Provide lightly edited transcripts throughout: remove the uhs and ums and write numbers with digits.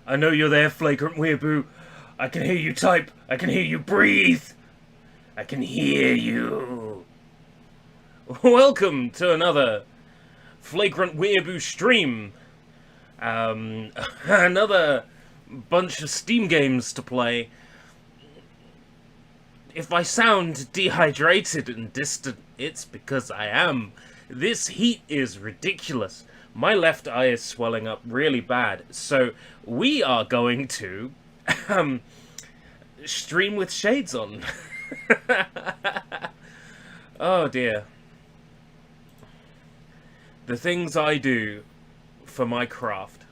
I know you're there, FlagrantWeeaboo. I can hear you type. I can hear you breathe. I can hear you. Welcome to another FlagrantWeeaboo stream. Another bunch of Steam games to play. If I sound dehydrated and distant, it's because I am. This heat is ridiculous. My left eye is swelling up really bad, so we are going to stream with shades on. Oh dear. The things I do for my craft.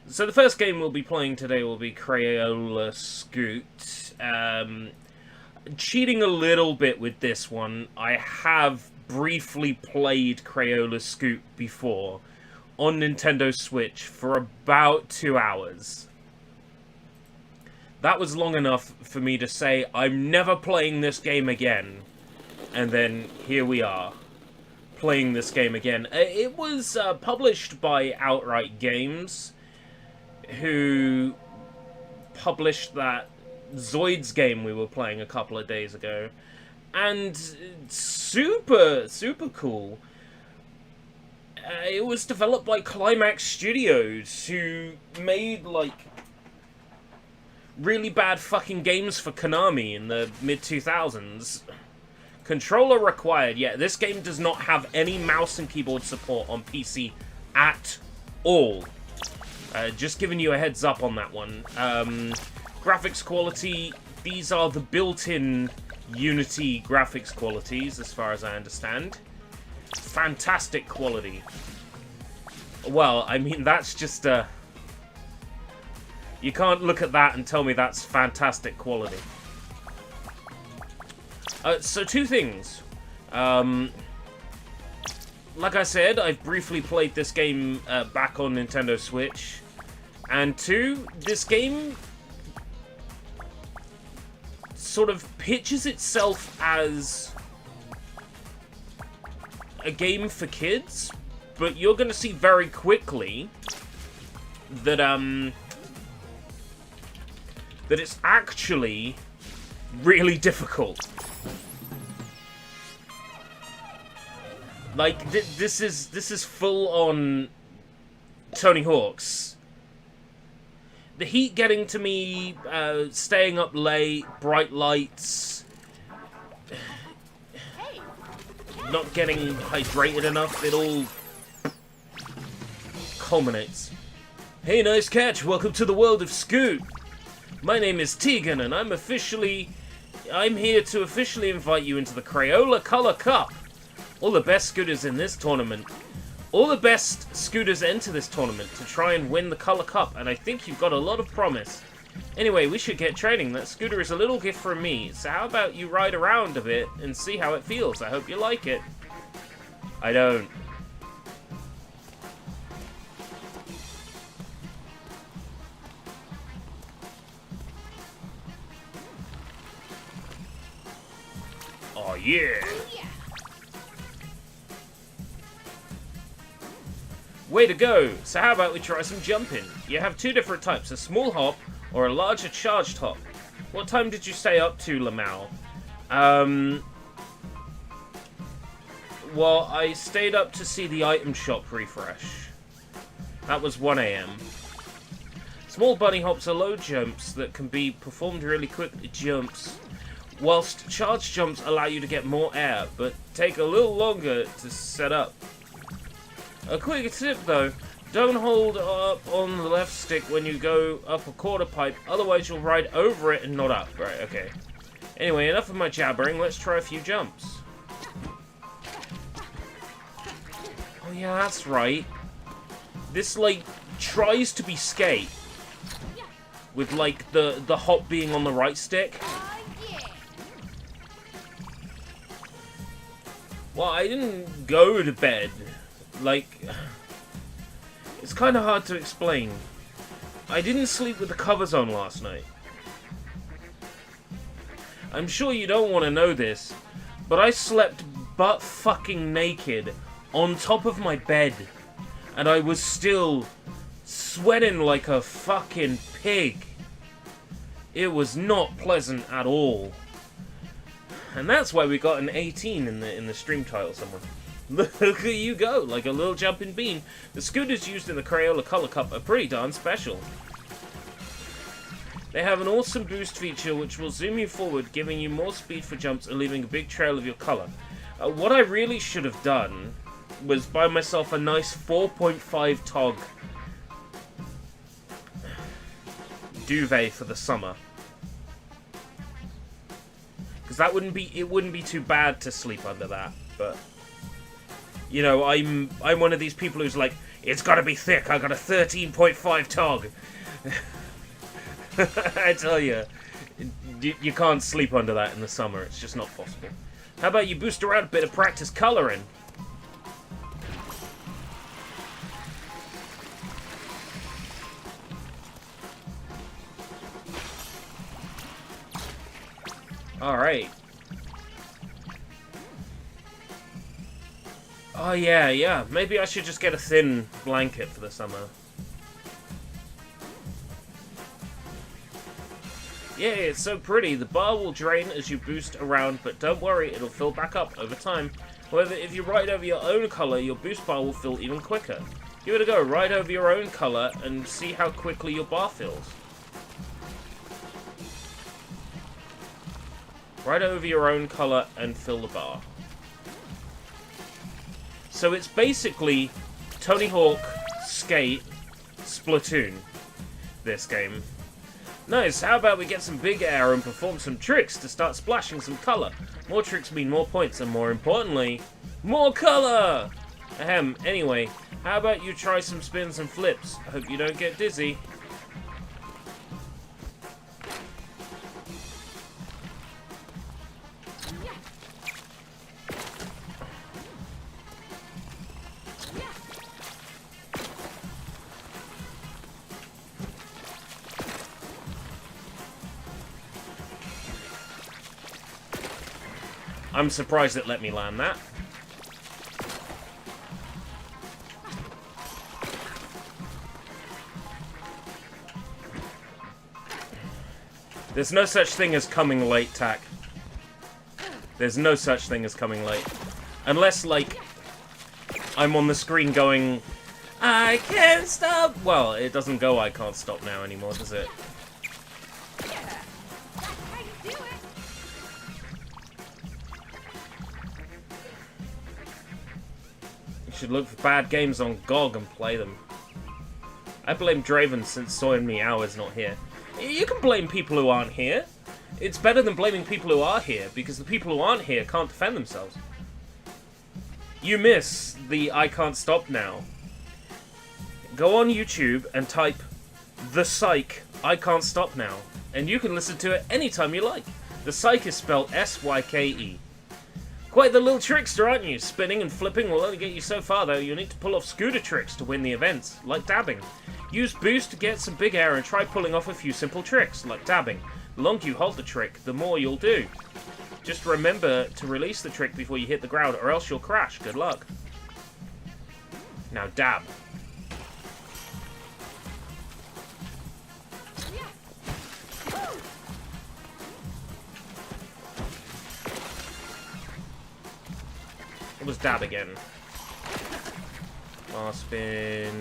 So the first game we'll be playing today will be Crayola Scoot. Cheating a little bit with this one. I have briefly played Crayola Scoot before on Nintendo Switch for about 2 hours. That was long enough for me to say, I'm never playing this game again. And then here we are, playing this game again. It was published by Outright Games, who published that Zoids game we were playing a couple of days ago. And super cool. It was developed by Climax Studios, who made, like, really bad fucking games for Konami in the mid-2000s. Controller required. Yeah, this game does not have any mouse and keyboard support on PC at all. Just giving you a heads up on that one. Graphics quality, these are the built-in Unity graphics qualities, as far as I understand. Fantastic quality. Well, I mean, that's just you can't look at that and tell me that's fantastic quality. So two things. Like I said, I've briefly played this game back on Nintendo Switch. And two, this game sort of pitches itself as a game for kids, but you're going to see very quickly that that it's actually really difficult. Like, this is full on Tony Hawk's. The heat getting to me, staying up late, bright lights. not getting hydrated enough, it all culminates. Hey, nice catch! Welcome to the world of Scoot! My name is Tegan, and I'm here to officially invite you into the Crayola Color Cup. All the best scooters in this tournament. All the best scooters enter this tournament to try and win the Color Cup, and I think you've got a lot of promise. Anyway, we should get training. That scooter is a little gift from me, so how about you ride around a bit and see how it feels? I hope you like it. I don't. Oh yeah! Way to go! So how about we try some jumping? You have two different types, a small hop or a larger charged hop. What time did you stay up to, Lamau? Well, I stayed up to see the item shop refresh. That was 1 AM. Small bunny hops are low jumps that can be performed really quickly whilst charged jumps allow you to get more air, but take a little longer to set up. A quick tip though, don't hold up on the left stick when you go up a quarter pipe, otherwise you'll ride over it and not up. Right, okay. Anyway, enough of my jabbering, let's try a few jumps. Oh yeah, that's right. This, like, tries to be skate. With, like, the hop being on the right stick. Well, I didn't go to bed. Like, it's kind of hard to explain. I didn't sleep with the covers on last night. I'm sure you don't want to know this, but I slept butt fucking naked on top of my bed, and I was still sweating like a fucking pig. It was not pleasant at all. And that's why we got an 18 in the stream title somewhere. Look at you go, like a little jumping bean. The scooters used in the Crayola Color Cup are pretty darn special. They have an awesome boost feature which will zoom you forward, giving you more speed for jumps and leaving a big trail of your color. What I really should have done was buy myself a nice 4.5 tog duvet for the summer. Because that wouldn't be too bad to sleep under that, but you know, I'm one of these people who's like, it's got to be thick. I got a 13.5 tog. I tell you can't sleep under that in the summer. It's just not possible. How about you boost around a bit of practice coloring? Alright. Oh yeah. Maybe I should just get a thin blanket for the summer. Yeah, it's so pretty. The bar will drain as you boost around, but don't worry, it'll fill back up over time. However, if you ride over your own color, your boost bar will fill even quicker. Give it a go. Ride over your own color and see how quickly your bar fills. Ride over your own color and fill the bar. So it's basically Tony Hawk, Skate, Splatoon, this game. Nice, how about we get some big air and perform some tricks to start splashing some color. More tricks mean more points and more importantly, more color! Ahem, anyway, how about you try some spins and flips? I hope you don't get dizzy. I'm surprised it let me land that. There's no such thing as coming late, Tack. There's no such thing as coming late. Unless, like, I'm on the screen going, I can't stop! Well, it doesn't go I can't stop now anymore, does it? should look for bad games on GOG and play them. I blame Draven since Soy and Meow is not here. You can blame people who aren't here. It's better than blaming people who are here, because the people who aren't here can't defend themselves. You miss the I can't stop now. Go on YouTube and type The Psych I can't stop now, and you can listen to it anytime you like. The Psych is spelled S-Y-K-E. Quite the little trickster, aren't you? Spinning and flipping will only get you so far, though. You'll need to pull off scooter tricks to win the events, like dabbing. Use boost to get some big air and try pulling off a few simple tricks, like dabbing. The longer you hold the trick, the more you'll do. Just remember to release the trick before you hit the ground, or else you'll crash. Good luck. Now dab. It was dab again. Last spin.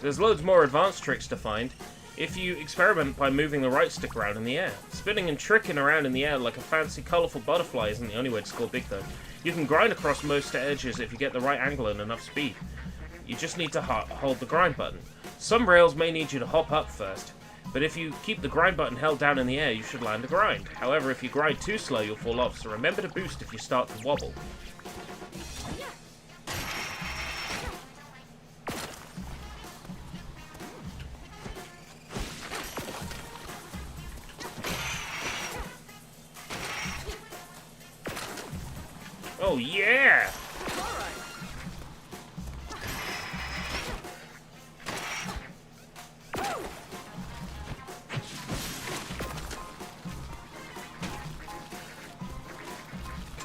There's loads more advanced tricks to find if you experiment by moving the right stick around in the air. Spinning and tricking around in the air like a fancy, colourful butterfly isn't the only way to score big, though. You can grind across most edges if you get the right angle and enough speed. You just need to hold the grind button. Some rails may need you to hop up first, but if you keep the grind button held down in the air, you should land a grind. However, if you grind too slow, you'll fall off, so remember to boost if you start to wobble. Oh, yeah!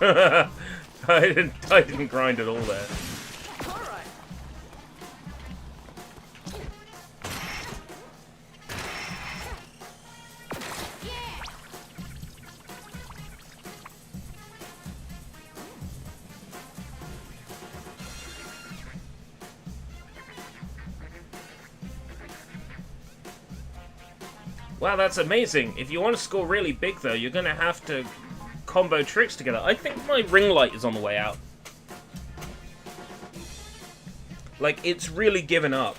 I didn't grind at all there. Wow, that's amazing. If you want to score really big, though, you're going to have to combo tricks together. I think my ring light is on the way out. Like, it's really given up.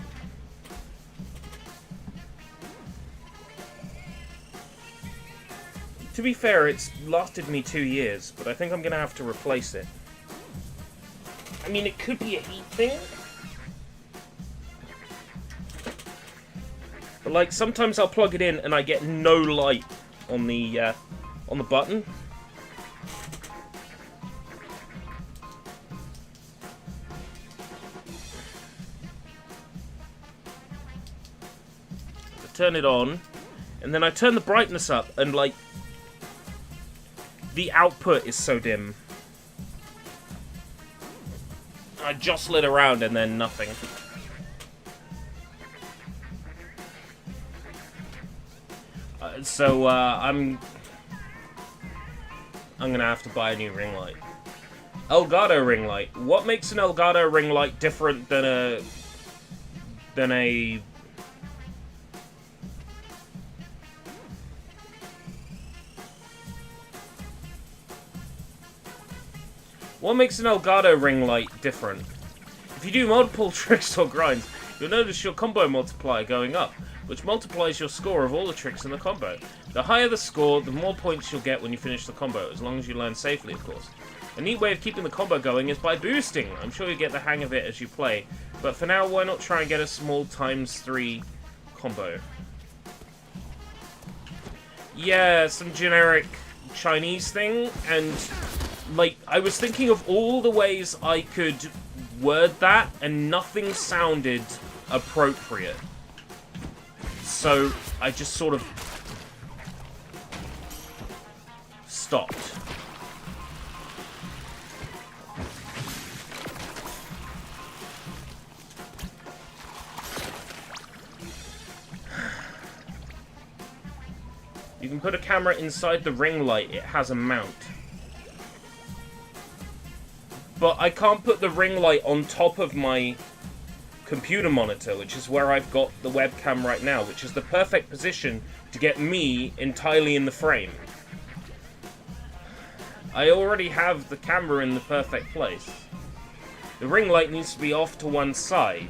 To be fair, it's lasted me 2 years, but I think I'm going to have to replace it. I mean, it could be a heat thing. But, like, sometimes I'll plug it in and I get no light on the button. I turn it on, and then I turn the brightness up, and, like, the output is so dim. I jostle it around and then nothing. So, I'm gonna have to buy a new ring light. Elgato ring light. What makes an Elgato ring light different than a... What makes an Elgato ring light different? If you do multiple tricks or grinds, you'll notice your combo multiplier going up, which multiplies your score of all the tricks in the combo. The higher the score, the more points you'll get when you finish the combo, as long as you learn safely, of course. A neat way of keeping the combo going is by boosting. I'm sure you get the hang of it as you play, but for now, why not try and get a small ×3 combo? Yeah, some generic Chinese thing, and, like, I was thinking of all the ways I could word that, and nothing sounded appropriate. So, I just sort of stopped. You can put a camera inside the ring light. It has a mount. But I can't put the ring light on top of my computer monitor, which is where I've got the webcam right now, which is the perfect position to get me entirely in the frame. I already have the camera in the perfect place. The ring light needs to be off to one side.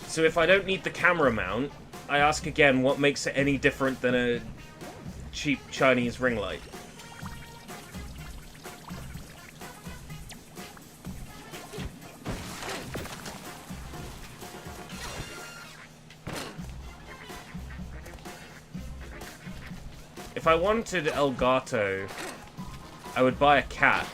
So if I don't need the camera mount, I ask again, what makes it any different than a cheap Chinese ring light? If I wanted Elgato, I would buy a cat.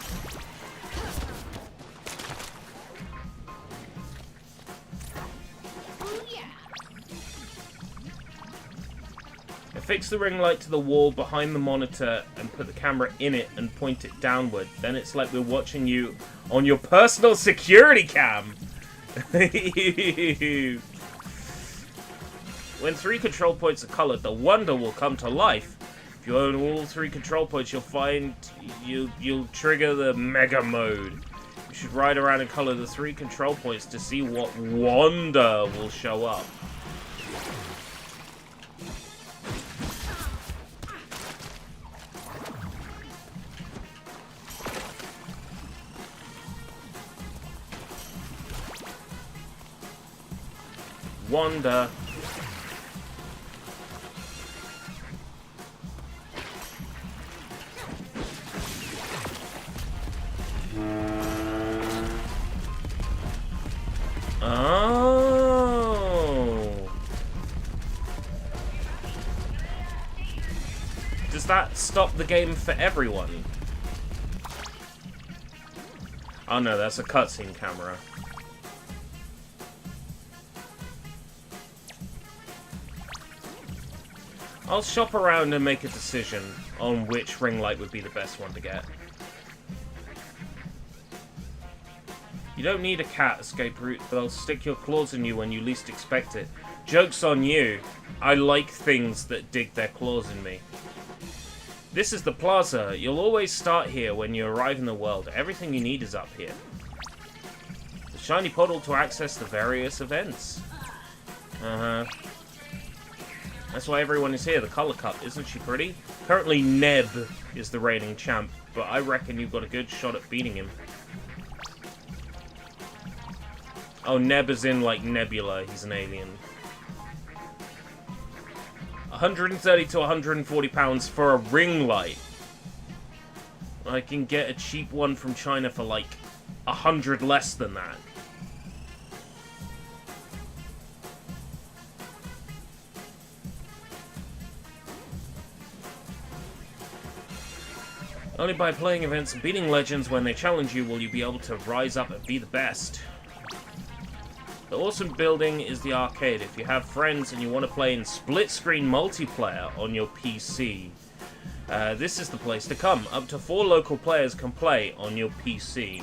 Fix the ring light to the wall behind the monitor and put the camera in it and point it downward. Then it's like we're watching you on your personal security cam. When 3 control points are colored, the wonder will come to life. If you own all 3 control points, you'll find you'll trigger the mega mode. You should ride around and color the 3 control points to see what wonder will show up. Wonder. Oh. Does that stop the game for everyone? Oh no, that's a cutscene camera. I'll shop around and make a decision on which ring light would be the best one to get. You don't need a cat escape route, but they'll stick your claws in you when you least expect it. Joke's on you. I like things that dig their claws in me. This is the plaza. You'll always start here when you arrive in the world. Everything you need is up here. The shiny portal to access the various events. That's why everyone is here. The Color Cup, isn't she pretty? Currently, Neb is the reigning champ, but I reckon you've got a good shot at beating him. Oh, Neb is in, like, Nebula. He's an alien. 130 to 140 pounds for a ring light. I can get a cheap one from China for, like, 100 less than that. Only by playing events and beating legends when they challenge you will you be able to rise up and be the best. The awesome building is the arcade. If you have friends and you want to play in split-screen multiplayer on your PC, this is the place to come. Up to 4 local players can play on your PC.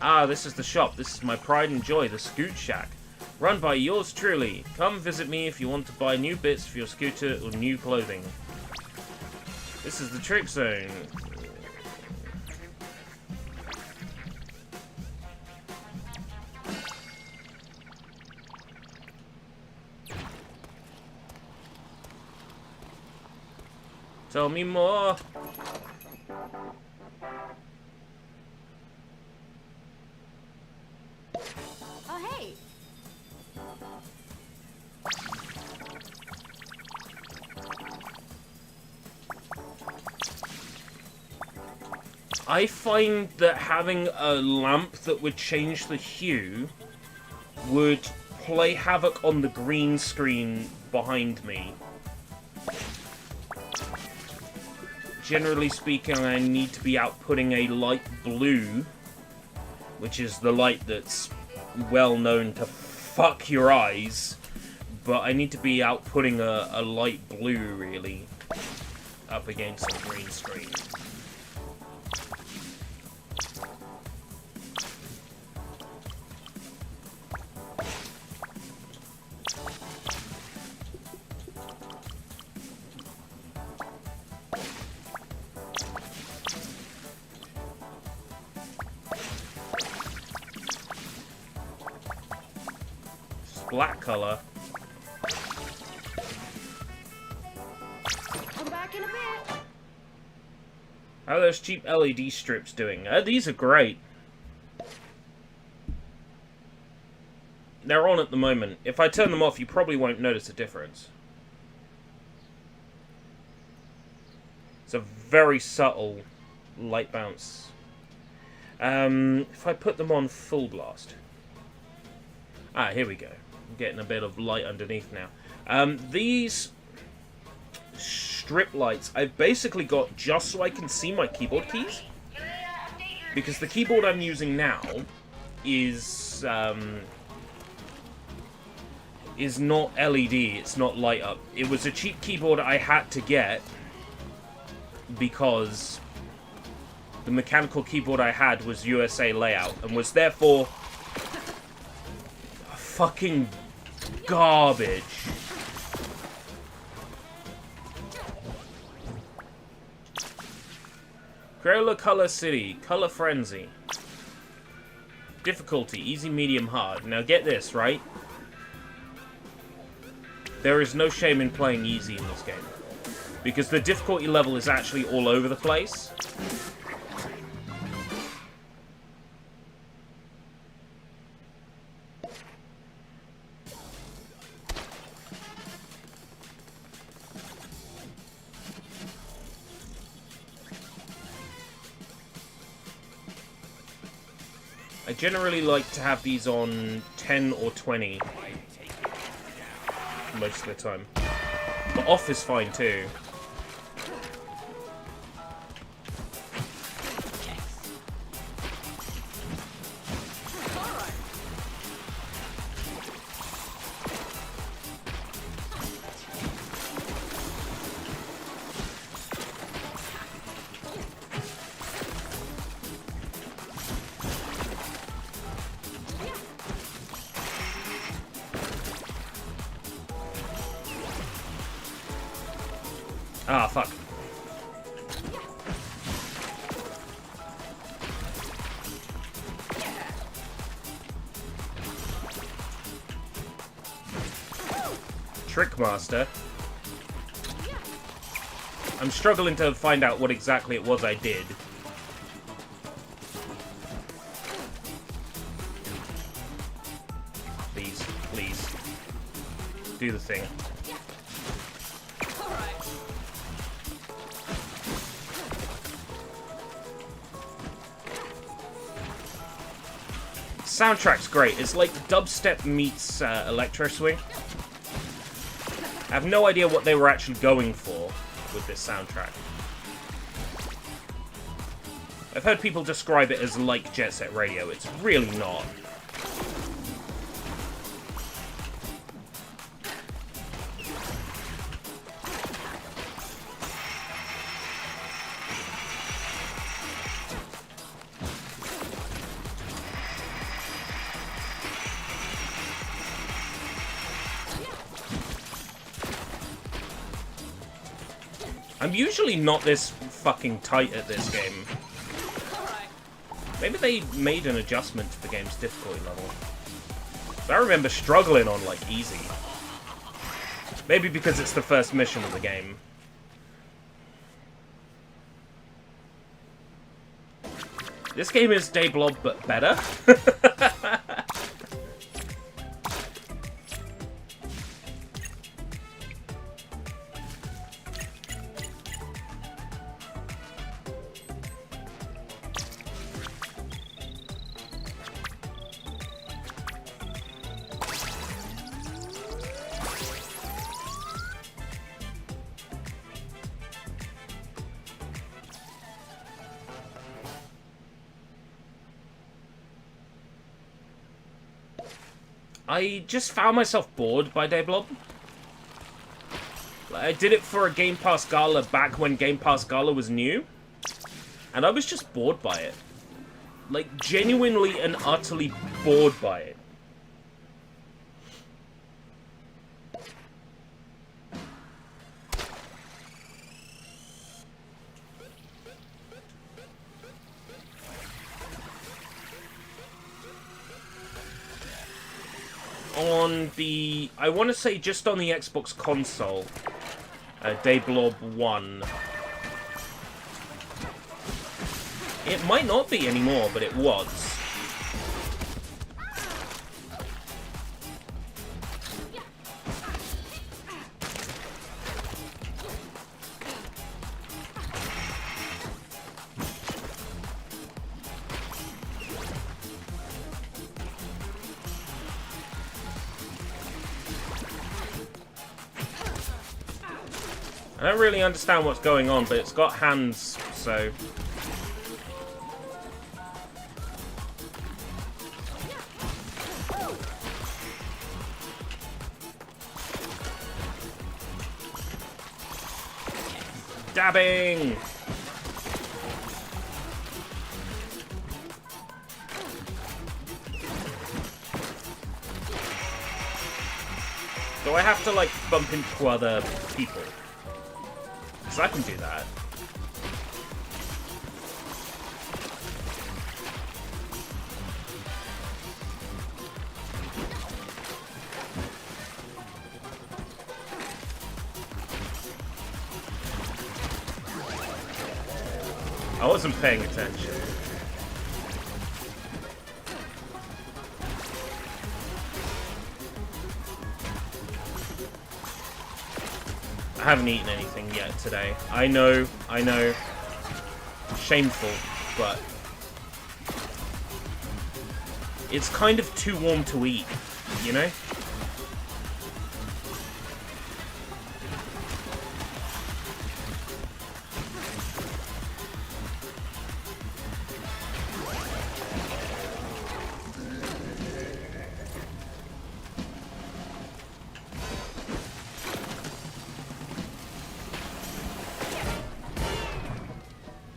Ah, this is the shop. This is my pride and joy, the Scoot Shack. Run by yours truly. Come visit me if you want to buy new bits for your scooter or new clothing. This is the trick zone. Tell me more. Oh, hey. I find that having a lamp that would change the hue would play havoc on the green screen behind me. Generally speaking, I need to be outputting a light blue, which is the light that's well known to fuck your eyes, but I need to be outputting a light blue, really, up against the green screen. black color. Come back in a bit. How are those cheap LED strips doing? These are great. They're on at the moment. If I turn them off, you probably won't notice a difference. It's a very subtle light bounce. If I put them on full blast. Ah, here we go. I'm getting a bit of light underneath now. These strip lights I've basically got just so I can see my keyboard keys. Because the keyboard I'm using now is not LED, it's not light up. It was a cheap keyboard I had to get because the mechanical keyboard I had was USA layout and was therefore fucking garbage. Crayola Color City, Color Frenzy. Difficulty, easy, medium, hard. Now get this, right? There is no shame in playing easy in this game. Because the difficulty level is actually all over the place. I generally like to have these on 10 or 20 most of the time. But off is fine too. Ah, fuck. Trickmaster. I'm struggling to find out what exactly it was I did. Please, please. Do the thing. Soundtrack's great. It's like dubstep meets electro swing. I have no idea what they were actually going for with this soundtrack. I've heard people describe it as like Jet Set Radio. It's really not. I'm usually not this fucking tight at this game. Maybe they made an adjustment to the game's difficulty level. I remember struggling on, like, easy. Maybe because it's the first mission of the game. This game is Day Blob, but better. I just found myself bored by Day Blob. I did it for a Game Pass Gala back when Game Pass Gala was new. And I was just bored by it. Like, genuinely and utterly bored by it. on the... I want to say just on the Xbox console. Dayblob 1. It might not be anymore, but it was. I don't really understand what's going on, but it's got hands, so... Dabbing! Do I have to, like, bump into other people? Because I can do that. I wasn't paying attention. I haven't eaten anything yet today. I know. Shameful, but it's kind of too warm to eat, you know?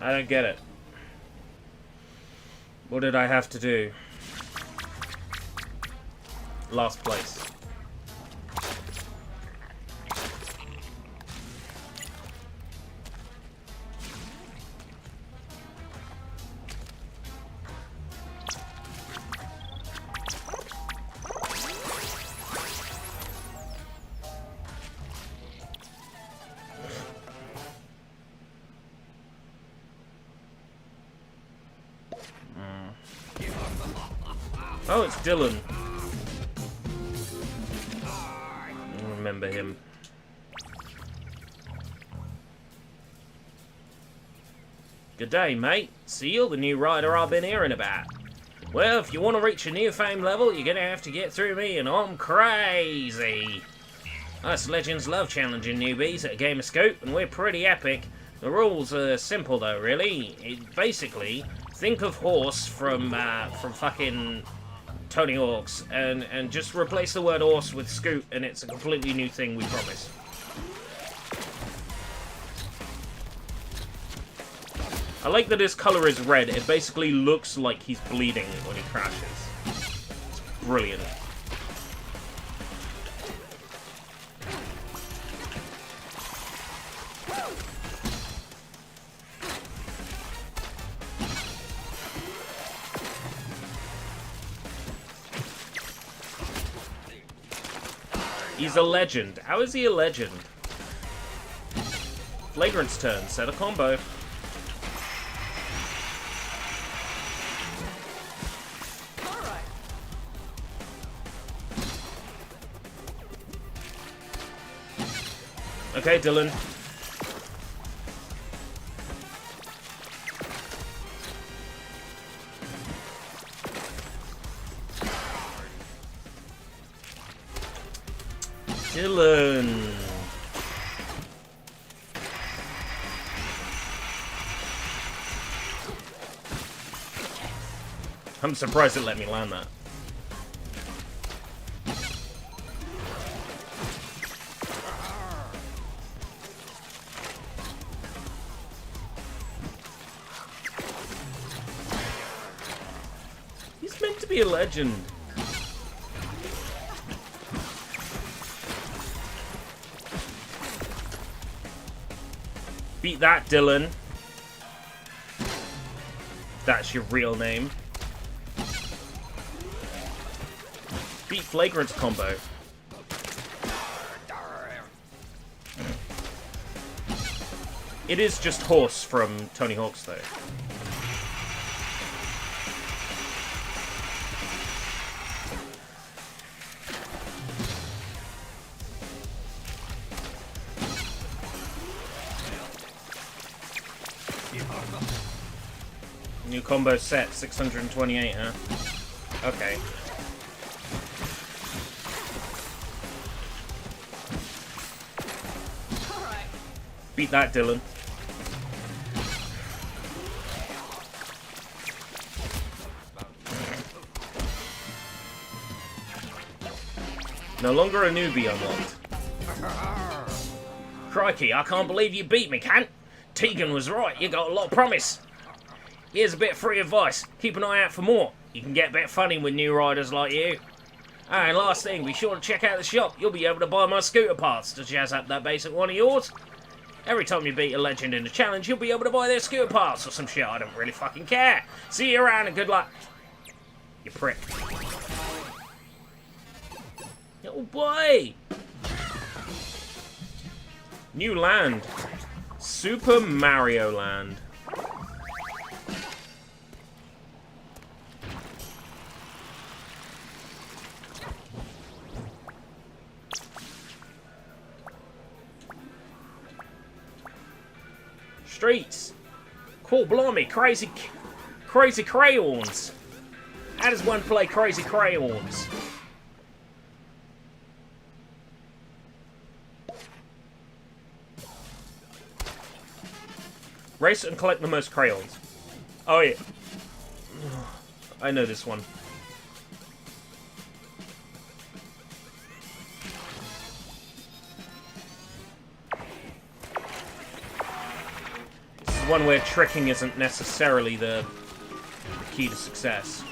I don't get it. What did I have to do? Last place. Oh, it's Dylan. I remember him. Good day, mate. So you're the new rider I've been hearing about. Well, if you want to reach a new fame level, you're gonna have to get through me, and I'm crazy. Us legends love challenging newbies at a game of Scoot, and we're pretty epic. The rules are simple, though, really. Basically, think of horse from fucking Tony Hawk's, and just replace the word horse with Scoot, and it's a completely new thing, we promise. I like that his color is red. It basically looks like he's bleeding when he crashes. It's brilliant. He's a legend. How is he a legend? Flagrant's turn. Set a combo. Okay, Dylan. Dylan. I'm surprised it let me land that. He's meant to be a legend. Beat that, Dylan. That's your real name. Beat sweet Flagrant combo. It is just Horse from Tony Hawk's, though. New combo set, 628, huh? Okay. Beat that, Dylan. No longer a newbie unlocked. Crikey, I can't believe you beat me, Kant. Tegan was right, you got a lot of promise. Here's a bit of free advice. Keep an eye out for more. You can get a bit funny with new riders like you. Ah, and last thing, be sure to check out the shop. You'll be able to buy my scooter parts to jazz up that basic one of yours. Every time you beat a legend in a challenge, you'll be able to buy their scooter parts or some shit. I don't really fucking care. See you around and good luck. You prick. Oh boy! New land. Super Mario Land. Streets. Cool, blimey, crazy crayons. How does one play crazy crayons? Race and collect the most crayons. Oh yeah. I know this one. One where tricking isn't necessarily the key to success.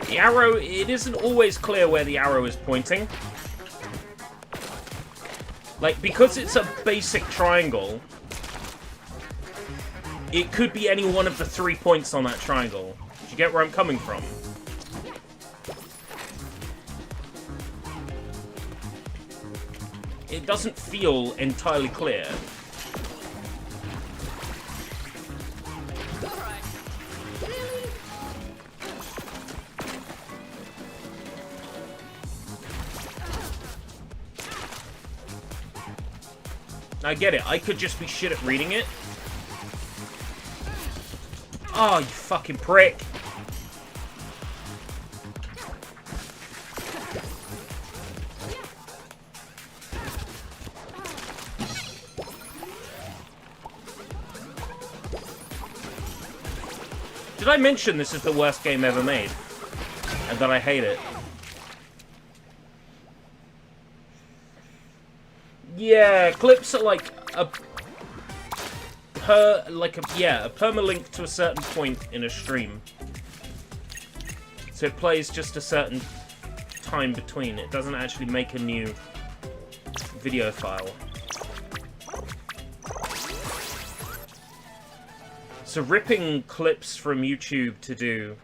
The arrow, it isn't always clear where the arrow is pointing. Like, because it's a basic triangle, it could be any one of the 3 points on that triangle. Do you get where I'm coming from? It doesn't feel entirely clear. I get it. I could just be shit at reading it. Oh, you fucking prick. Did I mention this is the worst game ever made? And that I hate it? Yeah, clips are like a permalink to a certain point in a stream. So it plays just a certain time between. It doesn't actually make a new video file. So ripping clips from YouTube to do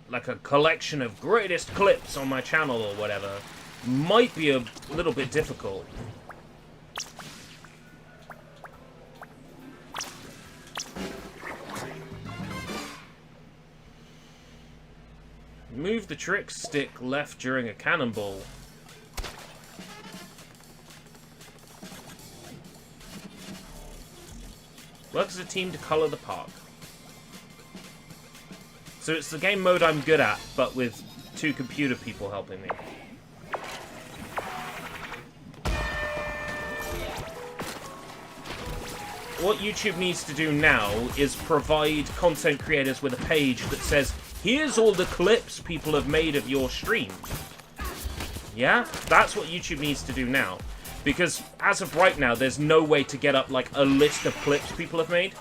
like a collection of greatest clips on my channel or whatever might be a little bit difficult. Move the trick stick left during a cannonball. Work as a team to colour the park. So it's the game mode I'm good at, but with 2 computer people helping me. What YouTube needs to do now is provide content creators with a page that says, here's all the clips people have made of your stream. Yeah? That's what YouTube needs to do now. Because as of right now, there's no way to get up like a list of clips people have made.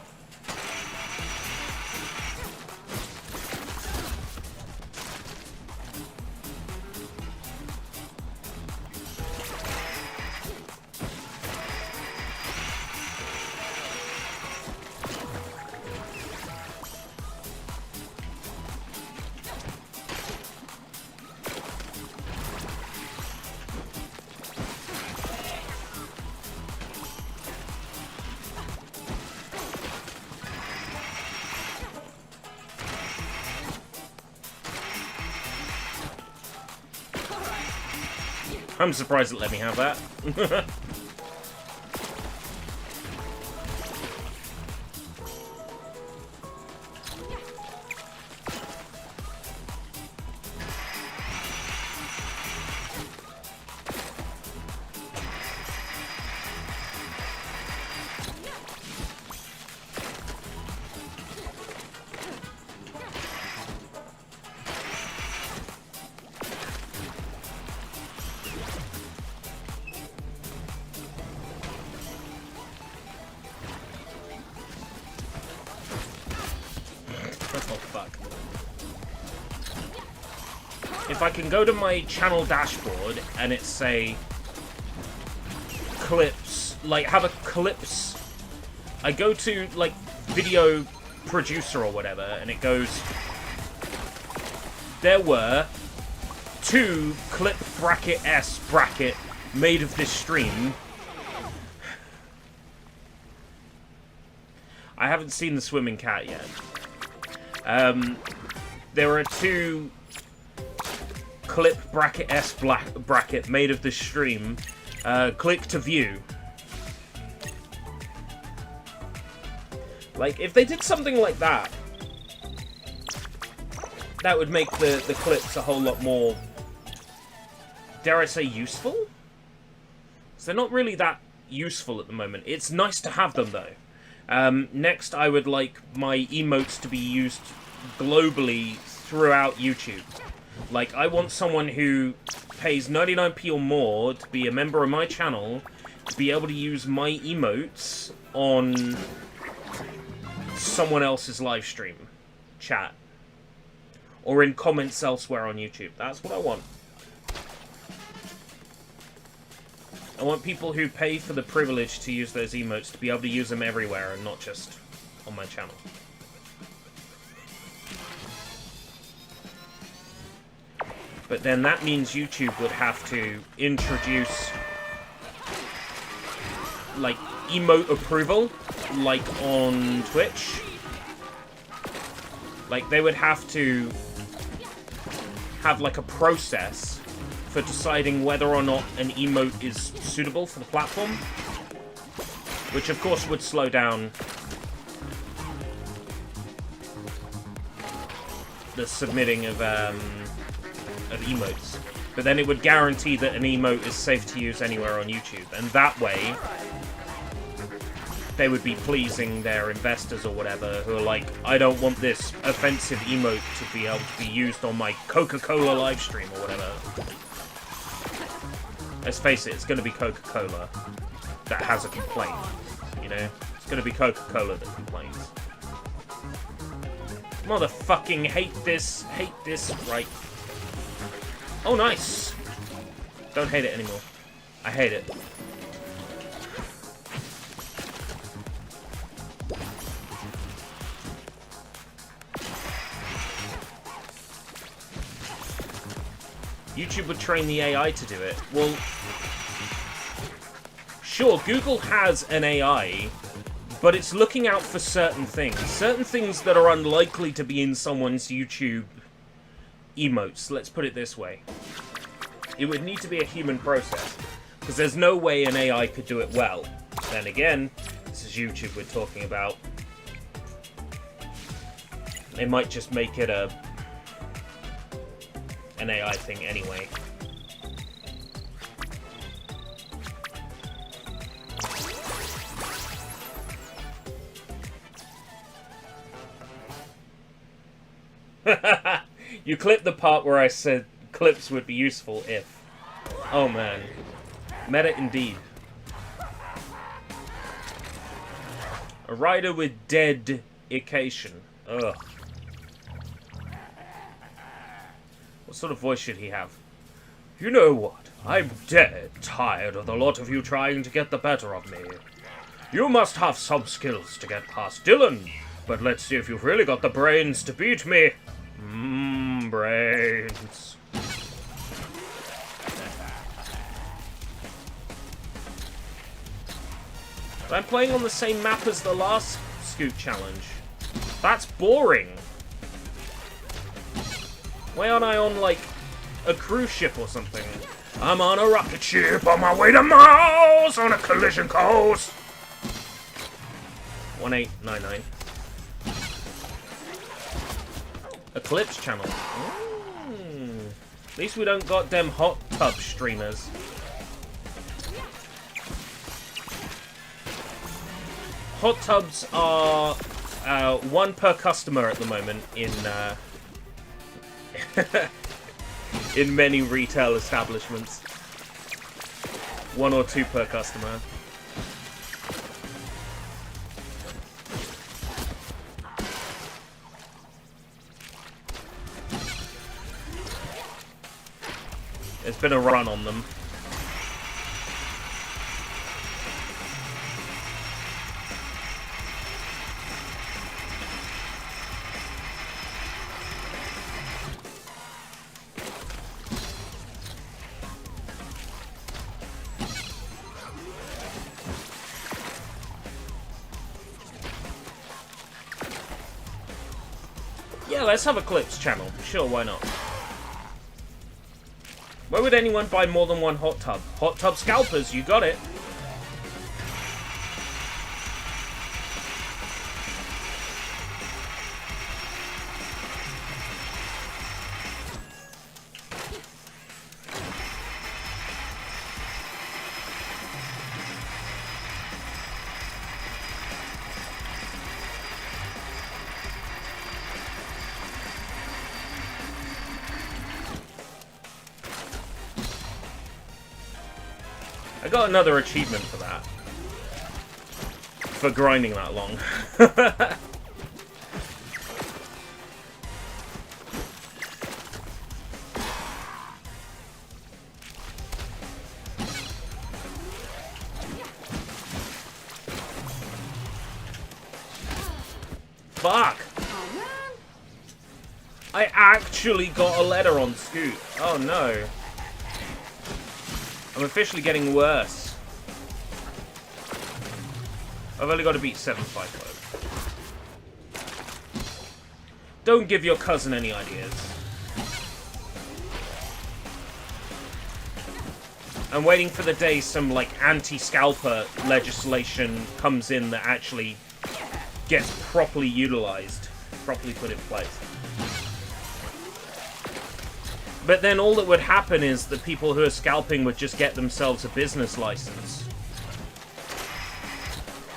I'm surprised it let me have that. If I can go to my channel dashboard and it say clips, like have a clips, I go to like video producer or whatever and it goes, there were 2 clip bracket S bracket made of this stream. I haven't seen the swimming cat yet. There are 2 clip bracket S bracket made of this stream. Click to view. Like, if they did something like that, that would make the clips a whole lot more, dare I say, useful? So they're not really that useful at the moment. It's nice to have them, though. Next, I would like my emotes to be used globally throughout YouTube. Like, I want someone who pays 99p or more to be a member of my channel to be able to use my emotes on someone else's live stream, chat, or in comments elsewhere on YouTube. That's what I want. I want people who pay for the privilege to use those emotes to be able to use them everywhere and not just on my channel. But then that means YouTube would have to introduce, like, emote approval, like on Twitch. Like, they would have to have, like, a process for deciding whether or not an emote is suitable for the platform. Which, of course, would slow down the submitting of emotes. But then it would guarantee that an emote is safe to use anywhere on YouTube. And that way, they would be pleasing their investors or whatever who are like, I don't want this offensive emote to be able to be used on my Coca-Cola live stream or whatever. Let's face it, it's going to be Coca-Cola that has a complaint, you know? It's going to be Coca-Cola that complains. Motherfucking hate this, right. Oh, nice! Don't hate it anymore. I hate it. YouTube would train the AI to do it. Well, sure, Google has an AI, but it's looking out for certain things. Certain things that are unlikely to be in someone's YouTube emotes, let's put it this way. It would need to be a human process, because there's no way an AI could do it well. Then again, it's YouTube we're talking about. They might just make it an AI thing anyway. You clipped the part where I said clips would be useful if. Oh man. Meta indeed. A rider with dedication. Ugh. What sort of voice should he have? You know what? I'm dead tired of the lot of you trying to get the better of me. You must have some skills to get past Dylan, but let's see if you've really got the brains to beat me. Brains. I'm playing on the same map as the last Scoot challenge. That's boring. Why aren't I on, like, a cruise ship or something? I'm on a rocket ship on my way to Mars on a collision course. 1899. Eclipse channel. At least we don't got them hot tub streamers. Hot tubs are one per customer at the moment in in many retail establishments. One or two per customer. There's been a run on them. Yeah, let's have a clips channel. Sure, why not? Why would anyone buy more than one hot tub? Hot tub scalpers, you got it. I got another achievement for that. For grinding that long. Fuck! I actually got a letter on Scoot. Oh no. I'm officially getting worse. I've only got to beat 755. Don't give your cousin any ideas. I'm waiting for the day some, like, anti-scalper legislation comes in that actually gets properly utilized, properly put in place. But then all that would happen is the people who are scalping would just get themselves a business license.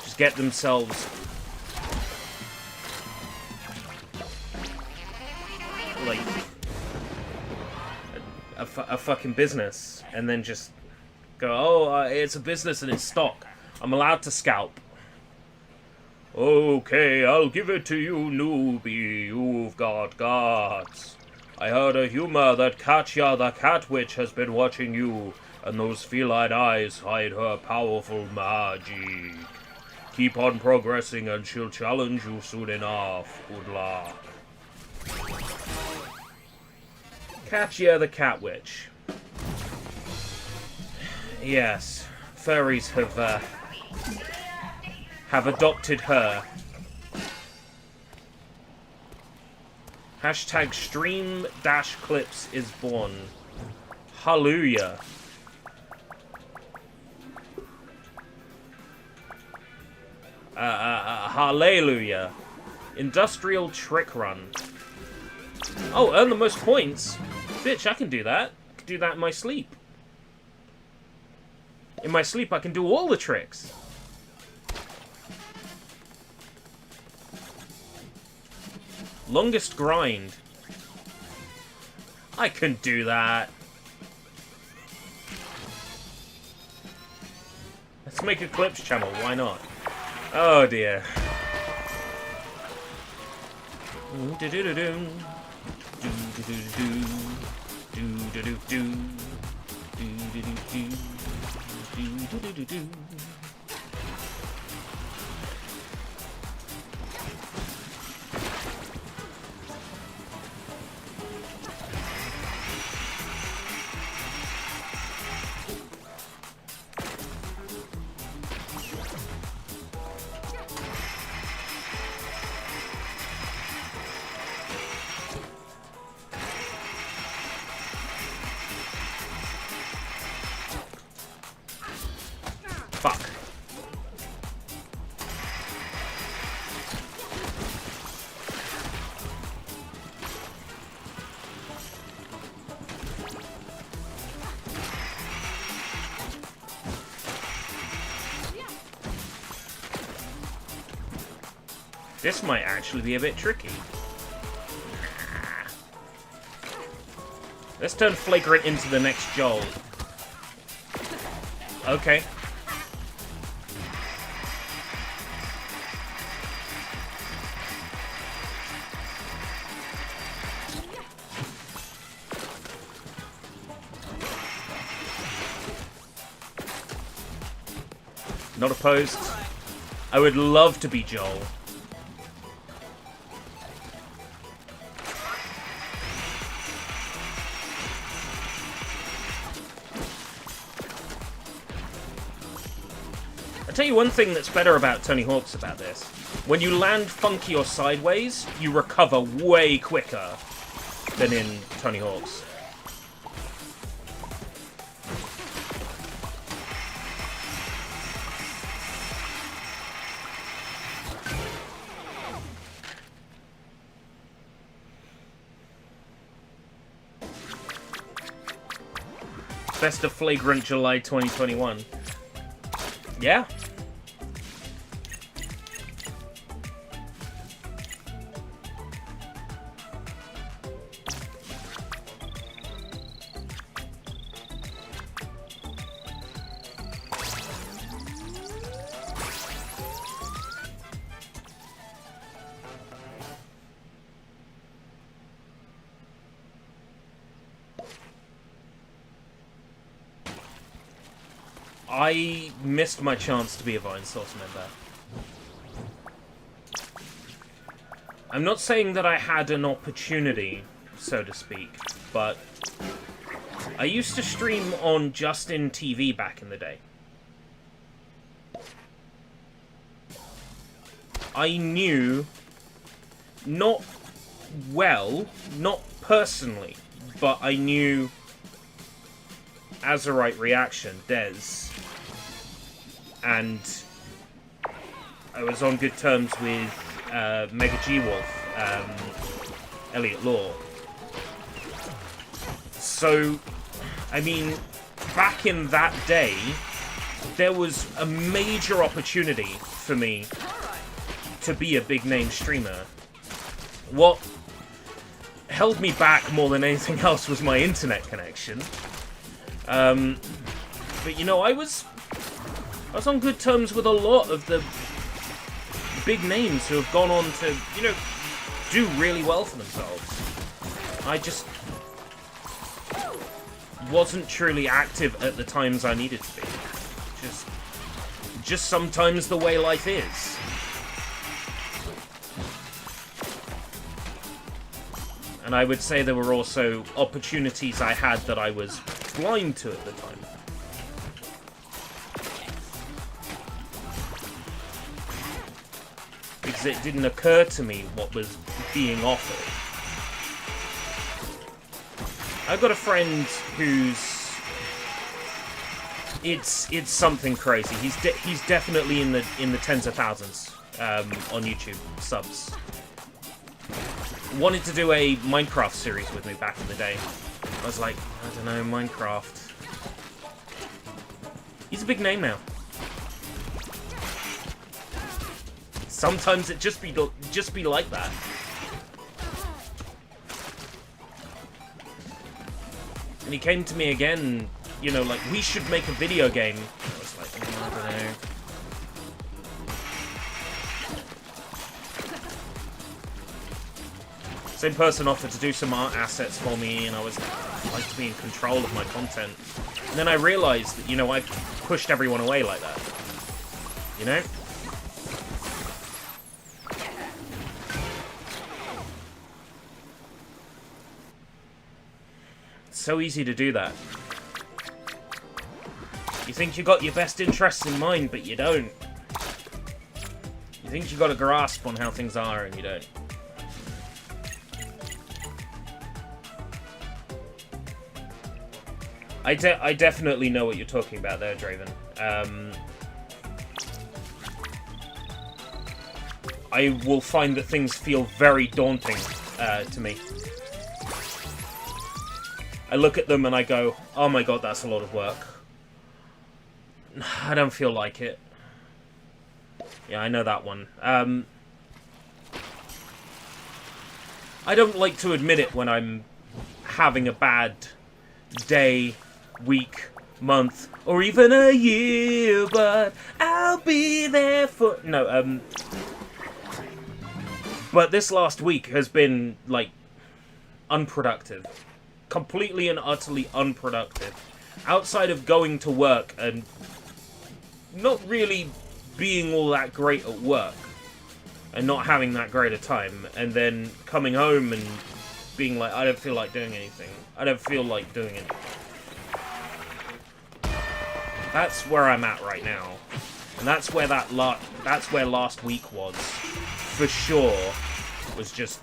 Just get themselves... like... a fucking business. And then just go, oh, it's a business and it's stock. I'm allowed to scalp. Okay, I'll give it to you, newbie. You've got guts. I heard a humor that Katya the Cat Witch has been watching you, and those feline eyes hide her powerful magic. Keep on progressing and she'll challenge you soon enough. Good luck. Katya the Cat Witch. Yes, furries have adopted her. Hashtag stream-clips is born. Hallelujah. Hallelujah. Industrial trick run. Oh, earn the most points? Bitch, I can do that. I can do that in my sleep. In my sleep, I can do all the tricks. Longest grind. I can do that. Let's make a clips channel, why not? Oh dear. Fuck. This might actually be a bit tricky. Let's turn Flagrant into the next Joel. Okay. Not opposed. I would love to be Joel. I'll tell you one thing that's better about Tony Hawk's about this. When you land funky or sideways, you recover way quicker than in Tony Hawk's. Best of Flagrant July 2021. Yeah. I missed my chance to be a Vine Source member. I'm not saying that I had an opportunity, so to speak, but I used to stream on Justin TV back in the day. I knew, not well, not personally, but I knew Azurite Reaction, Dez. And I was on good terms with Mega G-Wolf, Elliot Law. So, I mean, back in that day, there was a major opportunity for me to be a big name streamer. What held me back more than anything else was my internet connection. But you know, I was on good terms with a lot of the big names who have gone on to, you know, do really well for themselves. I just wasn't truly active at the times I needed to be. Just sometimes the way life is. And I would say there were also opportunities I had that I was blind to at the time. Because it didn't occur to me what was being offered. I've got a friend who's It's something crazy. He's definitely in the tens of thousands on YouTube subs. Wanted to do a Minecraft series with me back in the day. I was like, I don't know, Minecraft. He's a big name now. Sometimes it just be like that. And he came to me again, you know, like, we should make a video game. I was like, oh, I don't know. Same person offered to do some art assets for me, and I like to be in control of my content. And then I realized that, you know, I've pushed everyone away like that. You know? It's so easy to do that. You think you got your best interests in mind, but you don't. You think you got a grasp on how things are, and you don't. I definitely know what you're talking about there, Draven. I will find that things feel very daunting to me. I look at them and I go, oh my god, that's a lot of work. I don't feel like it. Yeah, I know that one. I don't like to admit it when I'm having a bad day, week, month, or even a year, but I'll be there for... No, but this last week has been, like, unproductive. Completely and utterly unproductive. Outside of going to work and not really being all that great at work, and not having that great a time, and then coming home and being like, I don't feel like doing anything. I don't feel like doing it. That's where I'm at right now, and that's where that's where last week was, for sure. Was just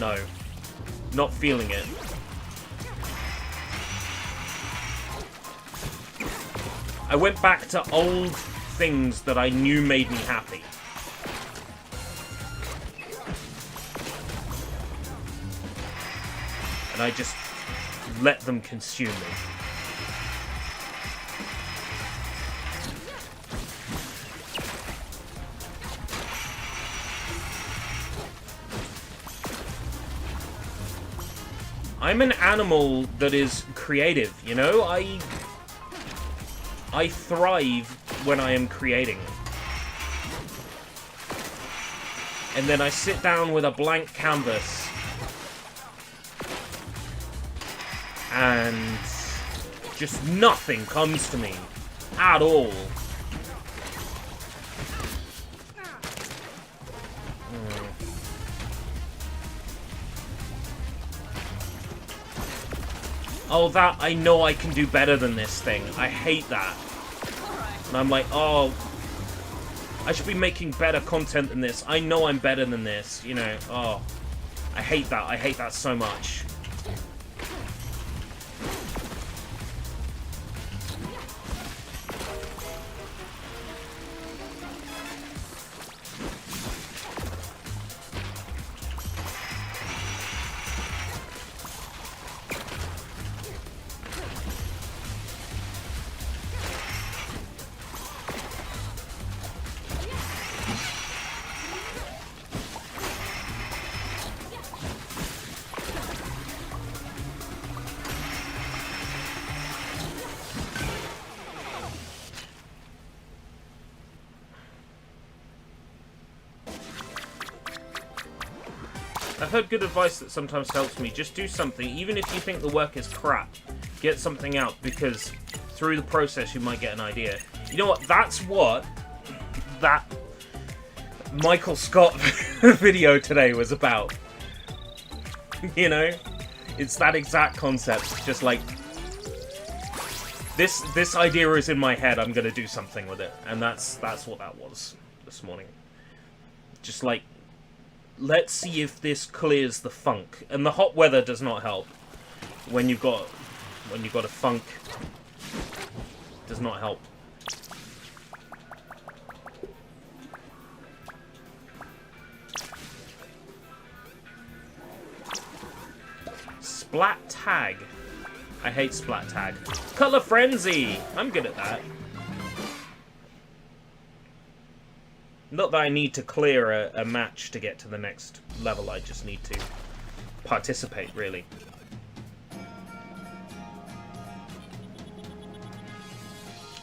no, not feeling it. I went back to old things that I knew made me happy. And I just let them consume me. I'm an animal that is creative, you know? I thrive when I am creating. And then I sit down with a blank canvas and just nothing comes to me at all. Oh, that, I know I can do better than this thing. I hate that. And I'm like, oh, I should be making better content than this. I know I'm better than this, you know. Oh, I hate that. I hate that so much. I've heard good advice that sometimes helps me. Just do something, even if you think the work is crap. Get something out, because through the process you might get an idea. You know what? That's what that Michael Scott video today was about. You know? It's that exact concept. It's just like, this idea is in my head, I'm gonna do something with it. And that's what that was this morning. Just like, let's see if this clears the funk. And the hot weather does not help when you've got a funk. does not help. Splat tag. I hate splat tag. Color frenzy. I'm good at that. Not that I need to clear a match to get to the next level. I just need to participate, really.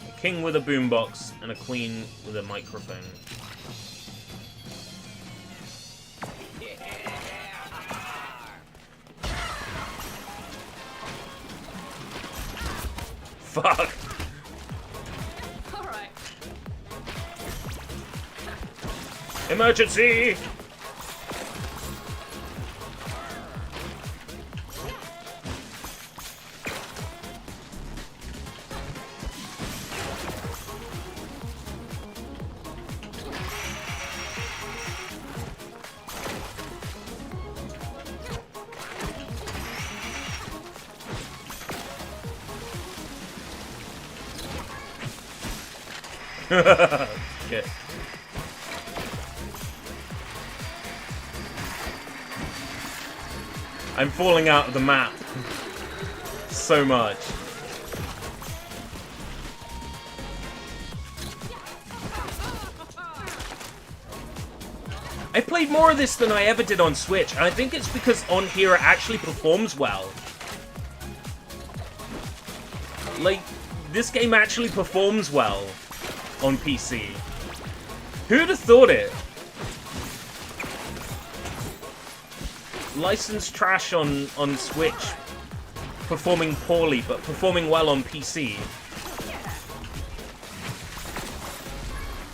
A king with a boombox and a queen with a microphone. Fuck. All right. Emergency! Shit. I'm falling out of the map so much. I played more of this than I ever did on Switch, and I think it's because on here it actually performs well. Like, this game actually performs well on PC. Who'd have thought it? Licensed trash on Switch, performing poorly, but performing well on PC.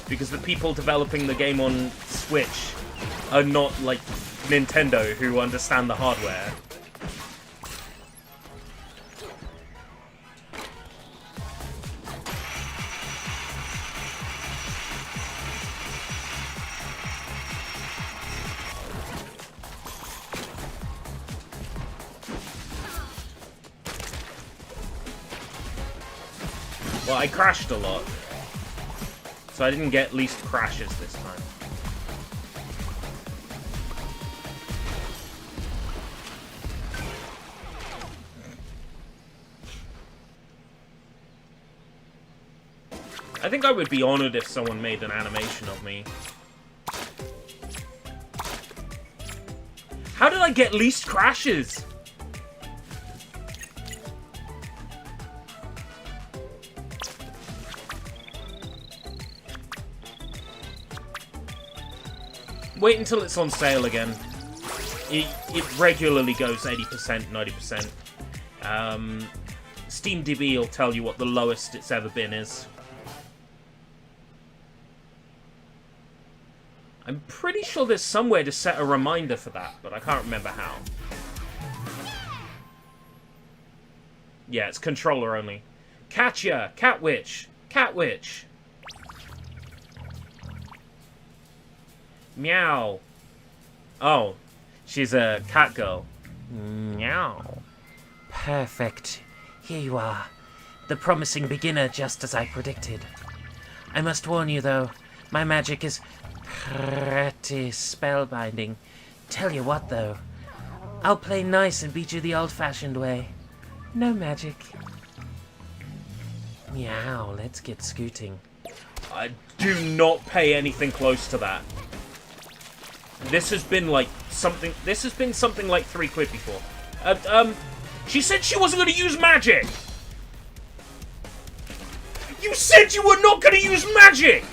Because the people developing the game on Switch are not like Nintendo, who understand the hardware. Well, I crashed a lot, so I didn't get least crashes this time. I think I would be honored if someone made an animation of me. How did I get least crashes? Wait until it's on sale again. It regularly goes 80%, 90%. SteamDB will tell you what the lowest it's ever been is. I'm pretty sure there's somewhere to set a reminder for that, but I can't remember how. Yeah, it's controller only. Catcha! Catwitch! Catwitch! Meow. Oh, she's a cat girl. Meow. Perfect. Here you are. The promising beginner, just as I predicted. I must warn you, though, my magic is pretty spellbinding. Tell you what, though. I'll play nice and beat you the old-fashioned way. No magic. Meow, let's get scooting. I do not pay anything close to that. This has been like something. This has been something like £3 before. She said she wasn't going to use magic. You said you were not going to use magic.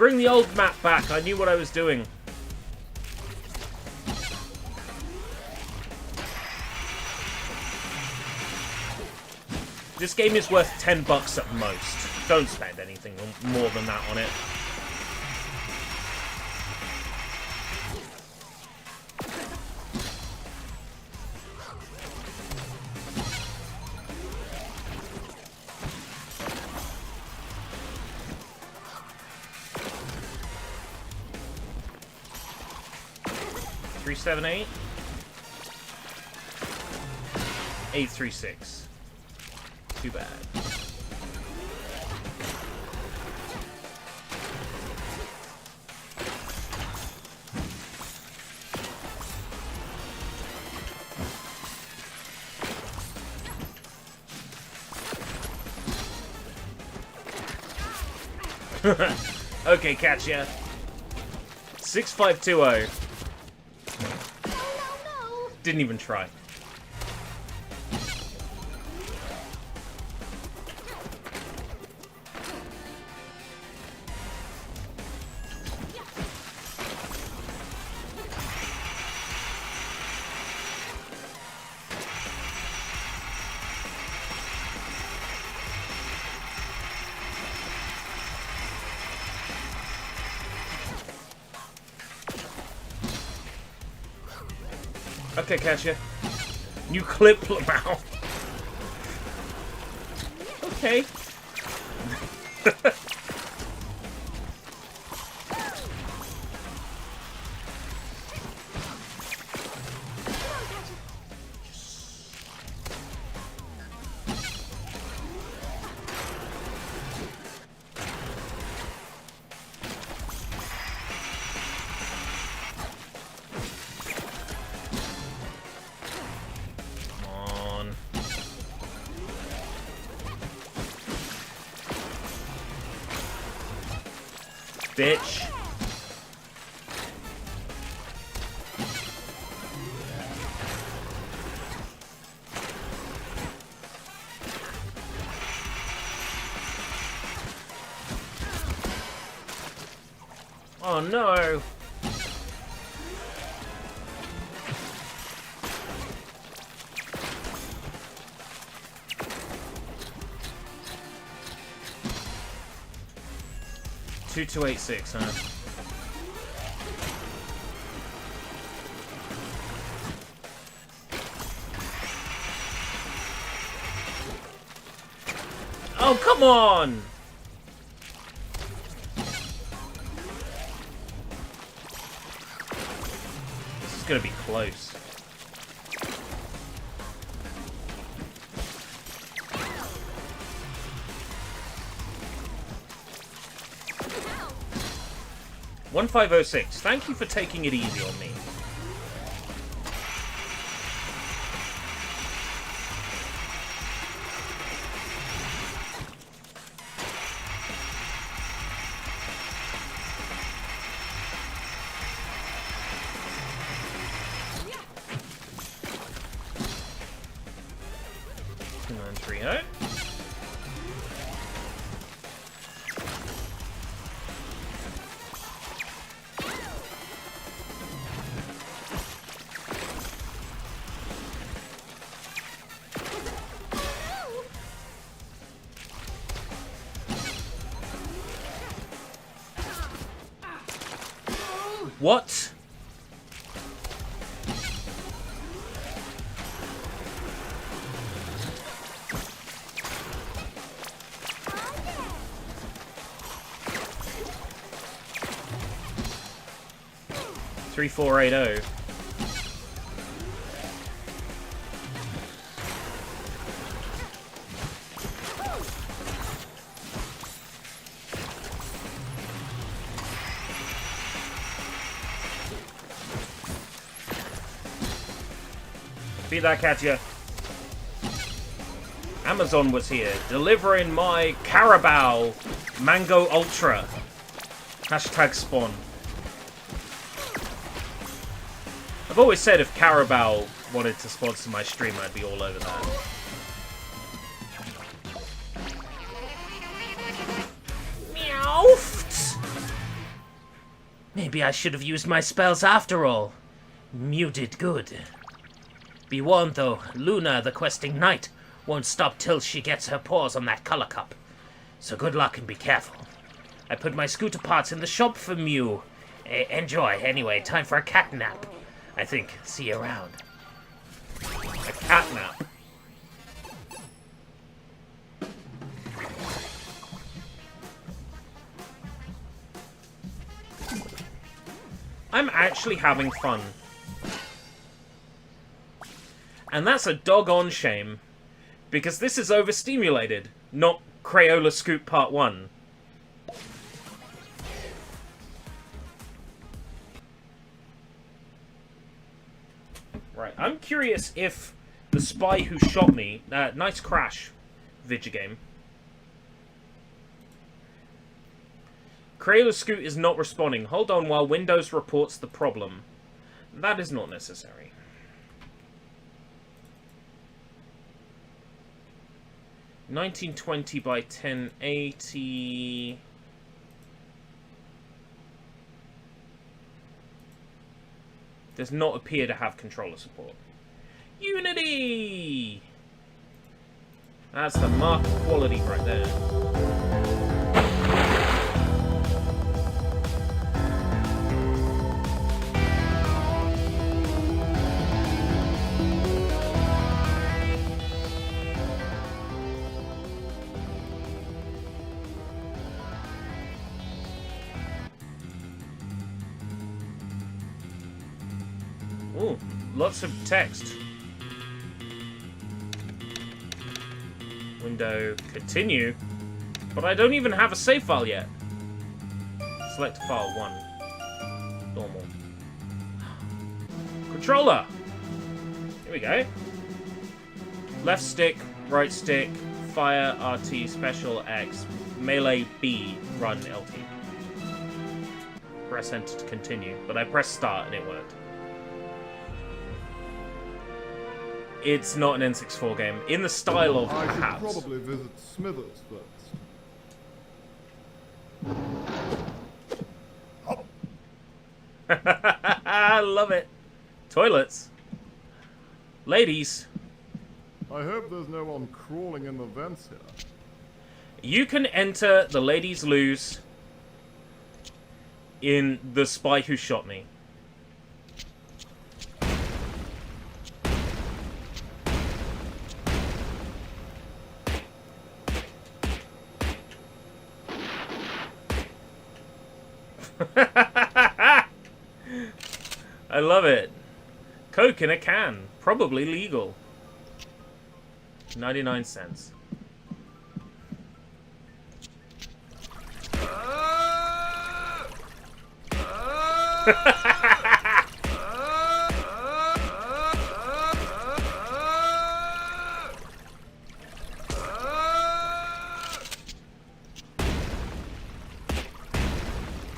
Bring the old map back. I knew what I was doing. This game is worth $10 at most. Don't spend anything more than that on it. Three, 7, 8. 8, 3, 6. Too bad. Okay, catch ya. 6520. No. Didn't even try. Okay, catch ya. You clip Lamau. Okay. Bitch. Oh no. Two, 286, huh? Oh, come on! This is gonna be close. Ow. 1506. Thank you for taking it easy on me. Yeah. 2930. What? Three, 480. Beat that, Katya. Amazon was here, delivering my Carabao Mango Ultra. Hashtag spawn. I've always said if Carabao wanted to sponsor my stream, I'd be all over that. Meowth! Maybe I should have used my spells after all. Mew did good. Be warned though, Luna, the questing knight, won't stop till she gets her paws on that color cup. So good luck and be careful. I put my scooter parts in the shop for Mew. Enjoy. Anyway, time for a cat nap. I think. See you around. A cat nap. I'm actually having fun. And that's a doggone shame. Because this is OverSTEAMulated, not Crayola Scoot Part 1. Right, I'm curious if the spy who shot me... nice crash, Vigigame. Crayola Scoot is not responding. Hold on while Windows reports the problem. That is not necessary. $1920 by 1080... does not appear to have controller support. Unity! That's the mark of quality right there. Ooh, lots of text. Window, continue. But I don't even have a save file yet. Select file 1. Normal. Controller! Here we go. Left stick, right stick, fire, RT, special, X, melee, B, run, LT. Press enter to continue, but I pressed start and it worked. It's not an N64 game. In the style of I should perhaps. probably visit Smithers first. I love it. Toilets. Ladies. I hope there's no one crawling in the vents here. You can enter the ladies' loos in The Spy Who Shot Me. I love it. Coke in a can. Probably legal. 99 cents.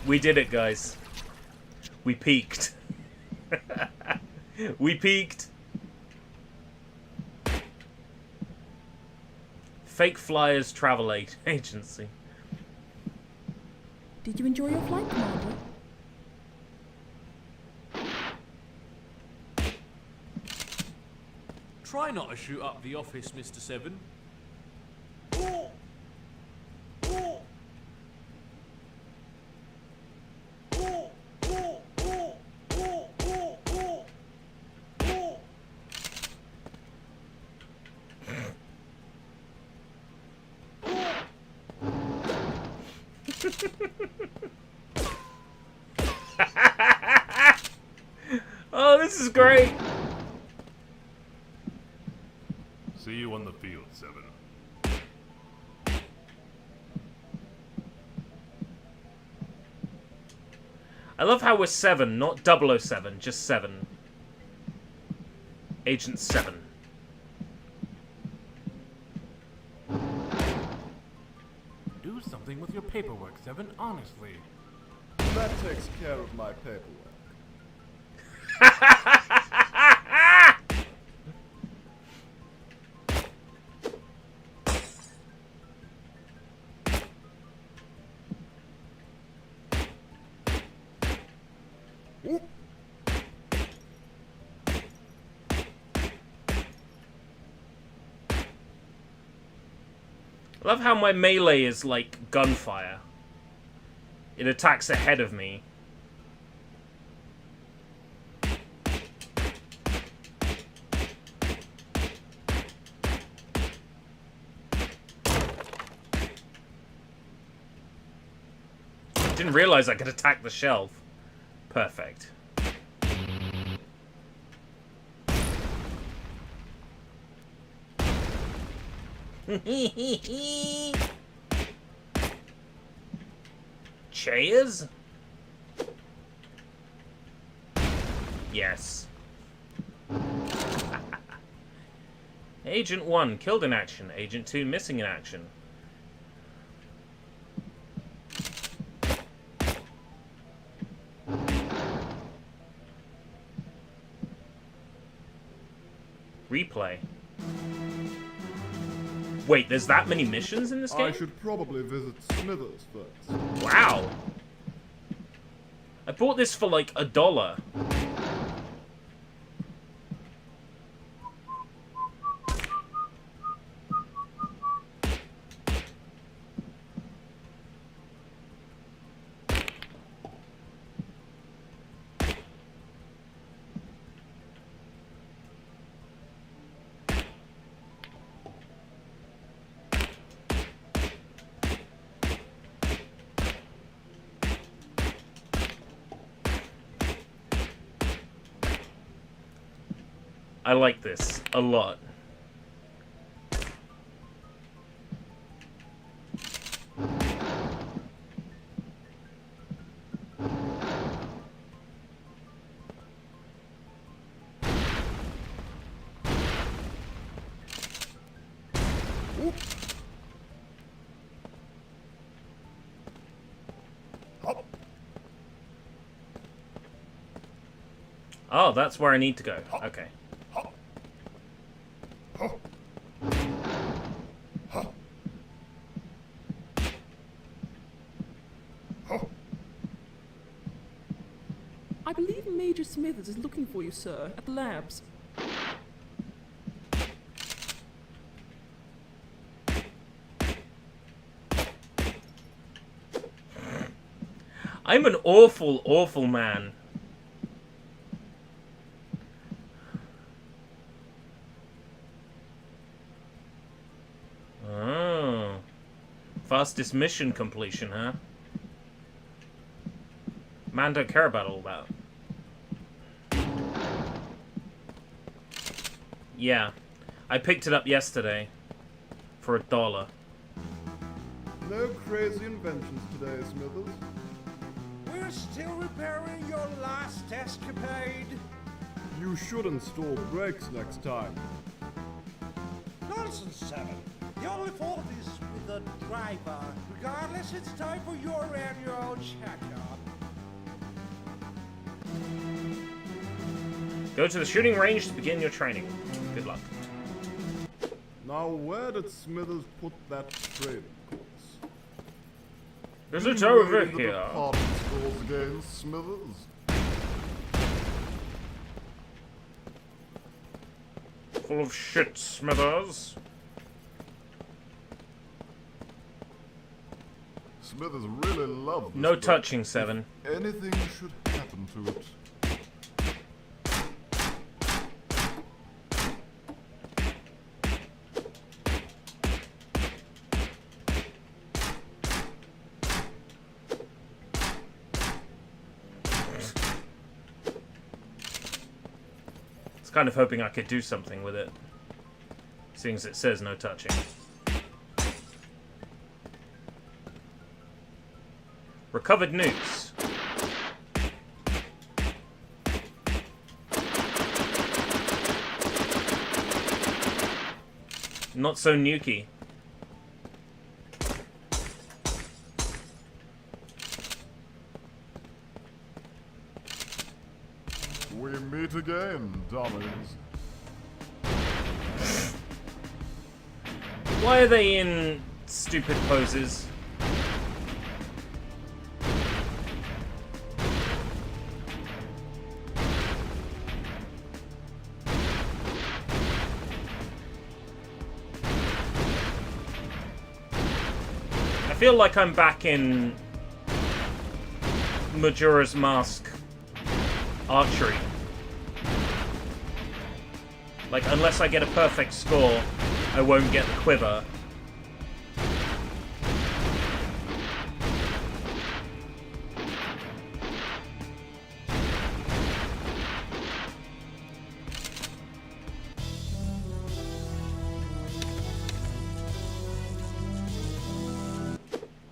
We did it, guys. We peaked. We peaked. Fake Flyers Travel Agency. Did you enjoy your flight, Commander? Try not to shoot up the office, Mr. Seven. Oh, this is great. See you on the field, Seven. I love how we're 7, not 007, just 7. Agent 7. Do something with your paperwork, Seven, honestly. That takes care of my paperwork. I love how my melee is like gunfire. It attacks ahead of me. Didn't realize I could attack the shelf. Perfect. Chairs? Yes. Agent 1 killed in action. Agent 2 missing in action. Replay. Wait, there's that many missions in this game? I should probably visit Smithers first. Wow. I bought this for like $1. I like this a lot. Oh, that's where I need to go. Okay. I believe Major Smithers is looking for you, sir, at the labs. I'm an awful, awful man. Oh. Fastest mission completion, huh? Man, don't care about all that. Yeah. I picked it up yesterday. For $1. No crazy inventions today, Smithers. We're still repairing your last escapade. You should install brakes next time. Nonsense, Seven. The only fault is with the driver. Regardless, it's time for your annual checkup. Go to the shooting range to begin your training. Good luck. Now, where did Smithers put that training course? Is it You over raided the here? department stores again, Smithers? Full of shit, Smithers. Smithers really loved this No book. touching, Seven. Anything should happen to it. I was kind of hoping I could do something with it. Seeing as it says no touching. Recovered nukes. Not so nukey. We meet again, dummies. Why are they in stupid poses? feel like I'm back in Majora's Mask archery. Like, unless I get a perfect score, I won't get the quiver.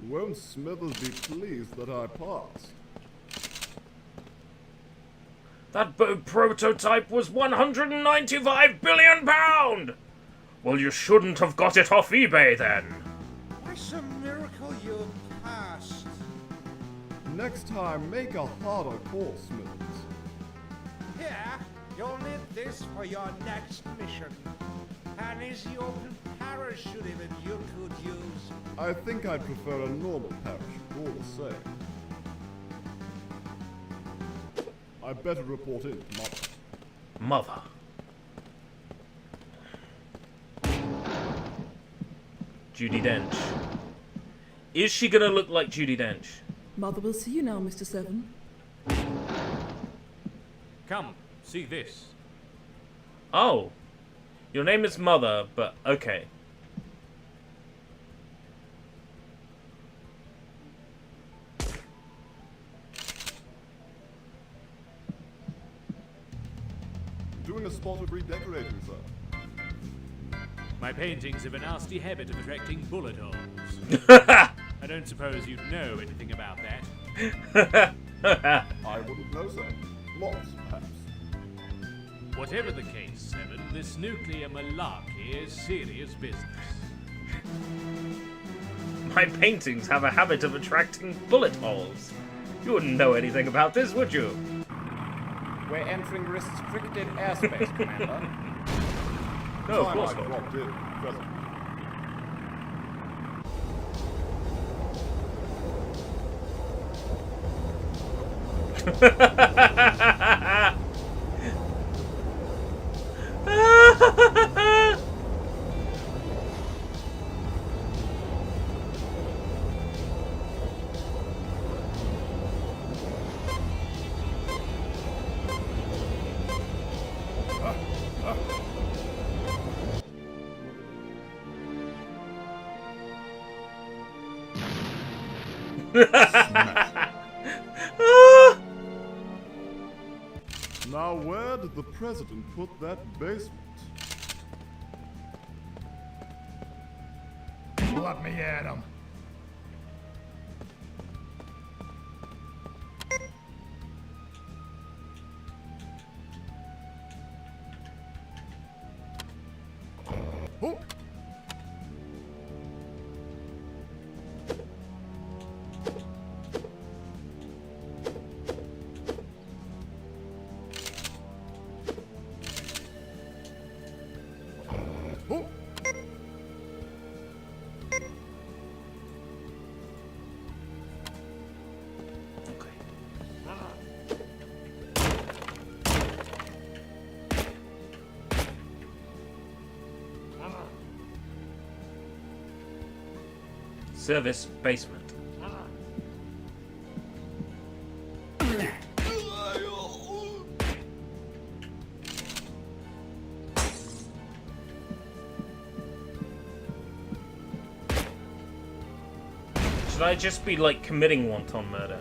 Won't Smithers be pleased that I passed? That boat prototype was £195 billion! Well, you shouldn't have got it off eBay then. Why some miracle you passed? Next time, make a harder call, Smithers. Yeah, you'll need this for your next mission. An easy open parachute even you could use. I think I'd prefer a normal parachute, all the same. I better report in, Mother. Judi Dench. Is she gonna look like Judi Dench? Mother will see you now, Mr. Seven. Come, see this. Oh. Your name is Mother, but okay. Doing a spot of redecorating, sir. My paintings have a nasty habit of attracting bullet holes. I don't suppose you know anything about that. I wouldn't know, sir. Lots, perhaps. Whatever the case, Seven, this nuclear malarkey is serious business. My paintings have a habit of attracting bullet holes. You wouldn't know anything about this, would you? We're entering restricted airspace, Commander. No, of Time course I not. dropped in, present. Now, where did the president put that basement? Let me at him. Oh! Oh! Service basement. Should I just be like committing wanton murder?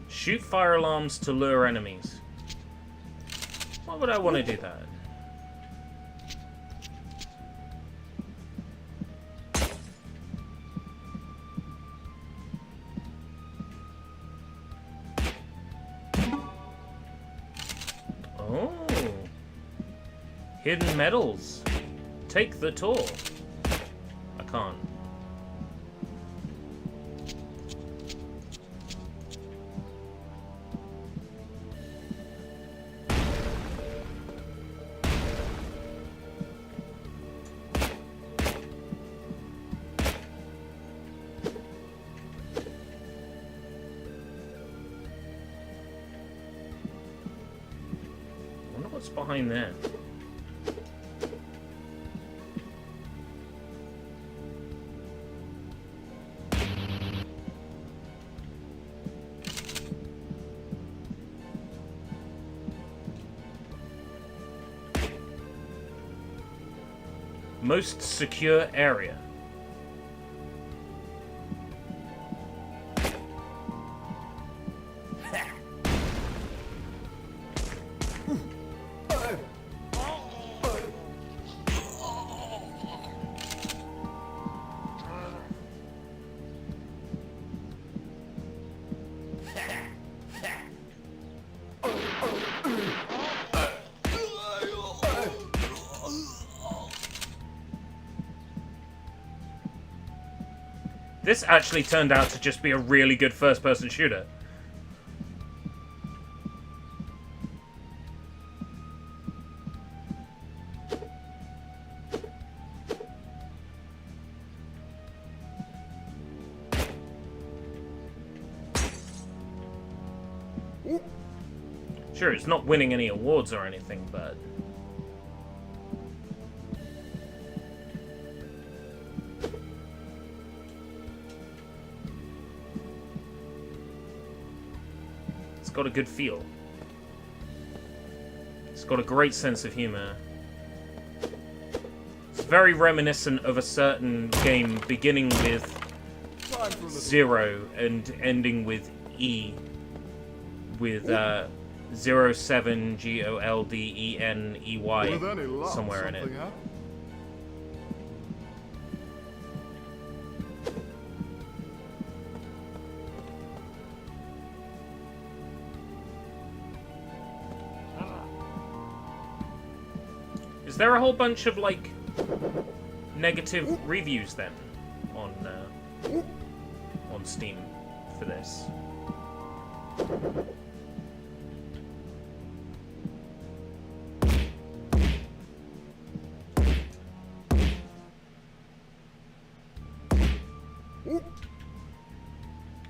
Shoot fire alarms to lure enemies. Why would I want to do that? Oh. Hidden medals. Take the tour. I can't. What's behind there? Most secure area. This actually turned out to just be a really good first-person shooter. Sure, it's not winning any awards or anything, but... it's got a good feel. It's got a great sense of humor. It's very reminiscent of a certain game beginning with 0 and ending with E. With 07GOLDENEY With any luck, somewhere in it. something happened. Is there a whole bunch of, like, negative reviews, then, on Steam for this?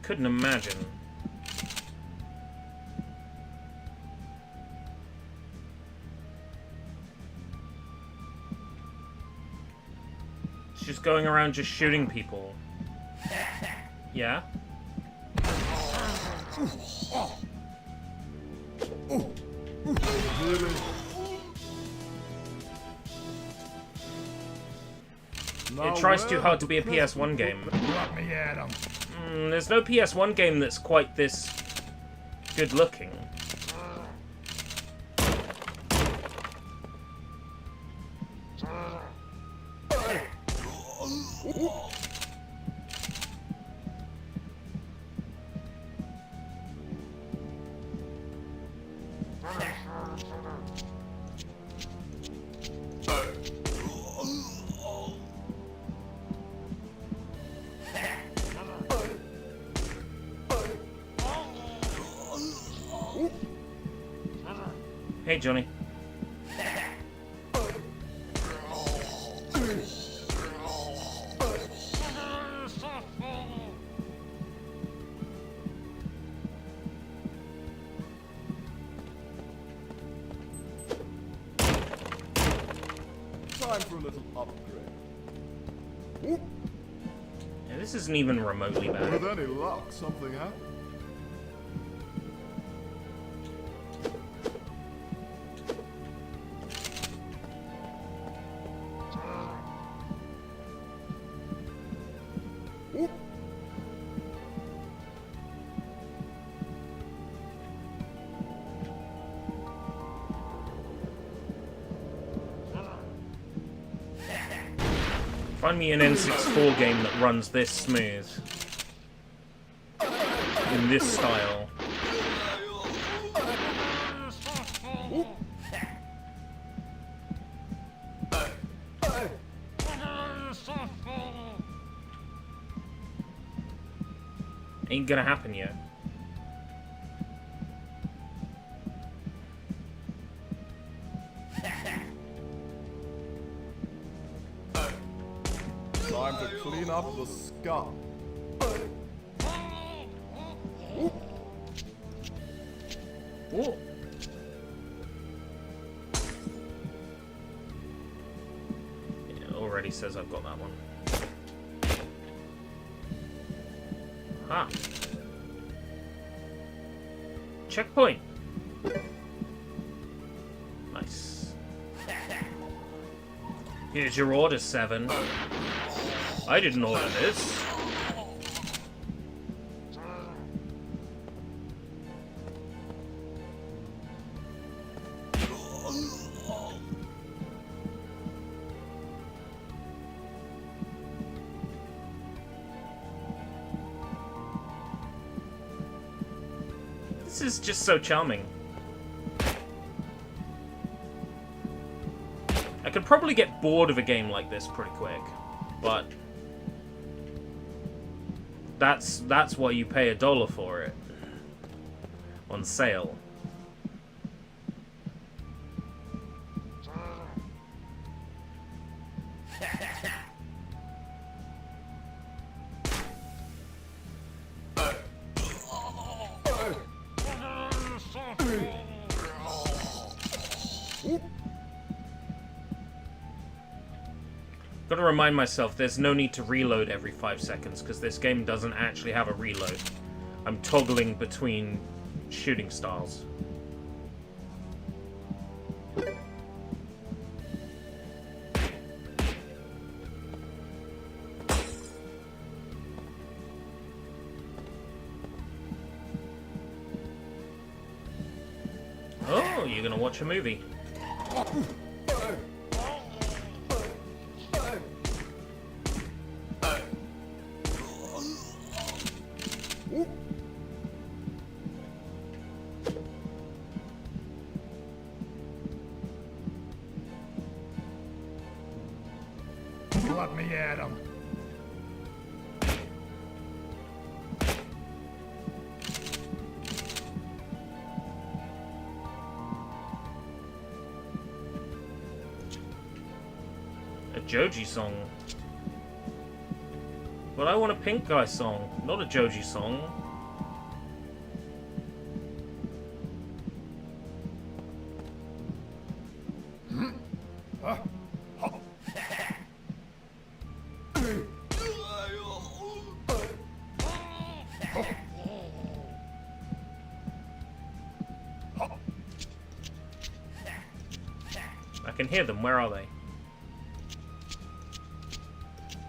Couldn't imagine. Just going around just shooting people. Yeah? Really? It tries too hard to be a PS1 game. There's no PS1 game that's quite this good looking. Hey, Johnny. Time for a little upgrade. Yeah, this isn't even remotely bad. With any luck, something happened. Find me an N64 game that runs this smooth. In this style. Ain't gonna happen yet. Time to clean up the scum. Ooh. already says I've got that one. Ah. Checkpoint. Nice. Here's your order, 7. I didn't order this. This is just so charming. I could probably get bored of a game like this pretty quick, but that's why you pay $1 for it on sale. Gotta remind myself there's no need to reload every 5 seconds because this game doesn't actually have a reload. I'm toggling between shooting styles. Oh, you're gonna watch a movie. Let me at him. A Joji song. But I want a Pink Guy song, not a Joji song. I can hear them. Where are they?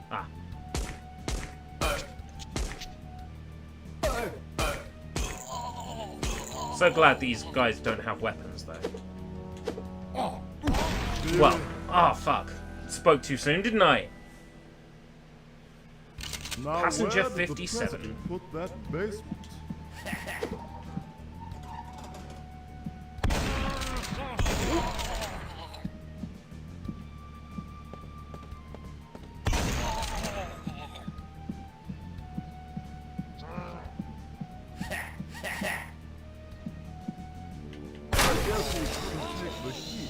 Ah. So glad these guys don't have weapons, though. Well, ah, fuck. Spoke too soon, didn't I? Now Passenger where did the 57. president put that basement? I guess we couldn't take the heat.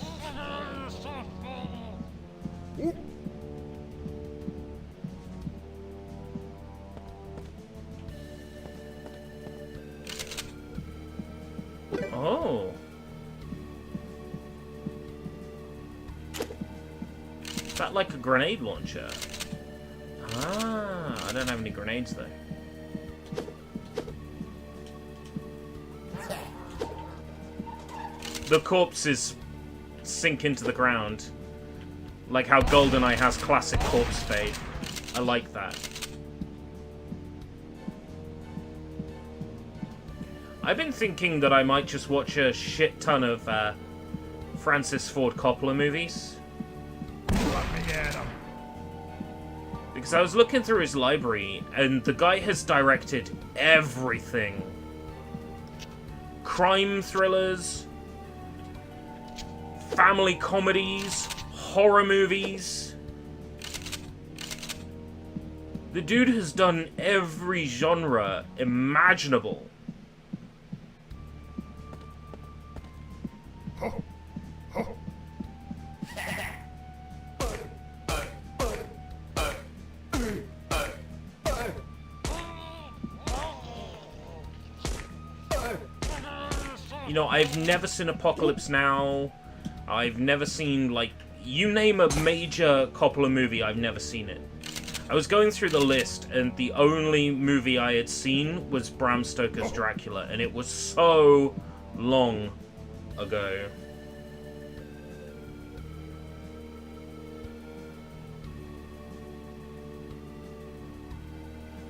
Oh. Is that like a grenade launcher? Ah, I don't have any grenades though. The corpses sink into the ground. Like how GoldenEye has classic corpse fade. I like that. I've been thinking that I might just watch a shit ton of Francis Ford Coppola movies. Let me at him. Because I was looking through his library, and the guy has directed everything. Crime thrillers, family comedies, horror movies. The dude has done every genre imaginable. You know, I've never seen Apocalypse Now. I've never seen, like, you name a major Coppola movie, I've never seen it. I was going through the list, and the only movie I had seen was Bram Stoker's Dracula, and it was so long ago.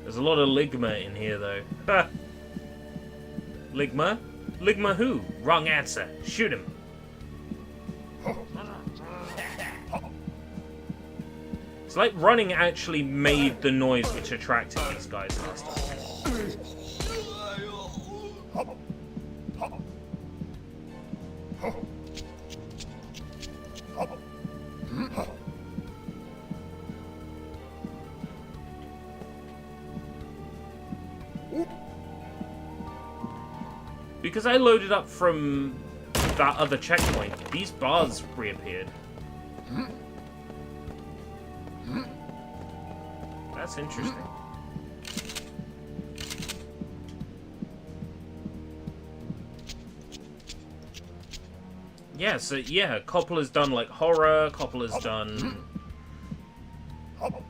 There's a lot of Ligma in here, though. Ha! Ligma? Ligma who? Wrong answer. Shoot him. It's like running actually made the noise which attracted these guys last time. Because I loaded up from that other checkpoint, these bars reappeared. That's interesting. Yeah, so yeah, Coppola's done like horror, Coppola's done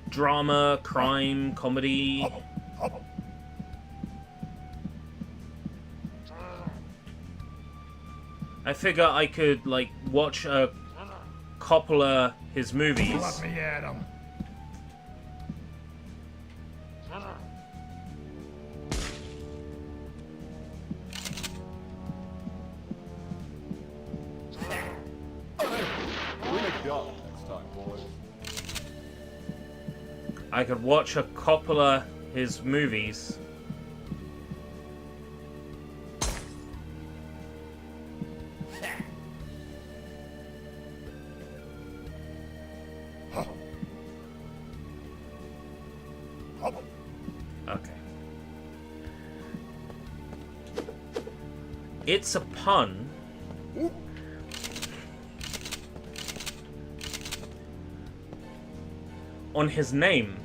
drama, crime, comedy. I figure I could like watch a Coppola his movies. Let me at him. I could watch a Coppola his movies. Okay. It's a pun. On his name.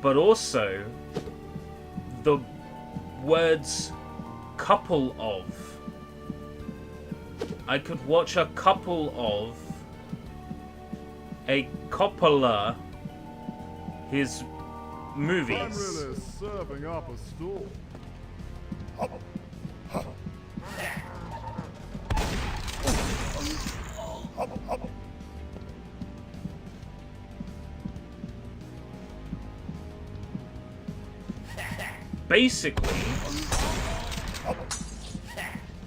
But also the words couple of. I could watch a couple of a Coppola his movies. I'm really serving up a stool. Basically,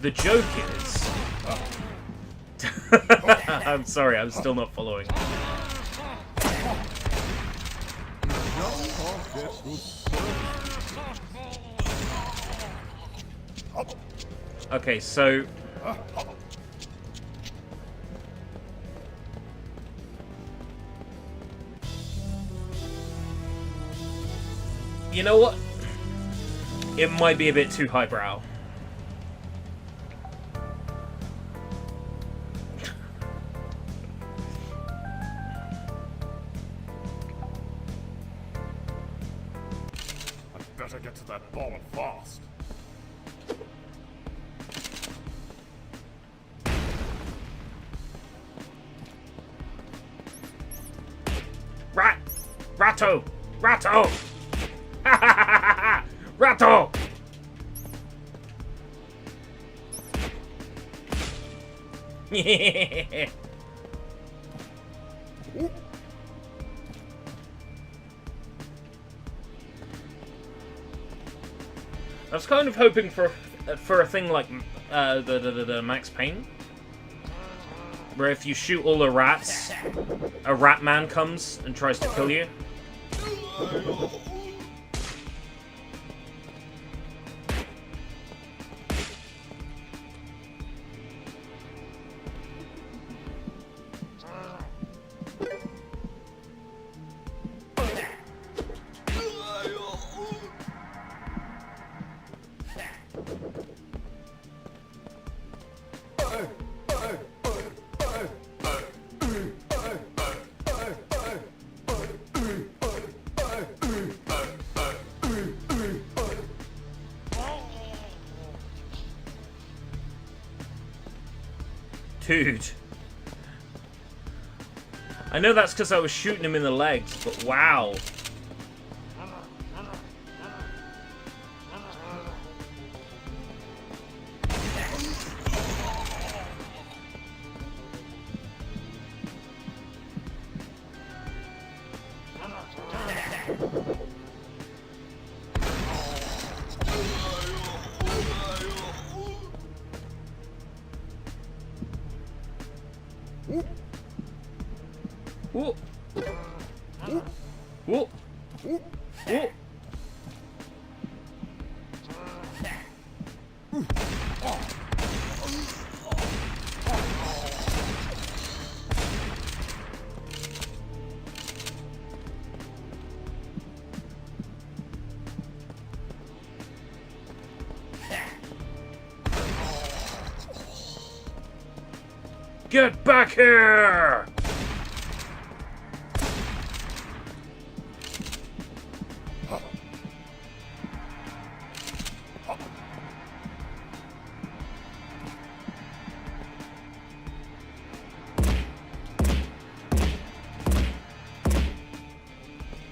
the joke is... I'm sorry, I'm still not following. Okay, so... You know what? It might be a bit too highbrow. I'd better get to that bomb fast. Ratto! Ratto! Ratto! Yeah. I was kind of hoping for a thing like the Max Payne, where if you shoot all the rats, a rat man comes and tries to kill you. Dude. I know that's because I was shooting him in the legs, but wow. Whoa. Whoa. Whoa. Get back here!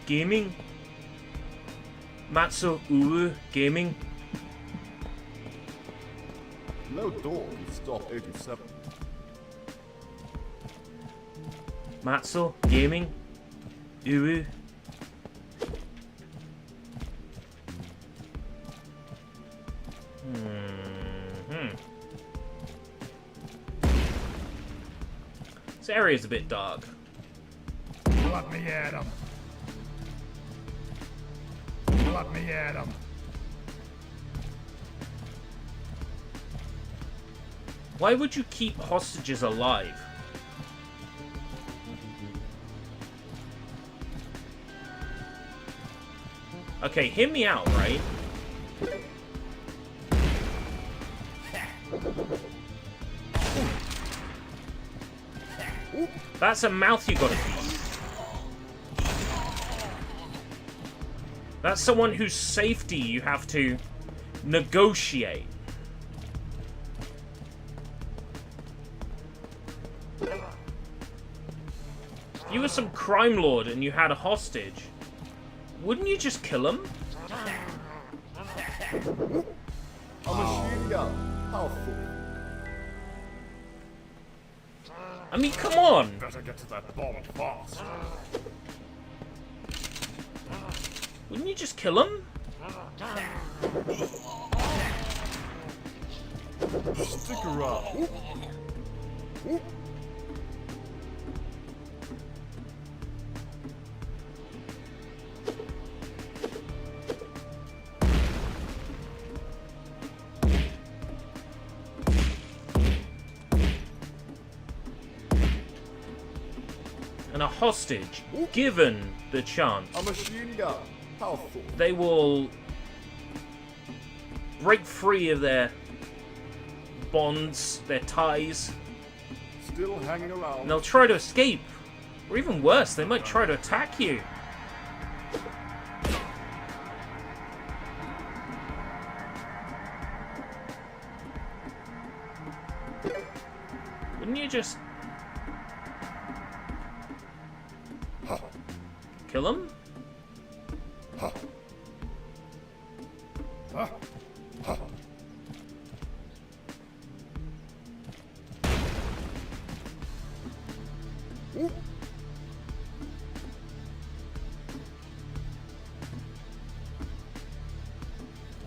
Gaming? Matsu Uru Gaming? No door can stop 87. Matsu Gaming? Uru? This area's a bit dark. Let me at him. Let me at him. Why would you keep hostages alive? Okay, hear me out, right? That's a mouth you gotta feed. That's someone whose safety you have to negotiate. If you were some crime lord and you had a hostage, wouldn't you just kill him? A machine gun. How full? I mean, come on! Better get to that bomb fast. Wouldn't you just kill him? Stick around. And a hostage, given the chance, A machine gun. How full? they will break free of their bonds, their ties, Still hanging around. and they'll try to escape. Or even worse, they might try to attack you. Wouldn't you just kill him?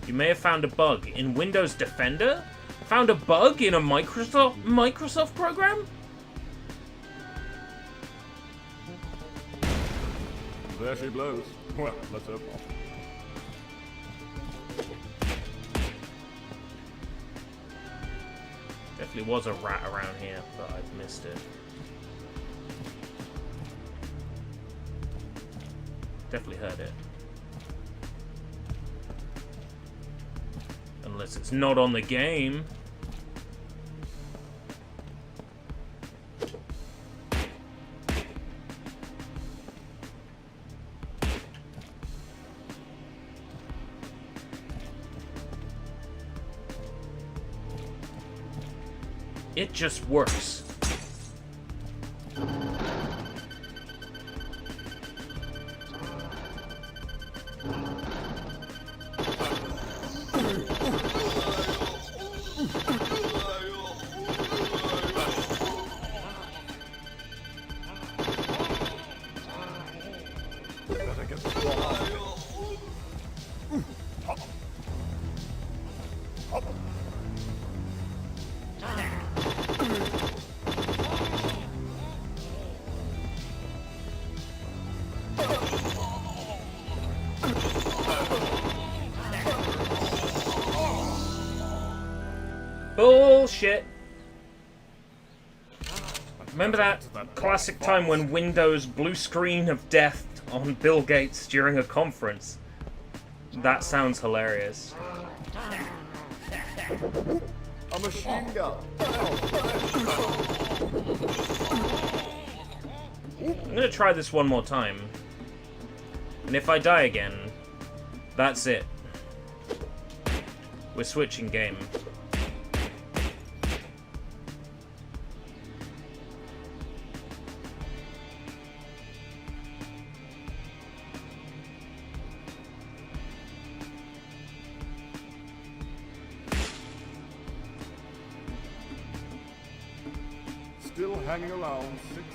You may have found a bug in Windows Defender? Found a bug in a Microsoft program? There she blows. Well, let's hope not. Definitely was a rat around here, but I've missed it. Definitely heard it. Unless it's not on the game. It just works. bullshit. Remember that classic time when Windows blue screen of death on Bill Gates during a conference? That sounds hilarious. A machine gun. I'm gonna try this one more time. And if I die again, that's it. We're switching game. Still hanging around, 6.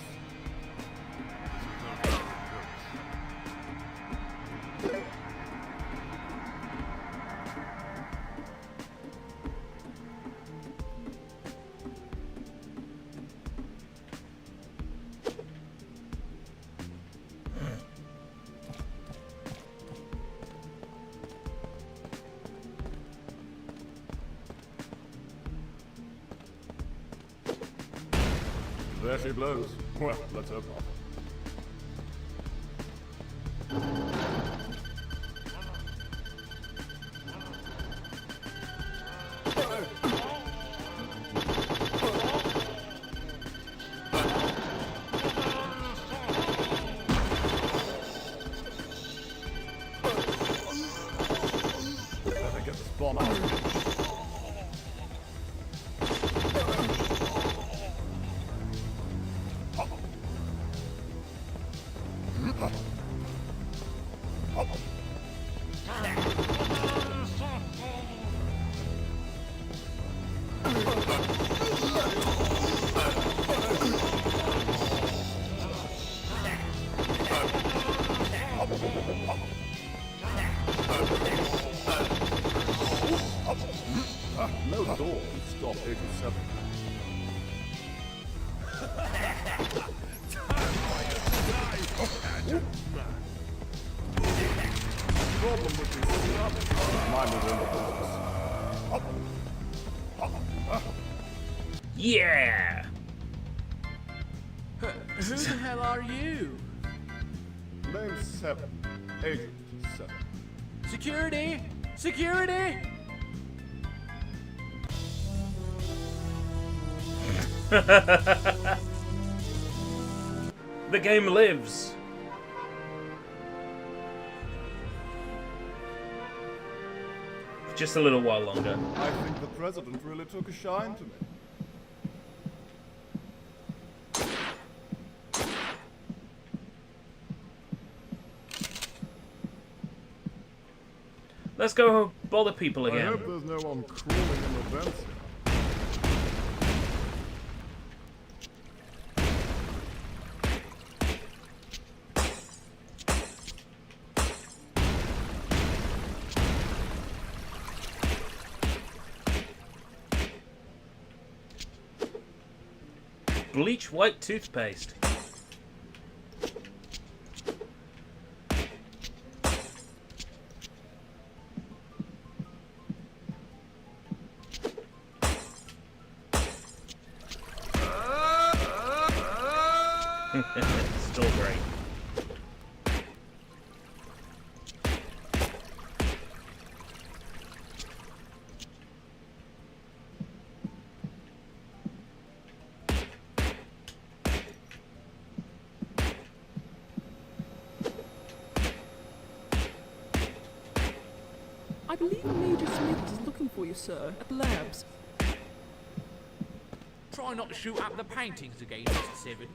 There she blows. Well, let's hope not. Better get this bomb out. No door. Stop 87. Problem would be mine was in the box. Yeah! Who the hell are you? Name 7. Agent 7. Security! Security! The game lives. Just a little while longer. I think the president really took a shine to me. Let's go bother people I again. hope there's no one crawling in the vents here. Bleach white toothpaste. Still great. I believe Major Smith is looking for you, sir, at the labs. Try not to shoot up the paintings again, Mr. Seven.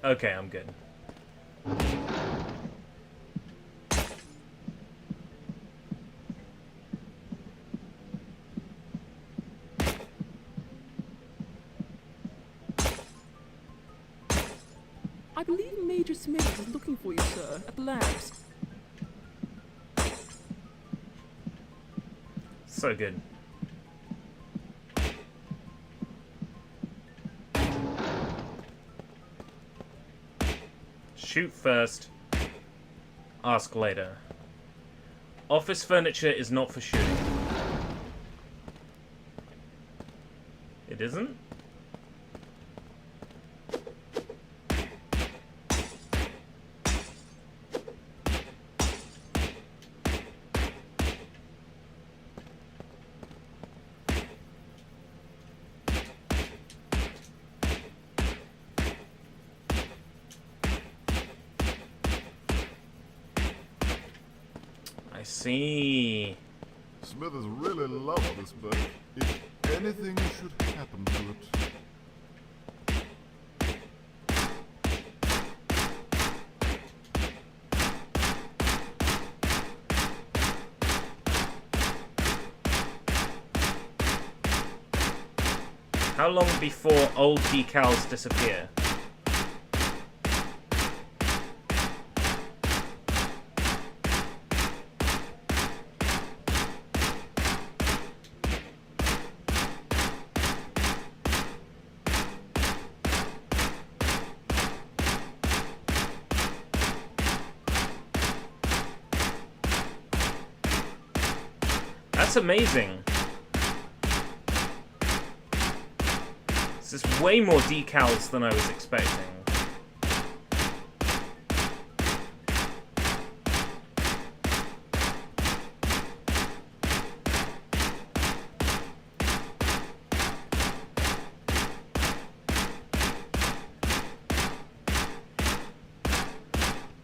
Okay, I'm good. I believe Major Smithers is looking for you, sir, at the labs. So good. Shoot first. Ask later. Office furniture is not for shooting. It isn't? I see. Smithers really loves this boat. If anything should happen to it. How long before old decals disappear? That's amazing. This is way more decals than I was expecting.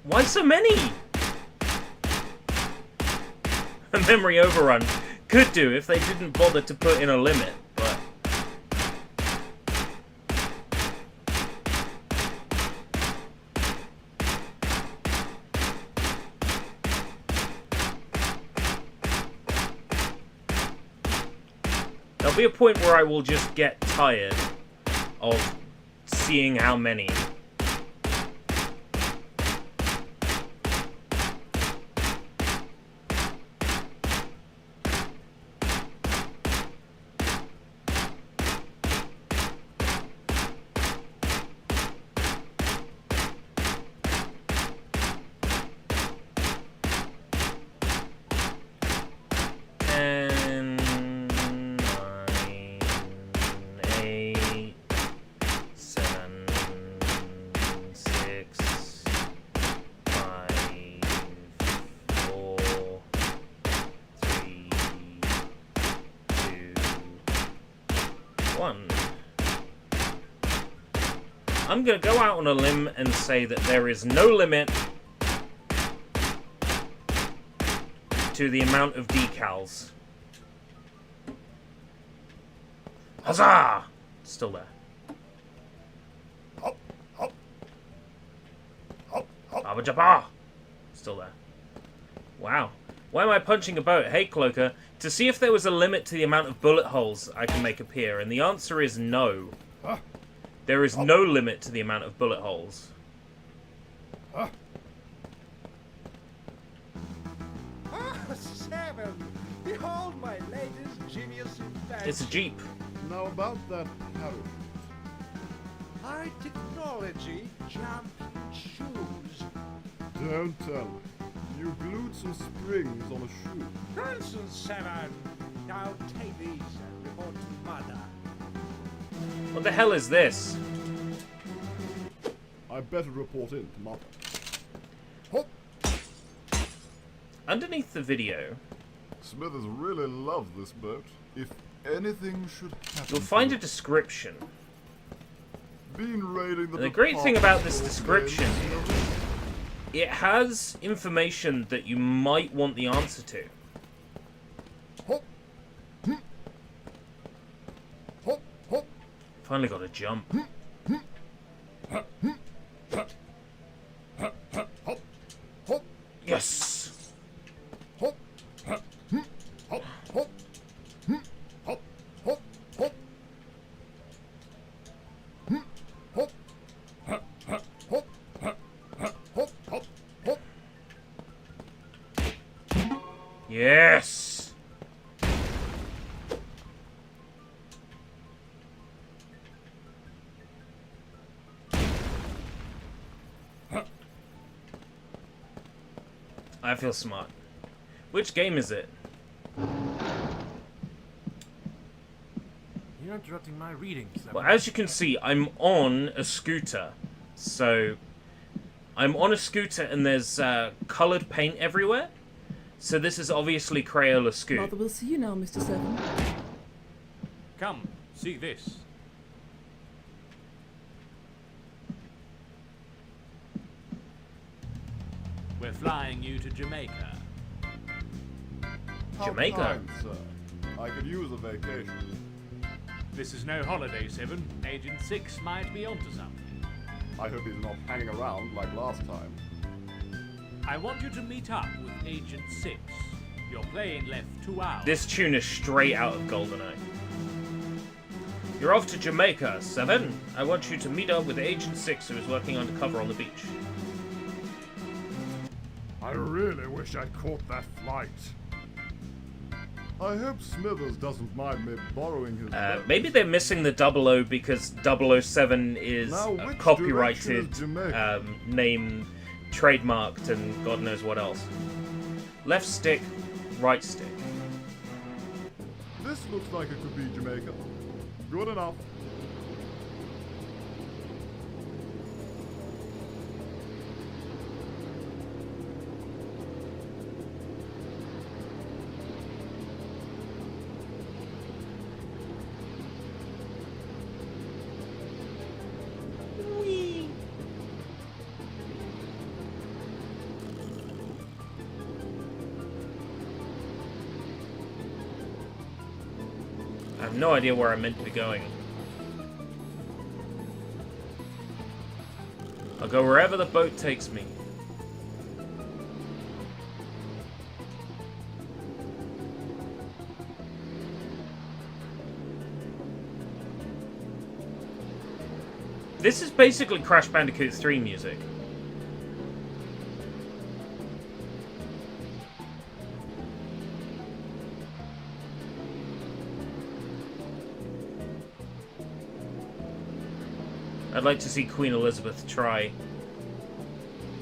Why so many? A memory overrun could do if they didn't bother to put in a limit, but... There'll be a point where I will just get tired of seeing how many. I'm going to go out on a limb and say that there is no limit to the amount of decals. Huzzah! Still there. Abba Jabba! Still there. Wow. Why am I punching a boat? Hey, Cloaker. To see if there was a limit to the amount of bullet holes I can make appear, and the answer is no. There is no limit to the amount of bullet holes. Ah, 7! Behold my latest genius invention. It's a Jeep. Now about that parachute. High technology champion shoes. Don't tell me. You glued some springs on a shoe. Nonsense, 7. Now take these and report to Mother. What the hell is this? I better report in to Mother. Underneath the video, Smithers really loves this boat. If anything should happen, you'll find a description. Been raiding The great thing about this description is it has information that you might want the answer to. Finally got a jump. Yes! Hop, ha, hop, hop, hop, hop, hop. Hop, ha, ha, hop, ha, ha, hop, hop, hop. Yes! I feel smart. Which game is it? You're interrupting my readings. Well, as you can see, I'm on a scooter. So, I'm on a scooter and there's coloured paint everywhere. So this is obviously Crayola Scoot. Mother will see you now, Mr. Seven. Come, see this. We're flying you to Jamaica. How Jamaica. kind, sir. I could use a vacation. This is no holiday, Seven. Agent 6 might be onto something. I hope he's not hanging around like last time. I want you to meet up with Agent 6. Your plane left 2 hours. This tune is straight out of GoldenEye. You're off to Jamaica, 7. I want you to meet up with Agent 6 who is working undercover on the beach. I really wish I'd caught that flight. I hope Smithers doesn't mind me borrowing his boat. Maybe they're missing the 00 because 007 is Now, a which copyrighted direction is Jamaica? name, trademarked, and God knows what else. Left stick, right stick. This looks like it could be Jamaica. Good enough. I have no idea where I'm meant to be going. I'll go wherever the boat takes me. This is basically Crash Bandicoot 3 music. I'd like to see Queen Elizabeth try.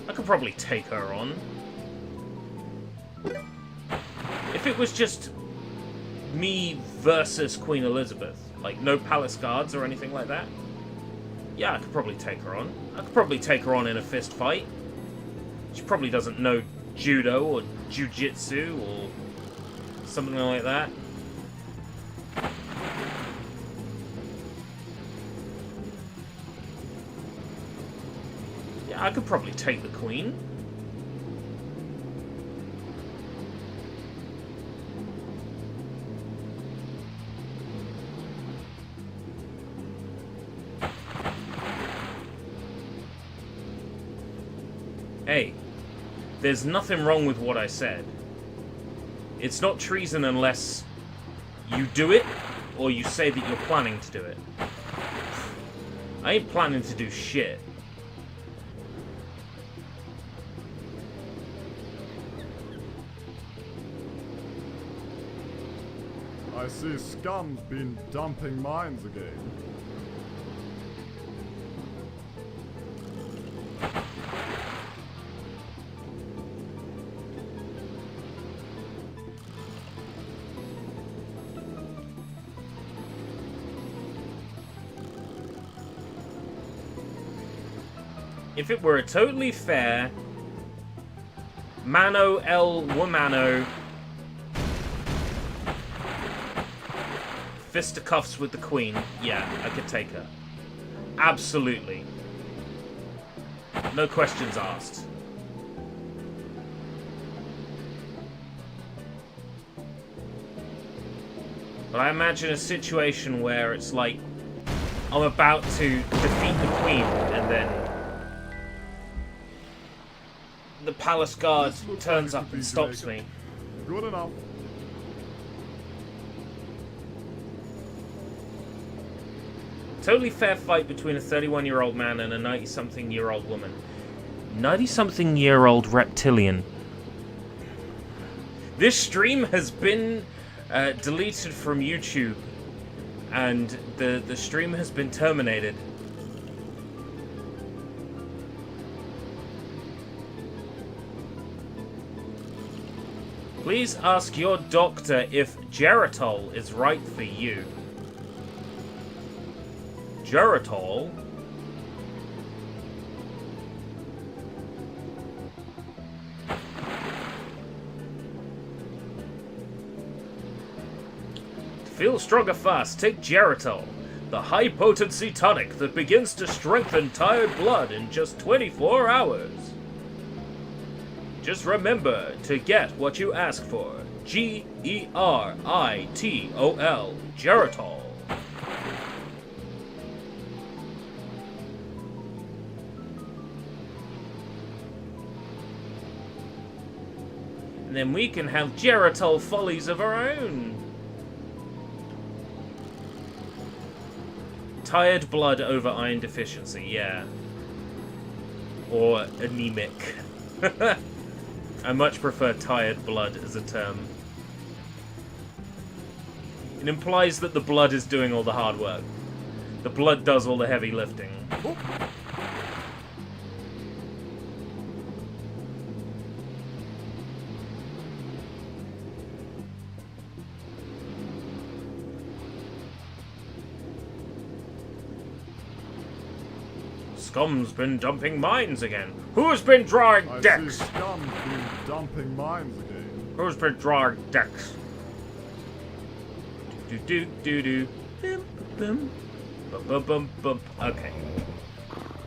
I could probably take her on. If it was just me versus Queen Elizabeth, like no palace guards or anything like that, yeah, I could probably take her on. I could probably take her on in a fist fight. She probably doesn't know judo or jujitsu or something like that. I could probably take the Queen. Hey, there's nothing wrong with what I said. It's not treason unless you do it or you say that you're planning to do it. I ain't planning to do shit. I see Scum's been dumping mines again. If it were a totally fair mano el womano fisticuffs with the Queen, yeah, I could take her. Absolutely. No questions asked. But I imagine a situation where it's like I'm about to defeat the Queen and then the palace guard This looks turns like it up could and be stops Jamaica. me. Good enough. Totally fair fight between a 31-year-old man and a 90-something-year-old woman. 90-something-year-old reptilian. This stream has been deleted from YouTube, and the stream has been terminated. Please ask your doctor if Geritol is right for you. Geritol? To feel stronger fast, take Geritol, the high-potency tonic that begins to strengthen tired blood in just 24 hours. Just remember to get what you ask for. Geritol, Geritol. And then we can have Geritol follies of our own. Tired blood over iron deficiency, yeah. Or anemic. I much prefer tired blood as a term. It implies that the blood is doing all the hard work. The blood does all the heavy lifting. Ooh. Scum's been dumping mines again. Who's been drawing I decks? see Scum's been dumping mines again. Who's been drawing decks? Do do do do. Bum bum bum bum bum bum. Okay.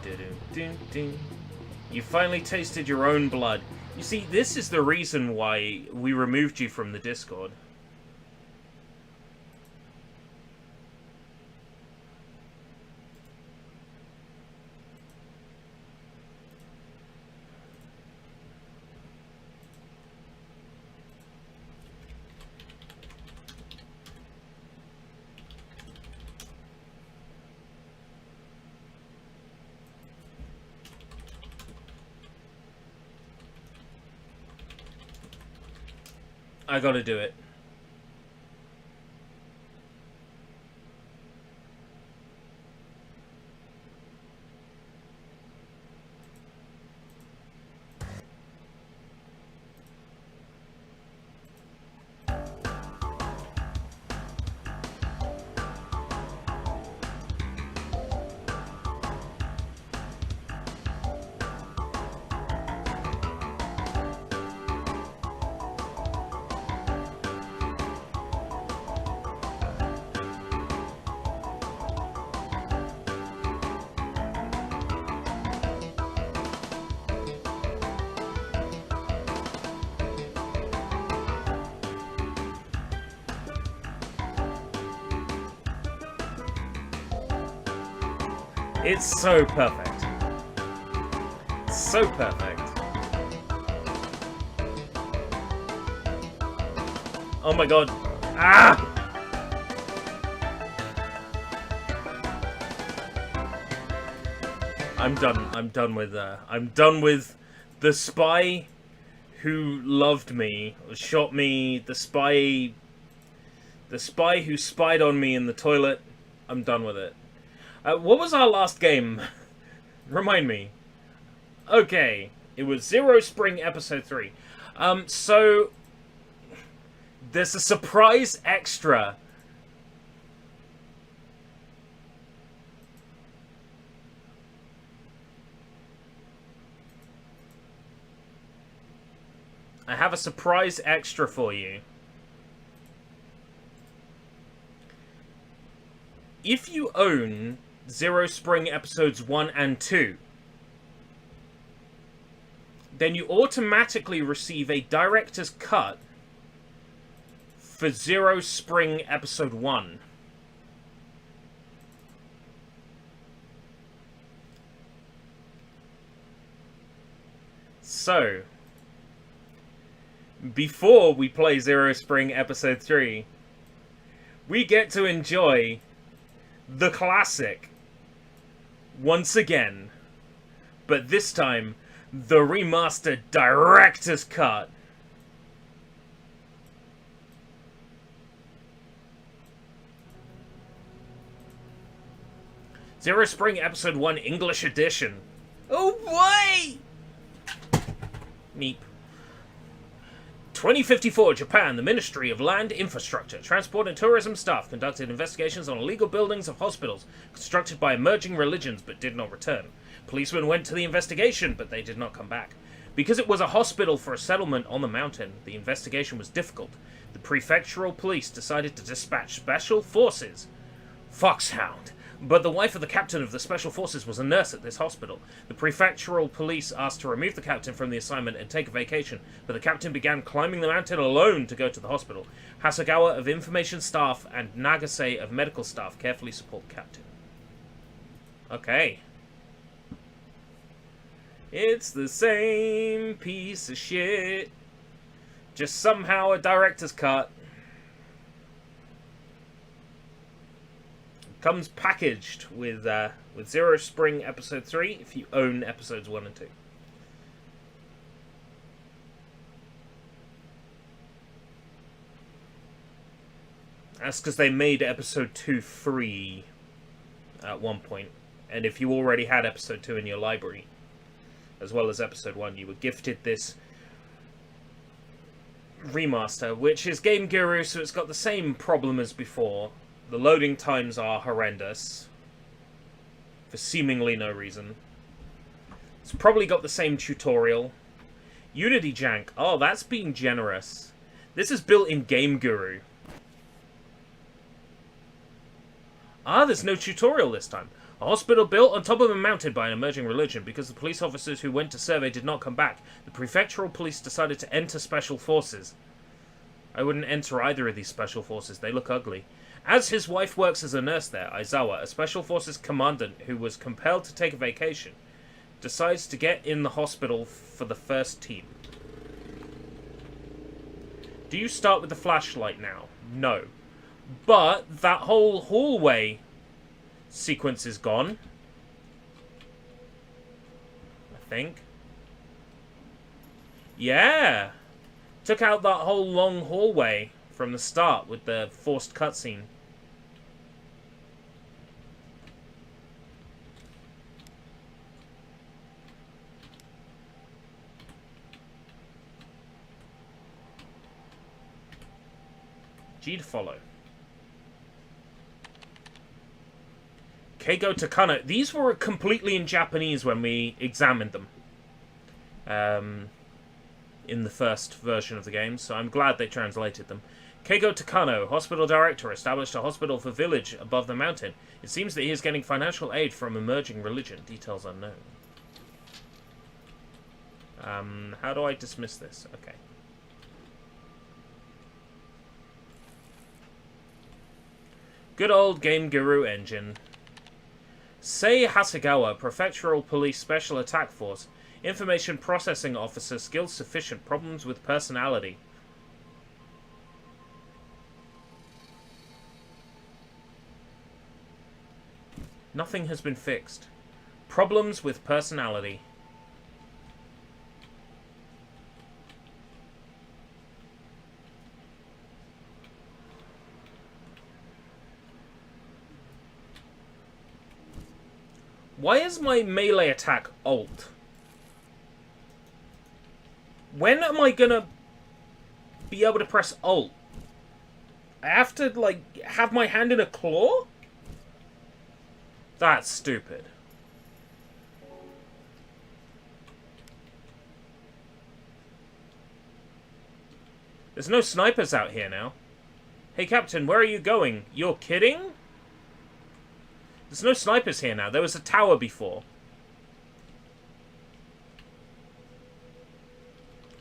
Do do do do. You finally tasted your own blood. You see, this is the reason why we removed you from the Discord. I gotta do it. It's so perfect. So perfect. Oh my god. Ah! I'm done. I'm done with the spy who loved me, shot me, the spy who spied on me in the toilet. I'm done with it. What was our last game? Remind me. Okay, it was Zero Spring Episode 3. So there's a surprise extra. I have a surprise extra for you. If you own Zero Spring Episodes 1 and 2, then you automatically receive a director's cut for Zero Spring Episode 1. So, before we play Zero Spring Episode 3, we get to enjoy the classic once again, but this time the remastered director's cut. Zero Spring Episode 1 English Edition. Oh boy! Meep. 2054, Japan. The Ministry of Land Infrastructure, Transport and Tourism staff conducted investigations on illegal buildings of hospitals constructed by emerging religions but did not return. Policemen went to the investigation, but they did not come back. Because it was a hospital for a settlement on the mountain, the investigation was difficult. The prefectural police decided to dispatch special forces. Foxhound. But the wife of the captain of the special forces was a nurse at this hospital. The prefectural police asked to remove the captain from the assignment and take a vacation, but the captain began climbing the mountain alone to go to the hospital. Hasegawa of information staff and Nagase of medical staff carefully support the captain. Okay. It's the same piece of shit. Just somehow a director's cut. Comes packaged with Zero Spring Episode 3 if you own Episodes 1 and 2. That's because they made Episode 2 free at one point. And if you already had Episode 2 in your library, as well as Episode 1, you were gifted this remaster, which is Game Guru, so it's got the same problem as before. The loading times are horrendous, for seemingly no reason. It's probably got the same tutorial. Unity jank. Oh, that's being generous. This is built in Game Guru. Ah, there's no tutorial this time. A hospital built on top of a mountain by an emerging religion. Because the police officers who went to survey did not come back, the prefectural police decided to enter special forces. I wouldn't enter either of these special forces. They look ugly. As his wife works as a nurse there, Aizawa, a special forces commandant who was compelled to take a vacation, decides to get in the hospital for the first team. Do you start with the flashlight now? No. But that whole hallway sequence is gone. I think. Yeah. Took out that whole long hallway from the start with the forced cutscene. G to follow. Keigo Takano. These were completely in Japanese when we examined them. In the first version of the game, so I'm glad they translated them. Keigo Takano, hospital director, established a hospital for village above the mountain. It seems that he is getting financial aid from emerging religion. Details unknown. How do I dismiss this? Okay. Good old Game Guru engine. Sei Hasegawa, Prefectural Police Special Attack Force. Information Processing Officer, skills sufficient, problems with personality. Nothing has been fixed. Problems with personality. Why is my melee attack alt? When am I gonna be able to press alt? I have to, like, have my hand in a claw? That's stupid. There's no snipers out here now. Hey, Captain, where are you going? You're kidding? There's no snipers here now. There was a tower before.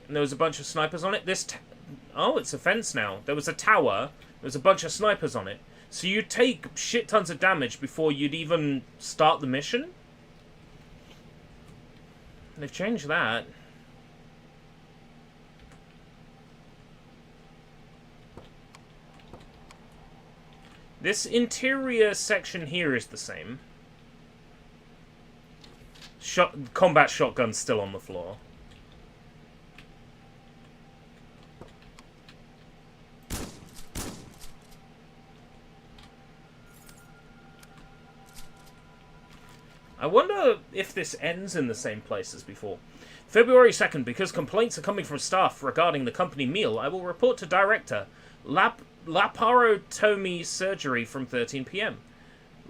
And there was a bunch of snipers on it. Oh, it's a fence now. There was a tower. There was a bunch of snipers on it. So you'd take shit tons of damage before you'd even start the mission? They've changed that. This interior section here is the same. Combat shotgun's still on the floor. I wonder if this ends in the same place as before. February 2nd, because complaints are coming from staff regarding the company meal, I will report to Director Laparotomy Surgery from 13 p.m.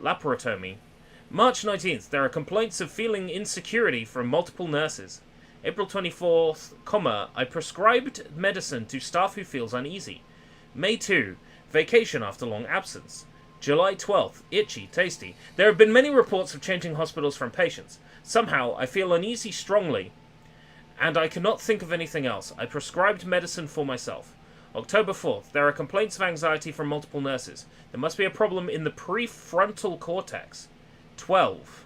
Laparotomy. March 19th, there are complaints of feeling insecurity from multiple nurses. April 24th, I prescribed medicine to staff who feels uneasy. May 2, vacation after long absence. July 12th, itchy, tasty. There have been many reports of changing hospitals from patients. Somehow, I feel uneasy strongly, and I cannot think of anything else. I prescribed medicine for myself. October 4th, there are complaints of anxiety from multiple nurses. There must be a problem in the prefrontal cortex. 12.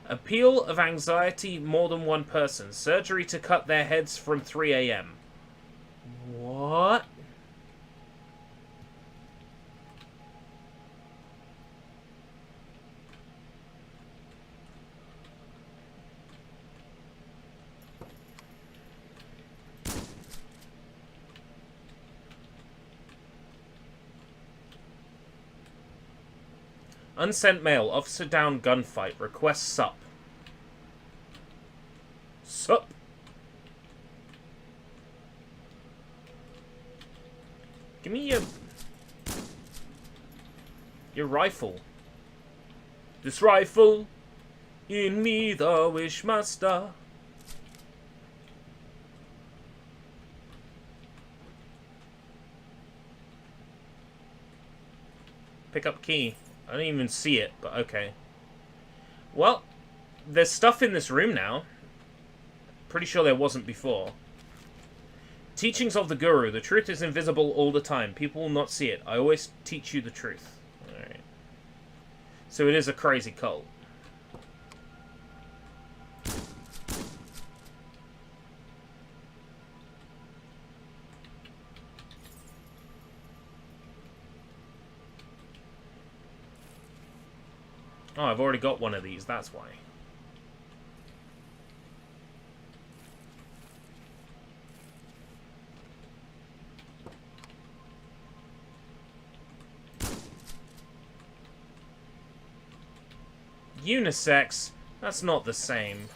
Appeal of anxiety more than one person. Surgery to cut their heads from 3 a.m. What? Unsent mail. Officer down gunfight. Request sup. Sup. Give me your rifle. This rifle in me the Wishmaster. Pick up key. I don't even see it, but okay. Well, there's stuff in this room now. Pretty sure there wasn't before. Teachings of the Guru. The truth is invisible all the time. People will not see it. I always teach you the truth. Alright. So it is a crazy cult. Oh, I've already got one of these, that's why. Unisex? That's not the same.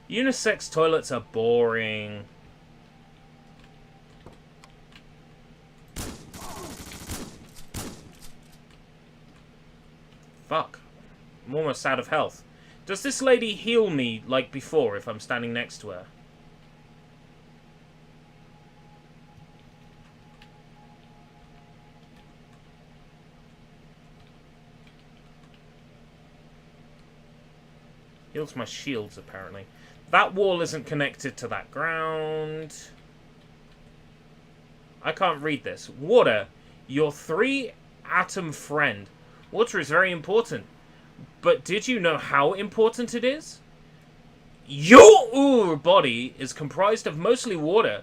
Unisex toilets are boring. Fuck. I'm almost out of health. Does this lady heal me like before if I'm standing next to her? Heals my shields, apparently. That wall isn't connected to that ground. I can't read this. Water. Your 3-atom friend. Water is very important. But did you know how important it is? Your body is comprised of mostly water.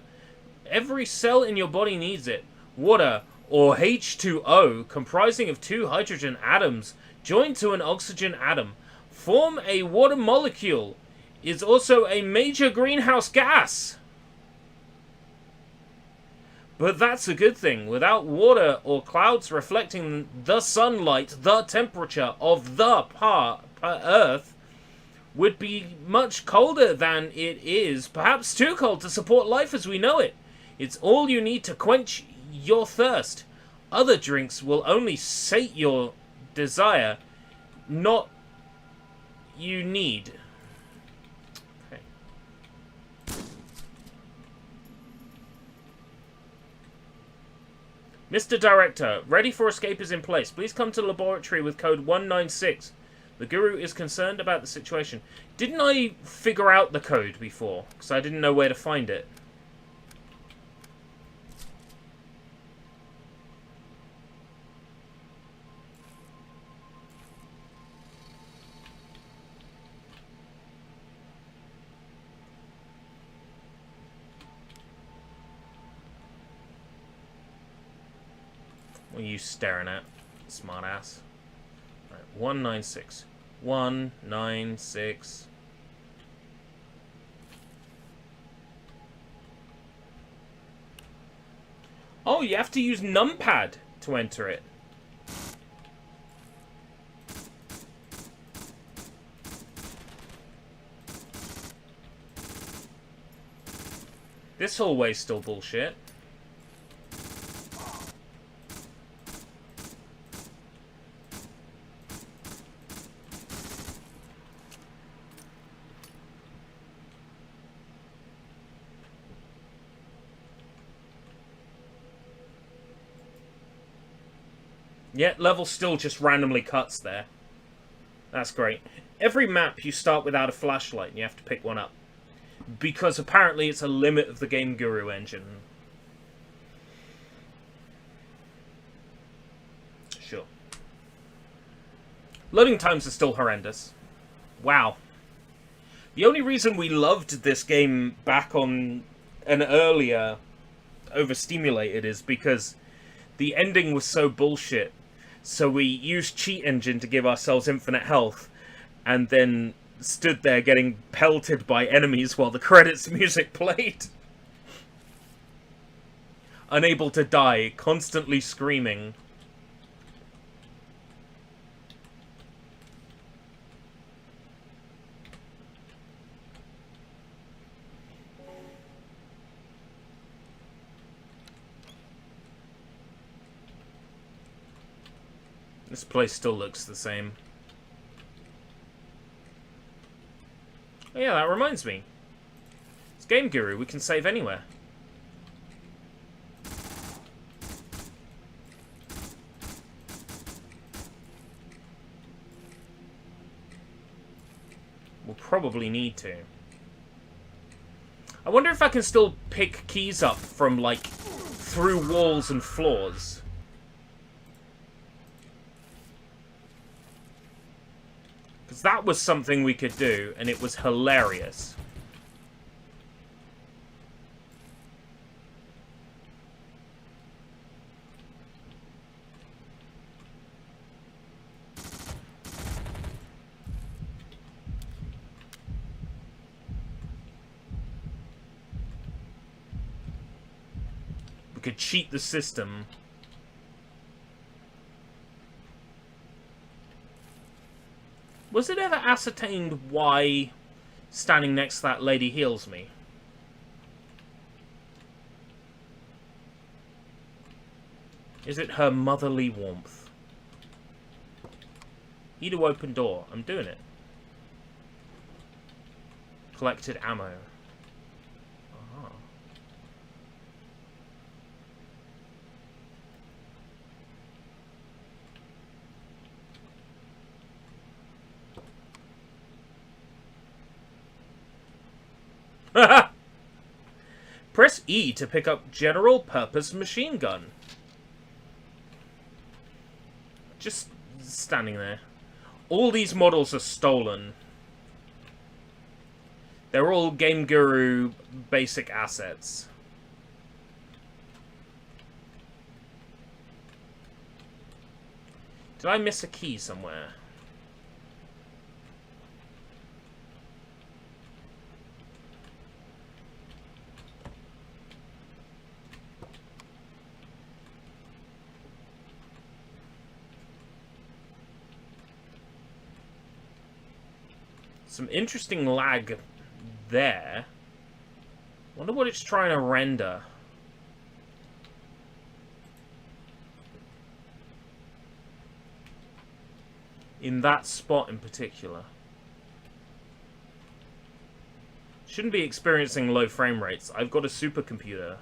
Every cell in your body needs it. Water, or H2O, comprising of 2 hydrogen atoms joined to an oxygen atom, form a water molecule. Is also a major greenhouse gas. But that's a good thing. Without water or clouds reflecting the sunlight, the temperature of the Earth would be much colder than it is, perhaps too cold to support life as we know it. It's all you need to quench your thirst. Other drinks will only sate your desire, not you need. Mr. Director, ready for escape is in place. Please come to the laboratory with code 196. The Guru is concerned about the situation. Didn't I figure out the code before? Because I didn't know where to find it. What are you staring at, smart ass? Right, 196. 196. Oh, you have to use numpad to enter it. This hallway's still bullshit. Yeah, level still just randomly cuts there. That's great. Every map you start without a flashlight and you have to pick one up. Because apparently it's a limit of the Game Guru engine. Sure. Loading times are still horrendous. Wow. The only reason we loved this game back on an earlier OverSTEAMulated is because the ending was so bullshit. So we used Cheat Engine to give ourselves infinite health, and then stood there getting pelted by enemies while the credits music played. Unable to die, constantly screaming. This place still looks the same. Oh yeah, that reminds me. It's Game Guru, we can save anywhere. We'll probably need to. I wonder if I can still pick keys up from, like, through walls and floors. Because that was something we could do, and it was hilarious. We could cheat the system. Was it ever ascertained why standing next to that lady heals me? Is it her motherly warmth? Need to open door. I'm doing it. Collected ammo. Aha. Press E to pick up general purpose machine gun. Just standing there. All these models are stolen. They're all Game Guru basic assets. Did I miss a key somewhere? Some interesting lag there. Wonder what it's trying to render. In that spot in particular. Shouldn't be experiencing low frame rates. I've got a supercomputer.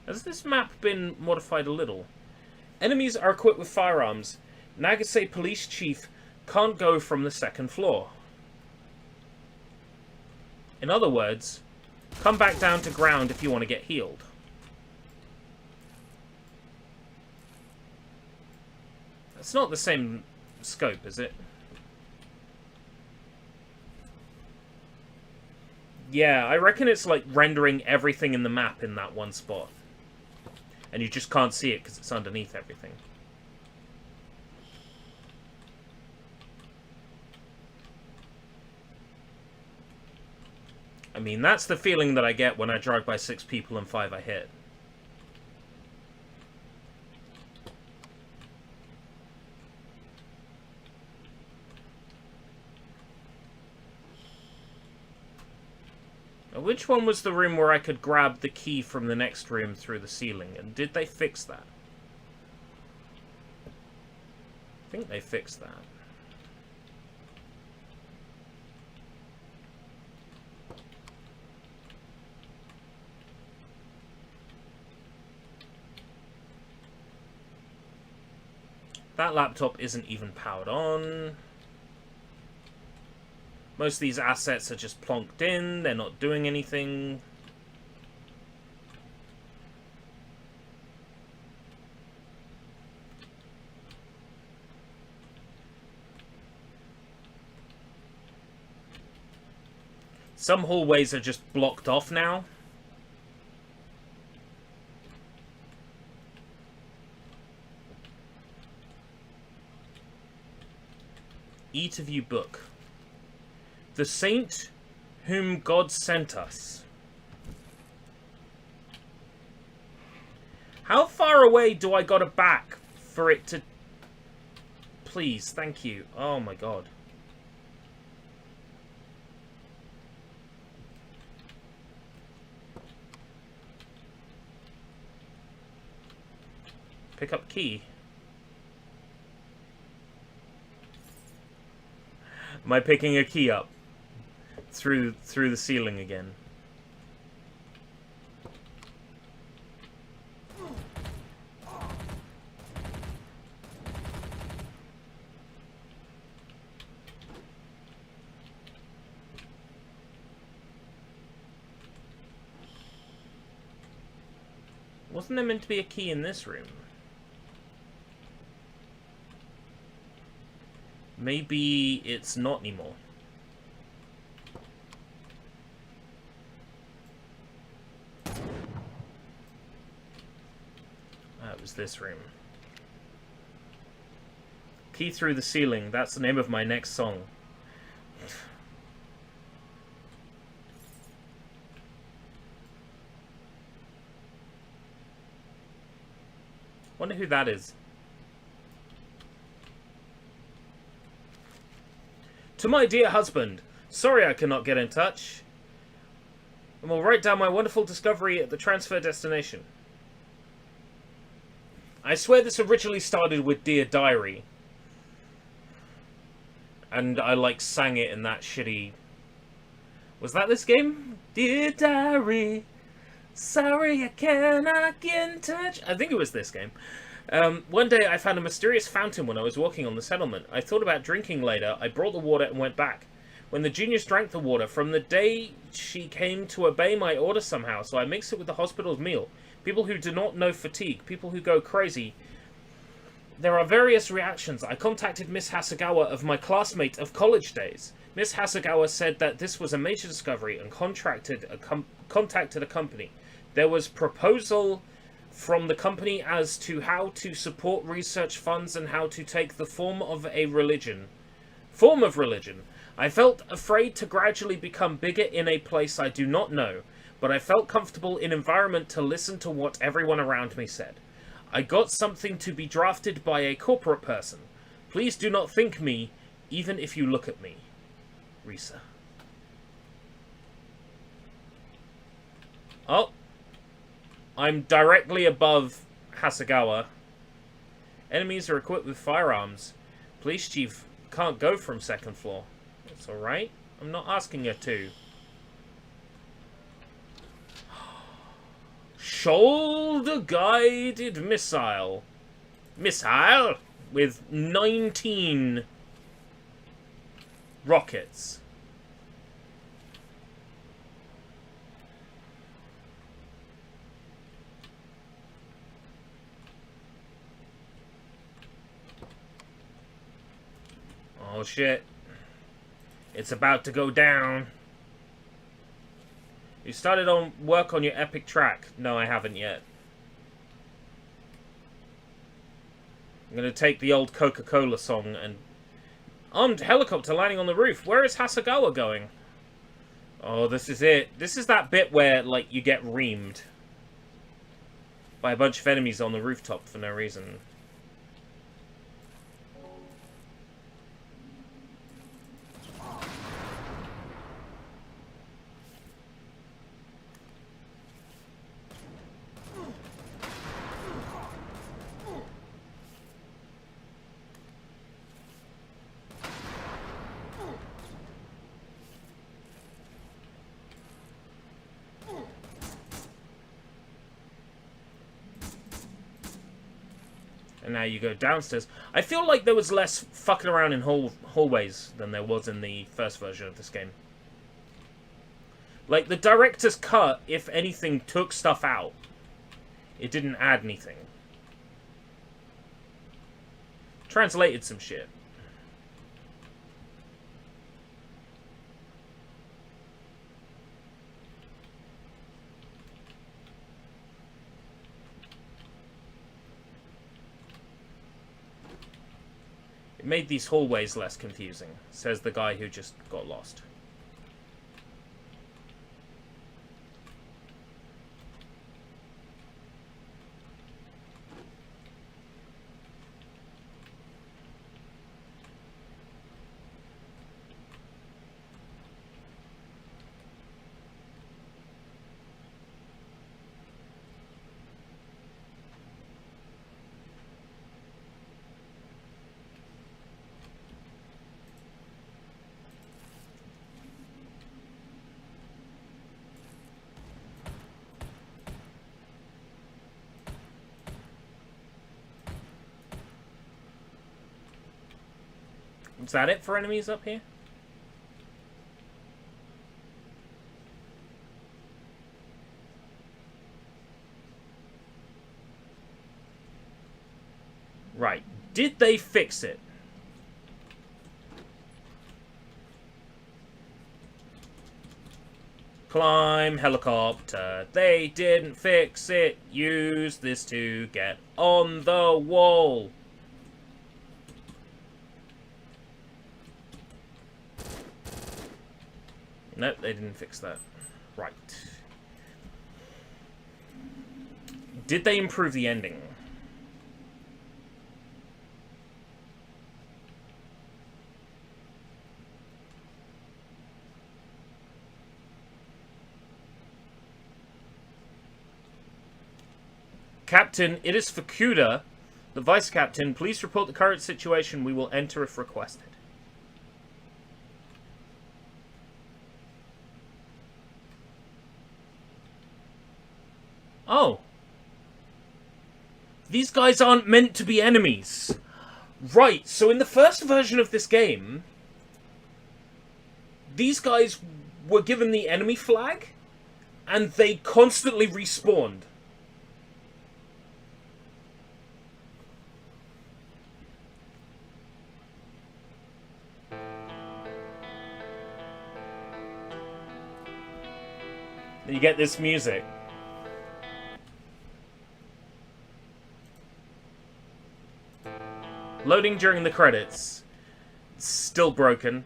Has this map been modified a little? Enemies are equipped with firearms. Nagase police chief can't go from the second floor. In other words, come back down to ground if you want to get healed. It's not the same scope, is it? Yeah, I reckon it's like rendering everything in the map in that one spot. And you just can't see it because it's underneath everything. I mean, that's the feeling that I get when I drive by 6 people and 5 I hit. Now, which one was the room where I could grab the key from the next room through the ceiling? And did they fix that? I think they fixed that. That laptop isn't even powered on. Most of these assets are just plonked in. They're not doing anything. Some hallways are just blocked off now. Eat of you book. The saint whom God sent us. How far away do I gotta back for it to... Please, thank you. Oh my god. Pick up key. Am I picking a key up through the ceiling again? Wasn't there meant to be a key in this room? Maybe it's not anymore. That was this room. Key through the ceiling. That's the name of my next song. Wonder who that is. To my dear husband, sorry I cannot get in touch. And will write down my wonderful discovery at the transfer destination. I swear this originally started with Dear Diary. And I, like, sang it in that shitty... Was that this game? Dear Diary, sorry I cannot get in touch. I think it was this game. One day I found a mysterious fountain when I was walking on the settlement. I thought about drinking later. I brought the water and went back. When the genius drank the water, from the day she came to obey my order somehow, so I mixed it with the hospital's meal. People who do not know fatigue, people who go crazy. There are various reactions. I contacted Miss Hasegawa of my classmate of college days. Miss Hasegawa said that this was a major discovery and contacted a company. There was proposal from the company as to how to support research funds and how to take the form of religion. I felt afraid to gradually become bigger in a place I do not know, but I felt comfortable in environment to listen to what everyone around me said. I got something to be drafted by a corporate person. Please do not think me, even if you look at me. Risa. Oh. I'm directly above Hasegawa. Enemies are equipped with firearms. Police chief can't go from second floor. It's alright. I'm not asking her to. Shoulder-guided missile. Missile with 19 rockets. Oh shit. It's about to go down. You started on work on your epic track. No, I haven't yet. I'm going to take the old Coca-Cola song and... Armed helicopter landing on the roof. Where is Hasagawa going? Oh, this is it. This is that bit where, like, you get reamed by a bunch of enemies on the rooftop for no reason. And now you go downstairs. I feel like there was less fucking around in hallways than there was in the first version of this game. Like, the director's cut, if anything, took stuff out. It didn't add anything. Translated some shit. It made these hallways less confusing, says the guy who just got lost. Is that it for enemies up here? Right. Did they fix it? Climb helicopter. They didn't fix it. Use this to get on the wall. Nope, they didn't fix that. Right. Did they improve the ending? Captain, it is Fukuda, the Vice Captain. Please report the current situation. We will enter if requested. Oh. These guys aren't meant to be enemies. Right, so in the first version of this game, these guys were given the enemy flag, and they constantly respawned. You get this music. Loading during the credits. Still broken.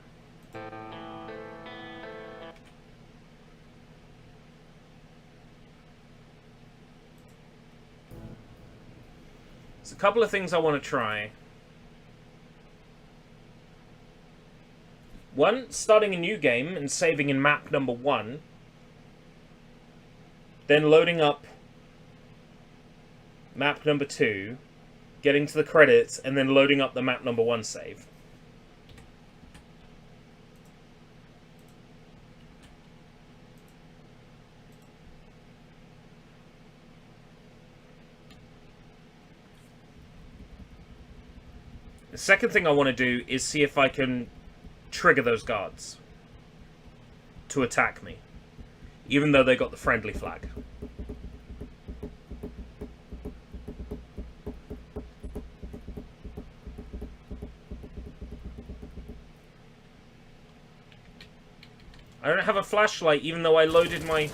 There's a couple of things I want to try. One, starting a new game and saving in map number 1. Then loading up map number 2, getting to the credits, and then loading up the map number 1 save. The second thing I want to do is see if I can trigger those guards to attack me, even though they got the friendly flag. I don't have a flashlight, even though I loaded my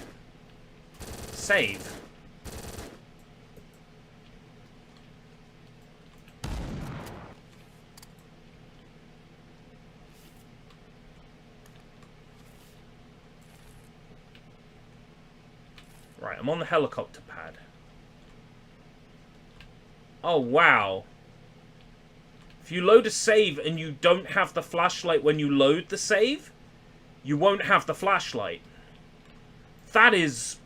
save. Right, I'm on the helicopter pad. Oh, wow. If you load a save and you don't have the flashlight when you load the save, you won't have the flashlight. That is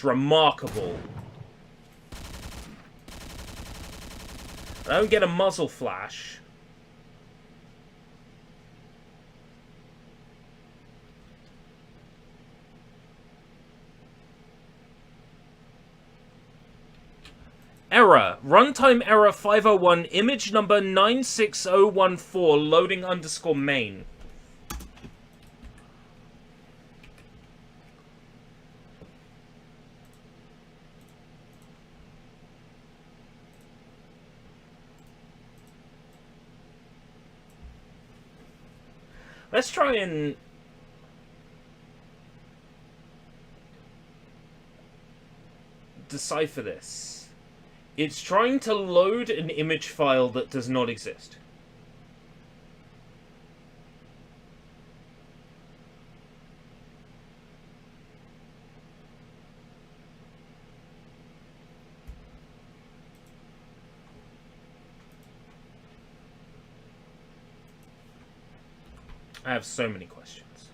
remarkable. I don't get a muzzle flash. Error. Runtime error 501, image number 96014, loading _ main. Let's try and decipher this. It's trying to load an image file that does not exist. I have so many questions.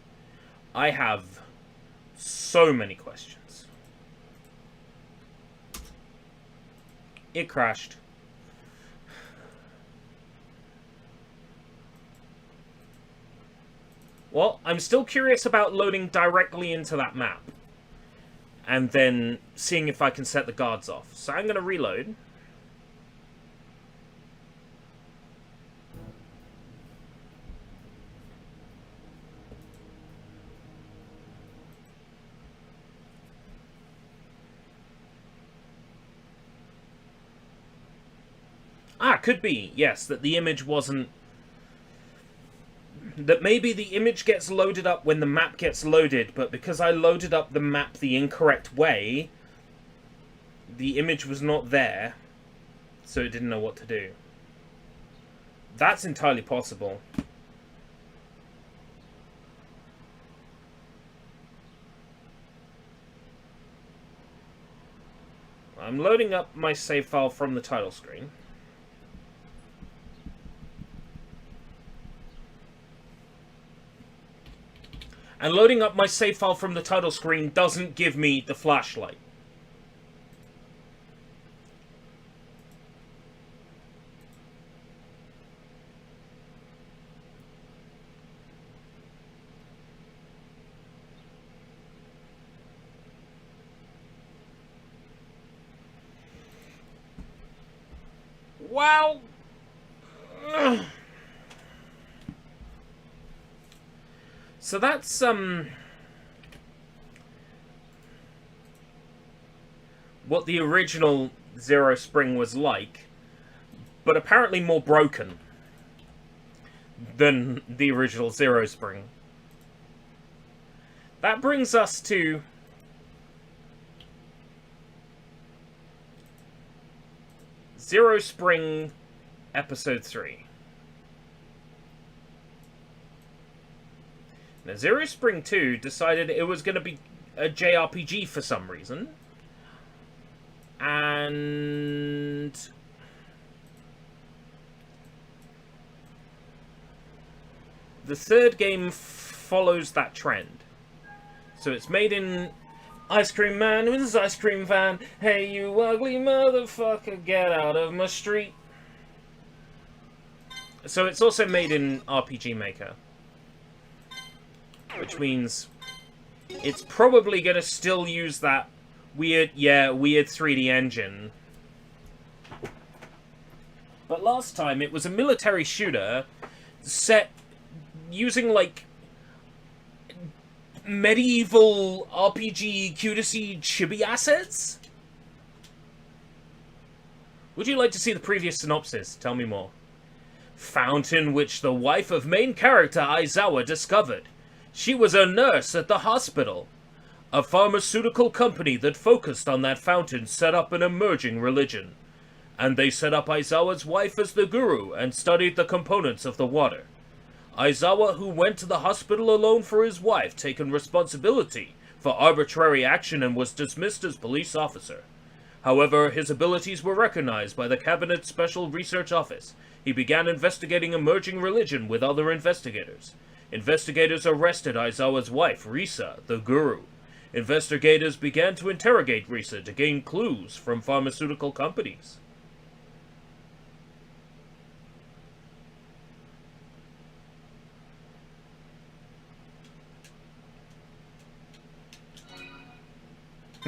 I have so many questions. It crashed. Well, I'm still curious about loading directly into that map. And then seeing if I can set the guards off. So I'm going to reload. Ah, could be, yes, that the image wasn't... That maybe the image gets loaded up when the map gets loaded, but because I loaded up the map the incorrect way, the image was not there, so it didn't know what to do. That's entirely possible. I'm loading up my save file from the title screen. And loading up my save file from the title screen doesn't give me the flashlight. Wow. So that's, what the original Zero Spring was like, but apparently more broken than the original Zero Spring. That brings us to Zero Spring Episode 3. Now, Zero Spring 2 decided it was going to be a JRPG for some reason. And the third game follows that trend. So it's made in Ice Cream Man with his ice cream van. Hey, you ugly motherfucker, get out of my street. So it's also made in RPG Maker. Which means it's probably going to still use that weird 3D engine. But last time it was a military shooter set using, like, medieval RPG cutesy chibi assets? Would you like to see the previous synopsis? Tell me more. Fountain which the wife of main character Aizawa discovered. She was a nurse at the hospital. A pharmaceutical company that focused on that fountain set up an emerging religion. And they set up Aizawa's wife as the guru and studied the components of the water. Aizawa, who went to the hospital alone for his wife, taken responsibility for arbitrary action and was dismissed as police officer. However, his abilities were recognized by the Cabinet's Special Research Office. He began investigating emerging religion with other investigators. Investigators arrested Aizawa's wife, Risa, the guru. Investigators began to interrogate Risa to gain clues from pharmaceutical companies.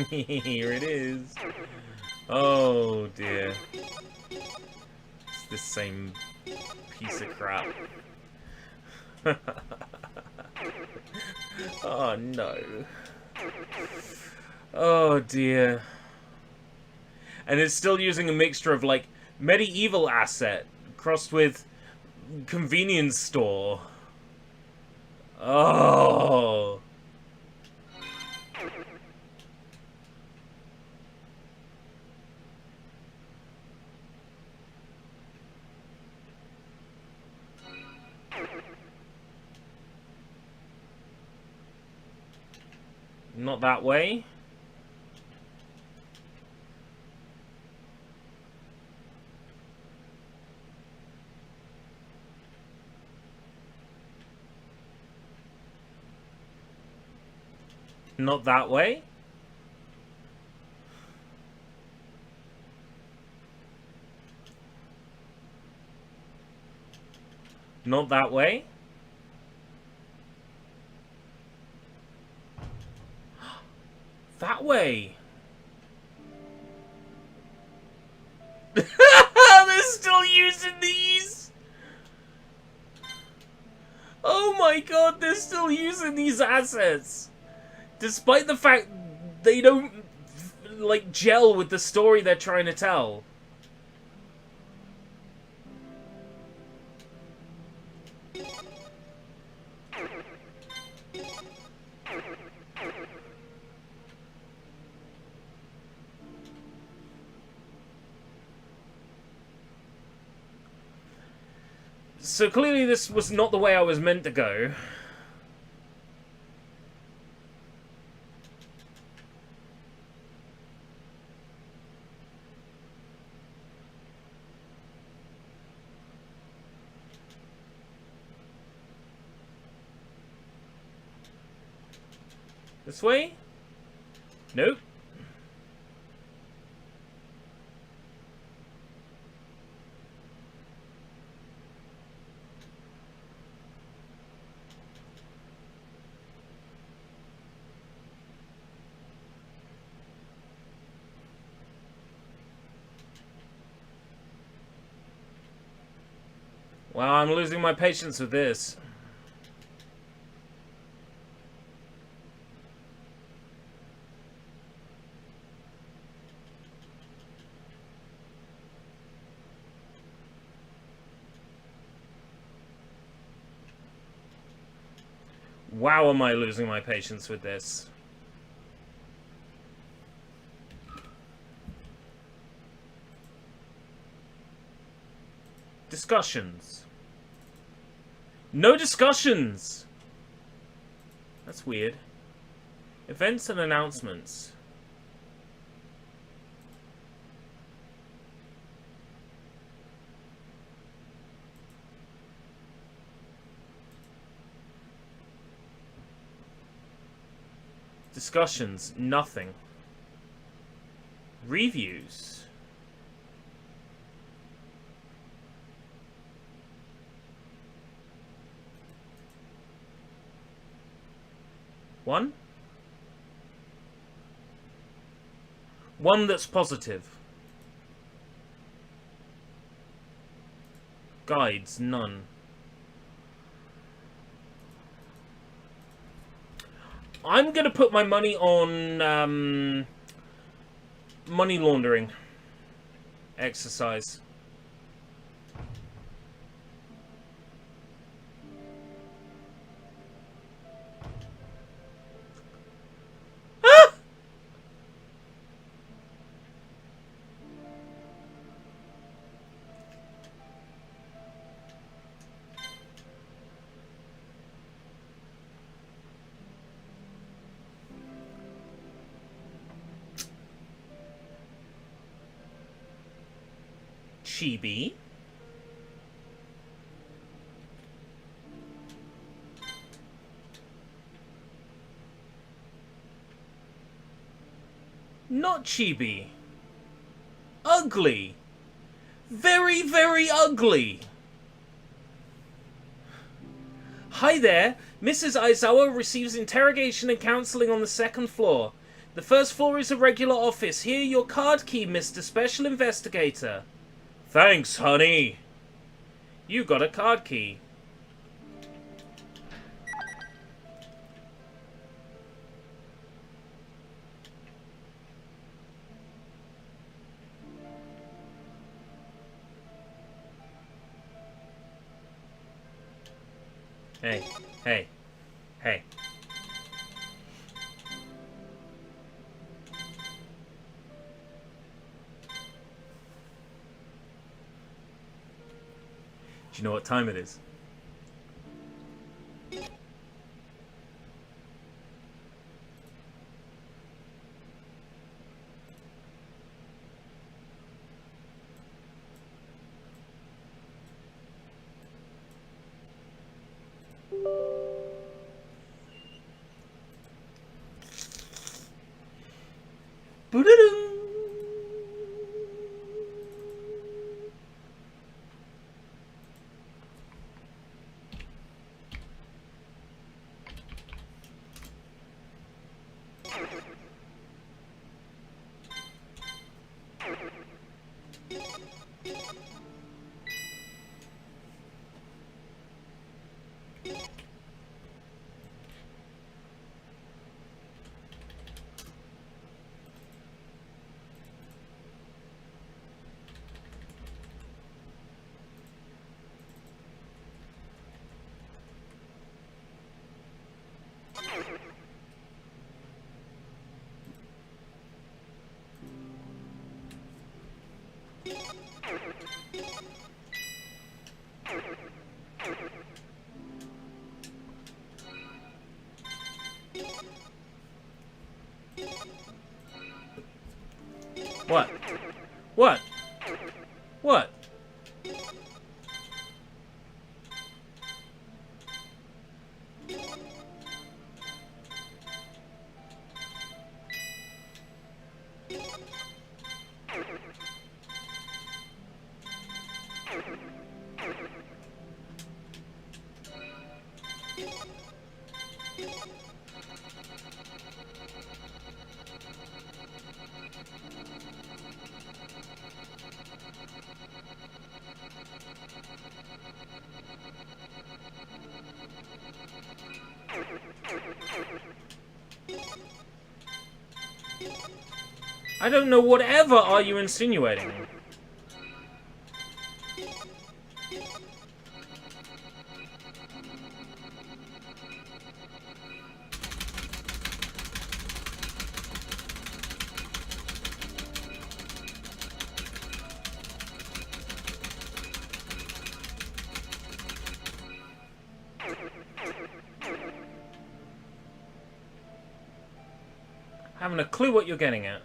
Here it is. Oh dear. It's the same piece of crap. Oh no. Oh dear. And it's still using a mixture of like medieval asset crossed with convenience store. Oh. Not that way. Not that way. Not that way. That way. They're still using these. Oh my god, they're still using these assets. Despite the fact they don't, like, gel with the story they're trying to tell. So clearly this was not the way I was meant to go. This way? Nope. Wow, I'm losing my patience with this. Wow, am I losing my patience with this. Discussions. No discussions! That's weird. Events and announcements. Discussions. Nothing. Reviews. One? One that's positive. Guides, none. I'm gonna put my money on money laundering exercise. chibi. Not chibi. Ugly. Very, very ugly. Hi there. Mrs. Aizawa receives interrogation and counseling on the second floor. The first floor is a regular office. Here your card key, Mr. Special Investigator. Thanks, honey. You got a card key. Hey, hey, hey. Do you know what time it is? Boo-doo-doo. What? What? What? I don't know, whatever are you insinuating? I haven't a clue what you're getting at.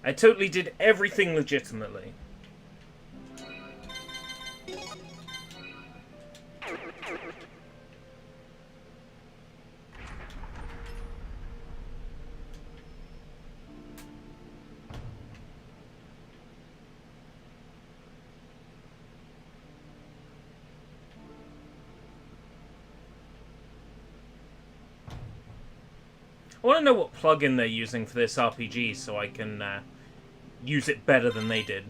I totally did everything legitimately. I want to know what plugin they're using for this RPG so I can use it better than they did.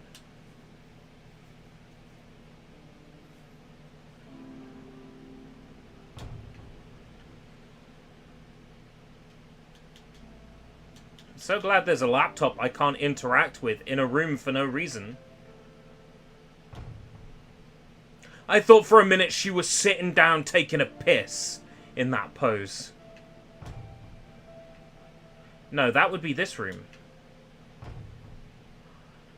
I'm so glad there's a laptop I can't interact with in a room for no reason. I thought for a minute she was sitting down taking a piss in that pose. No, that would be this room.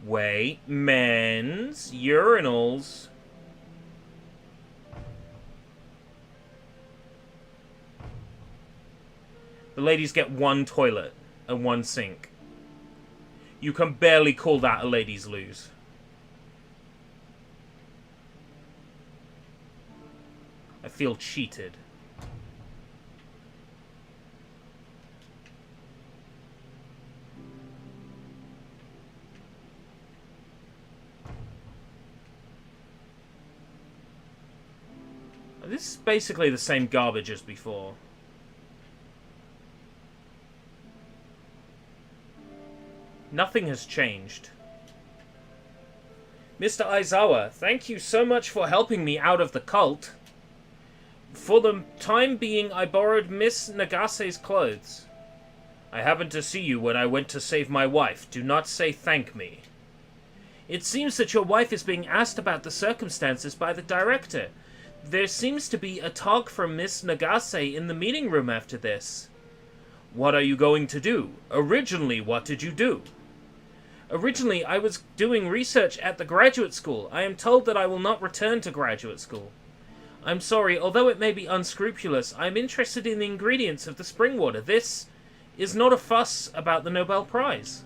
Wait, men's urinals. The ladies get one toilet and one sink. You can barely call that a ladies' lose. I feel cheated. This is basically the same garbage as before. Nothing has changed. Mr. Aizawa, thank you so much for helping me out of the cult. For the time being, I borrowed Miss Nagase's clothes. I happened to see you when I went to save my wife. Do not say thank me. It seems that your wife is being asked about the circumstances by the director. There seems to be a talk from Miss Nagase in the meeting room after this. What are you going to do? Originally, what did you do? Originally, I was doing research at the graduate school. I am told that I will not return to graduate school. I'm sorry, although it may be unscrupulous, I am interested in the ingredients of the spring water. This is not a fuss about the Nobel Prize.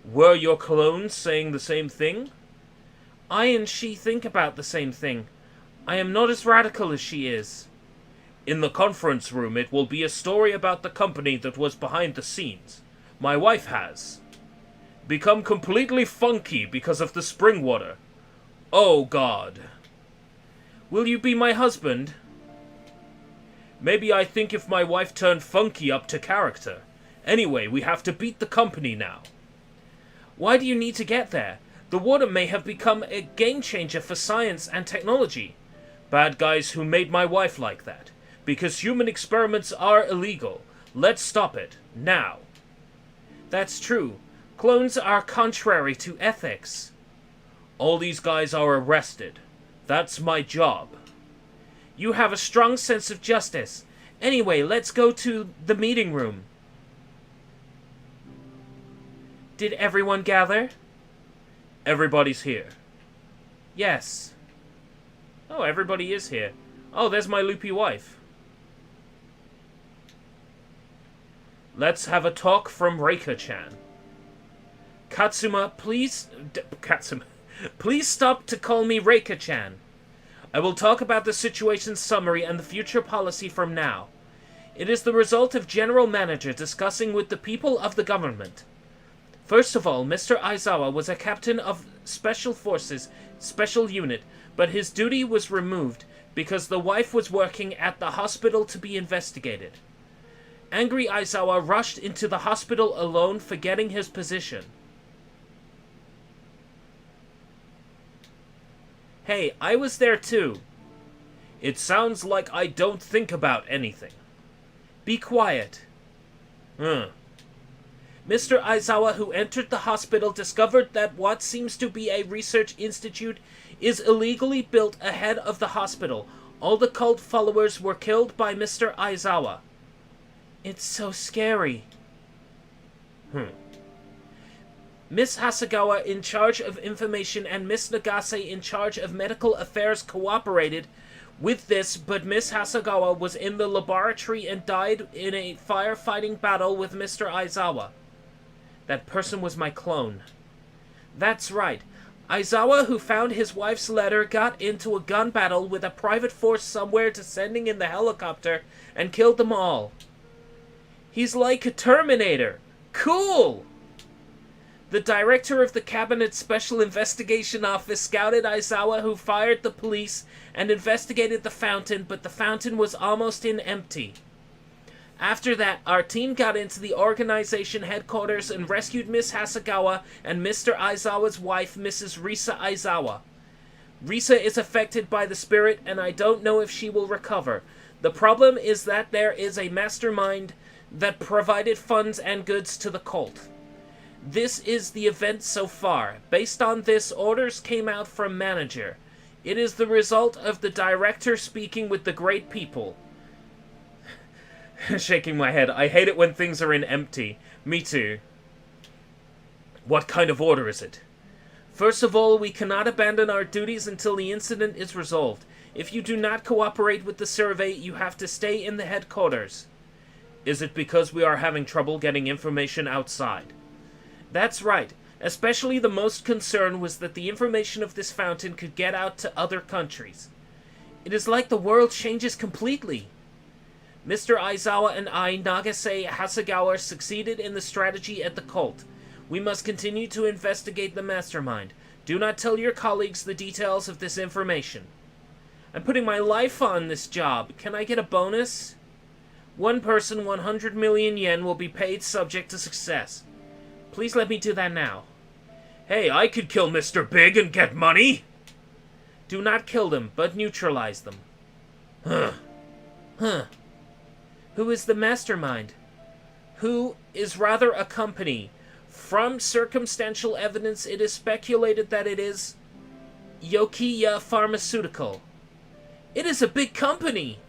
Were your clones saying the same thing? I and she think about the same thing. I am not as radical as she is. In the conference room, it will be a story about the company that was behind the scenes. My wife has become completely funky because of the spring water. Oh, God. Will you be my husband? Maybe I think if my wife turned funky up to character. Anyway, we have to beat the company now. Why do you need to get there? The water may have become a game changer for science and technology. Bad guys who made my wife like that. Because human experiments are illegal. Let's stop it. Now. That's true. Clones are contrary to ethics. All these guys are arrested. That's my job. You have a strong sense of justice. Anyway, let's go to the meeting room. Did everyone gather? Everybody's here. Yes. Oh, everybody is here. Oh, there's my loopy wife. Let's have a talk from Reika-chan. Katsuma, please... Katsuma, please stop to call me Reika-chan. I will talk about the situation summary and the future policy from now. It is the result of General Manager discussing with the people of the government. First of all, Mr. Aizawa was a captain of Special Forces, Special Unit, but his duty was removed because the wife was working at the hospital to be investigated. Angry Aizawa rushed into the hospital alone, forgetting his position. Hey, I was there too. It sounds like I don't think about anything. Be quiet. Mr. Aizawa, who entered the hospital, discovered that what seems to be a research institute is illegally built ahead of the hospital. All the cult followers were killed by Mr. Aizawa. It's so scary. Miss Hasegawa, in charge of information, and Miss Nagase, in charge of medical affairs, cooperated with this, but Miss Hasegawa was in the laboratory and died in a firefighting battle with Mr. Aizawa. That person was my clone. That's right. Aizawa, who found his wife's letter, got into a gun battle with a private force somewhere, descending in the helicopter, and killed them all. He's like a Terminator. Cool! The director of the Cabinet Special Investigation Office scouted Aizawa, who fired the police and investigated the fountain, but the fountain was almost empty. After that, our team got into the organization headquarters and rescued Miss Hasegawa and Mr. Aizawa's wife, Mrs. Risa Aizawa. Risa is affected by the spirit, and I don't know if she will recover. The problem is that there is a mastermind that provided funds and goods to the cult. This is the event so far. Based on this, orders came out from manager. It is the result of the director speaking with the great people. Shaking my head. I hate it when things are in empty. Me too. What kind of order is it? First of all, we cannot abandon our duties until the incident is resolved. If you do not cooperate with the survey, you have to stay in the headquarters. Is it because we are having trouble getting information outside? That's right. Especially the most concern was that the information of this fountain could get out to other countries. It is like the world changes completely. Mr. Aizawa and I, Nagase Hasegawa, succeeded in the strategy at the cult. We must continue to investigate the mastermind. Do not tell your colleagues the details of this information. I'm putting my life on this job. Can I get a bonus? One person, 100 million yen will be paid subject to success. Please let me do that now. Hey, I could kill Mr. Big and get money! Do not kill them, but neutralize them. Huh. Who is the mastermind? Who is rather a company. From circumstantial evidence, it is speculated that it is Yokiya Pharmaceutical. It is a big company!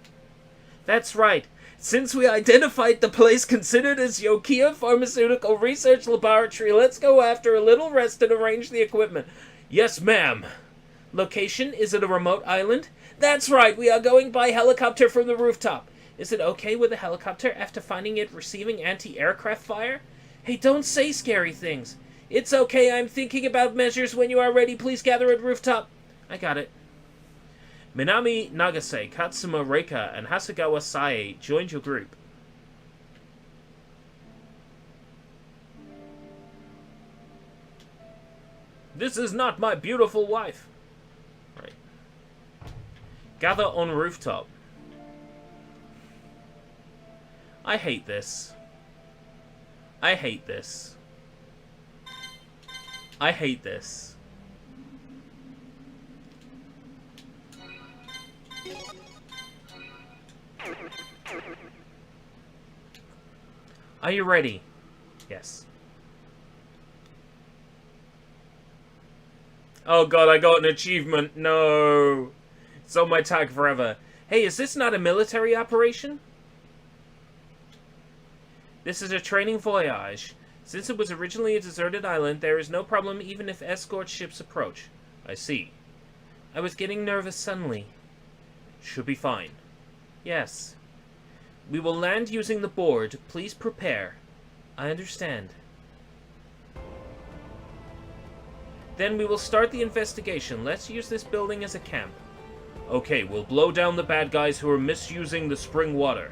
That's right. Since we identified the place considered as Yokiya Pharmaceutical Research Laboratory, let's go after a little rest and arrange the equipment. Yes, ma'am. Location? Is it a remote island? That's right, we are going by helicopter from the rooftop. Is it okay with a helicopter after finding it receiving anti-aircraft fire? Hey, don't say scary things. It's okay, I'm thinking about measures. When you are ready, please gather at rooftop. I got it. Minami Nagase, Katsuma Reika, and Hasegawa Sae joined your group. This is not my beautiful wife. Right. Gather on rooftop. I hate this. I hate this. I hate this. Are you ready? Yes. Oh god, I got an achievement. No. It's on my tag forever. Hey, is this not a military operation? This is a training voyage. Since it was originally a deserted island, there is no problem even if escort ships approach. I see. I was getting nervous suddenly. Should be fine. Yes. We will land using the board. Please prepare. I understand. Then we will start the investigation. Let's use this building as a camp. Okay, we'll blow down the bad guys who are misusing the spring water.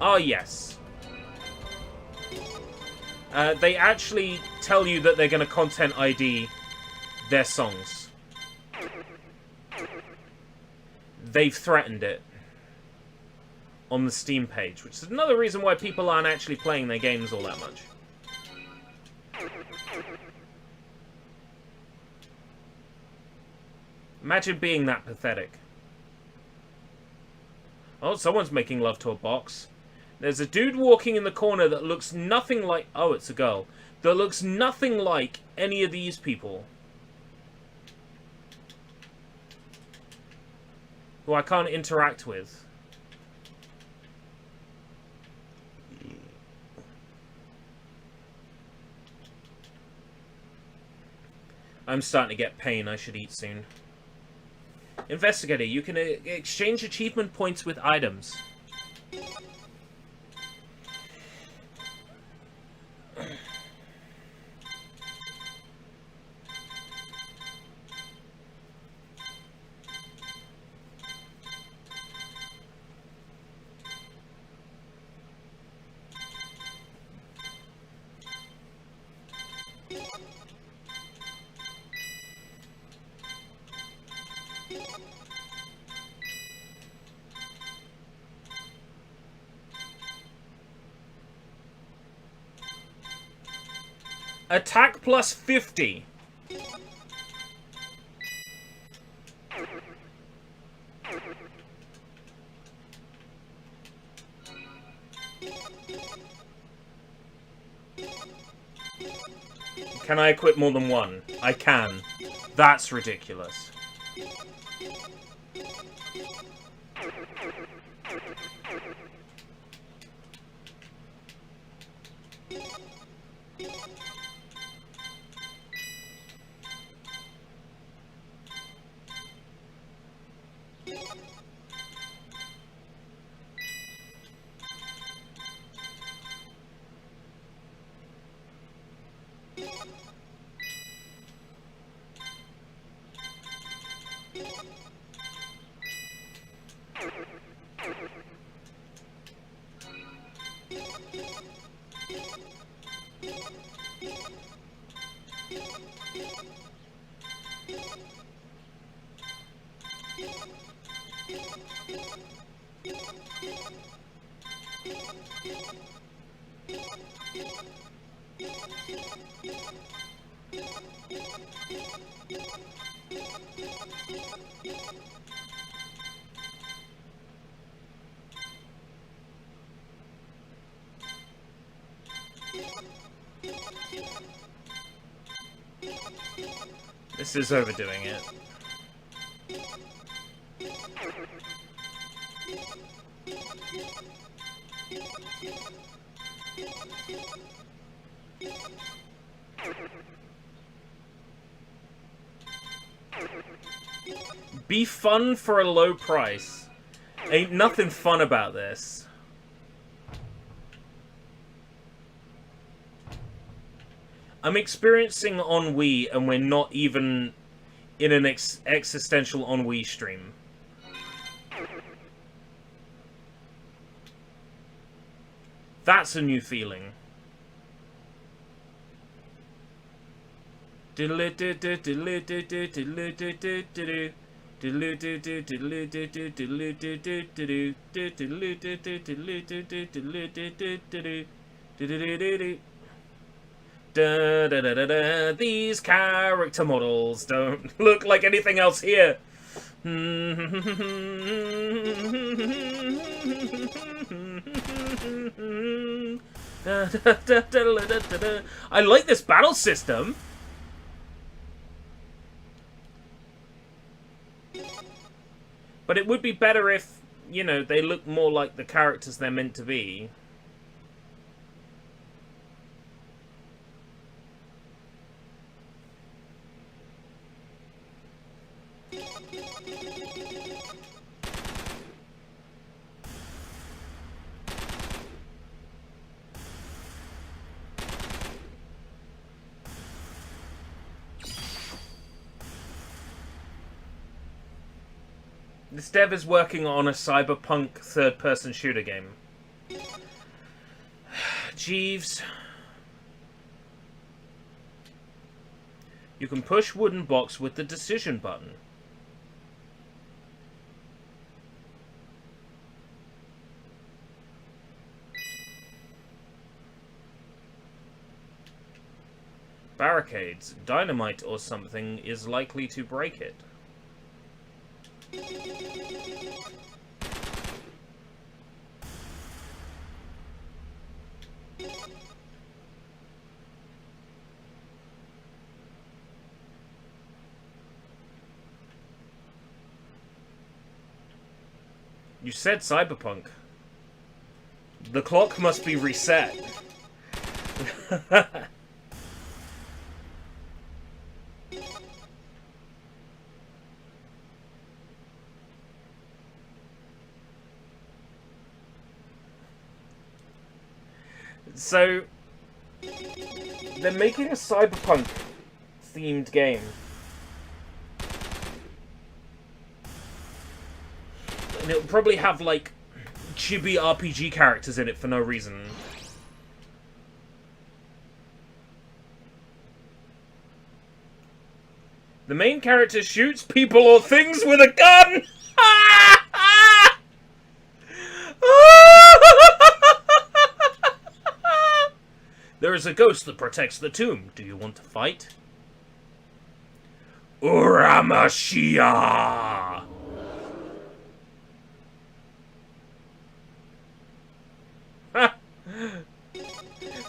Ah, yes. They actually tell you that they're going to content ID their songs. They've threatened it on the Steam page, which is another reason why people aren't actually playing their games all that much. Imagine being that pathetic. Oh, someone's making love to a box. There's a dude walking in the corner that looks nothing like... Oh, it's a girl. That looks nothing like any of these people. Who I can't interact with. I'm starting to get pain. I should eat soon. Investigator, you can exchange achievement points with items. Attack plus 50. Can I equip more than one? I can. That's ridiculous. This is overdoing it. Be fun for a low price. Ain't nothing fun about this. I'm experiencing ennui, and we're not even in an existential ennui stream. That's a new feeling. These character models don't look like anything else here. I like this battle system. But it would be better if, you know, they look more like the characters they're meant to be. This dev is working on a cyberpunk third-person shooter game. Jeeves. You can push wooden box with the decision button. Barricades. Dynamite or something is likely to break it. You said cyberpunk. The clock must be reset. So, they're making a cyberpunk-themed game. And it'll probably have, like, chibi RPG characters in it for no reason. The main character shoots people or things with a gun! There is a ghost that protects the tomb. Do you want to fight? Uramashia!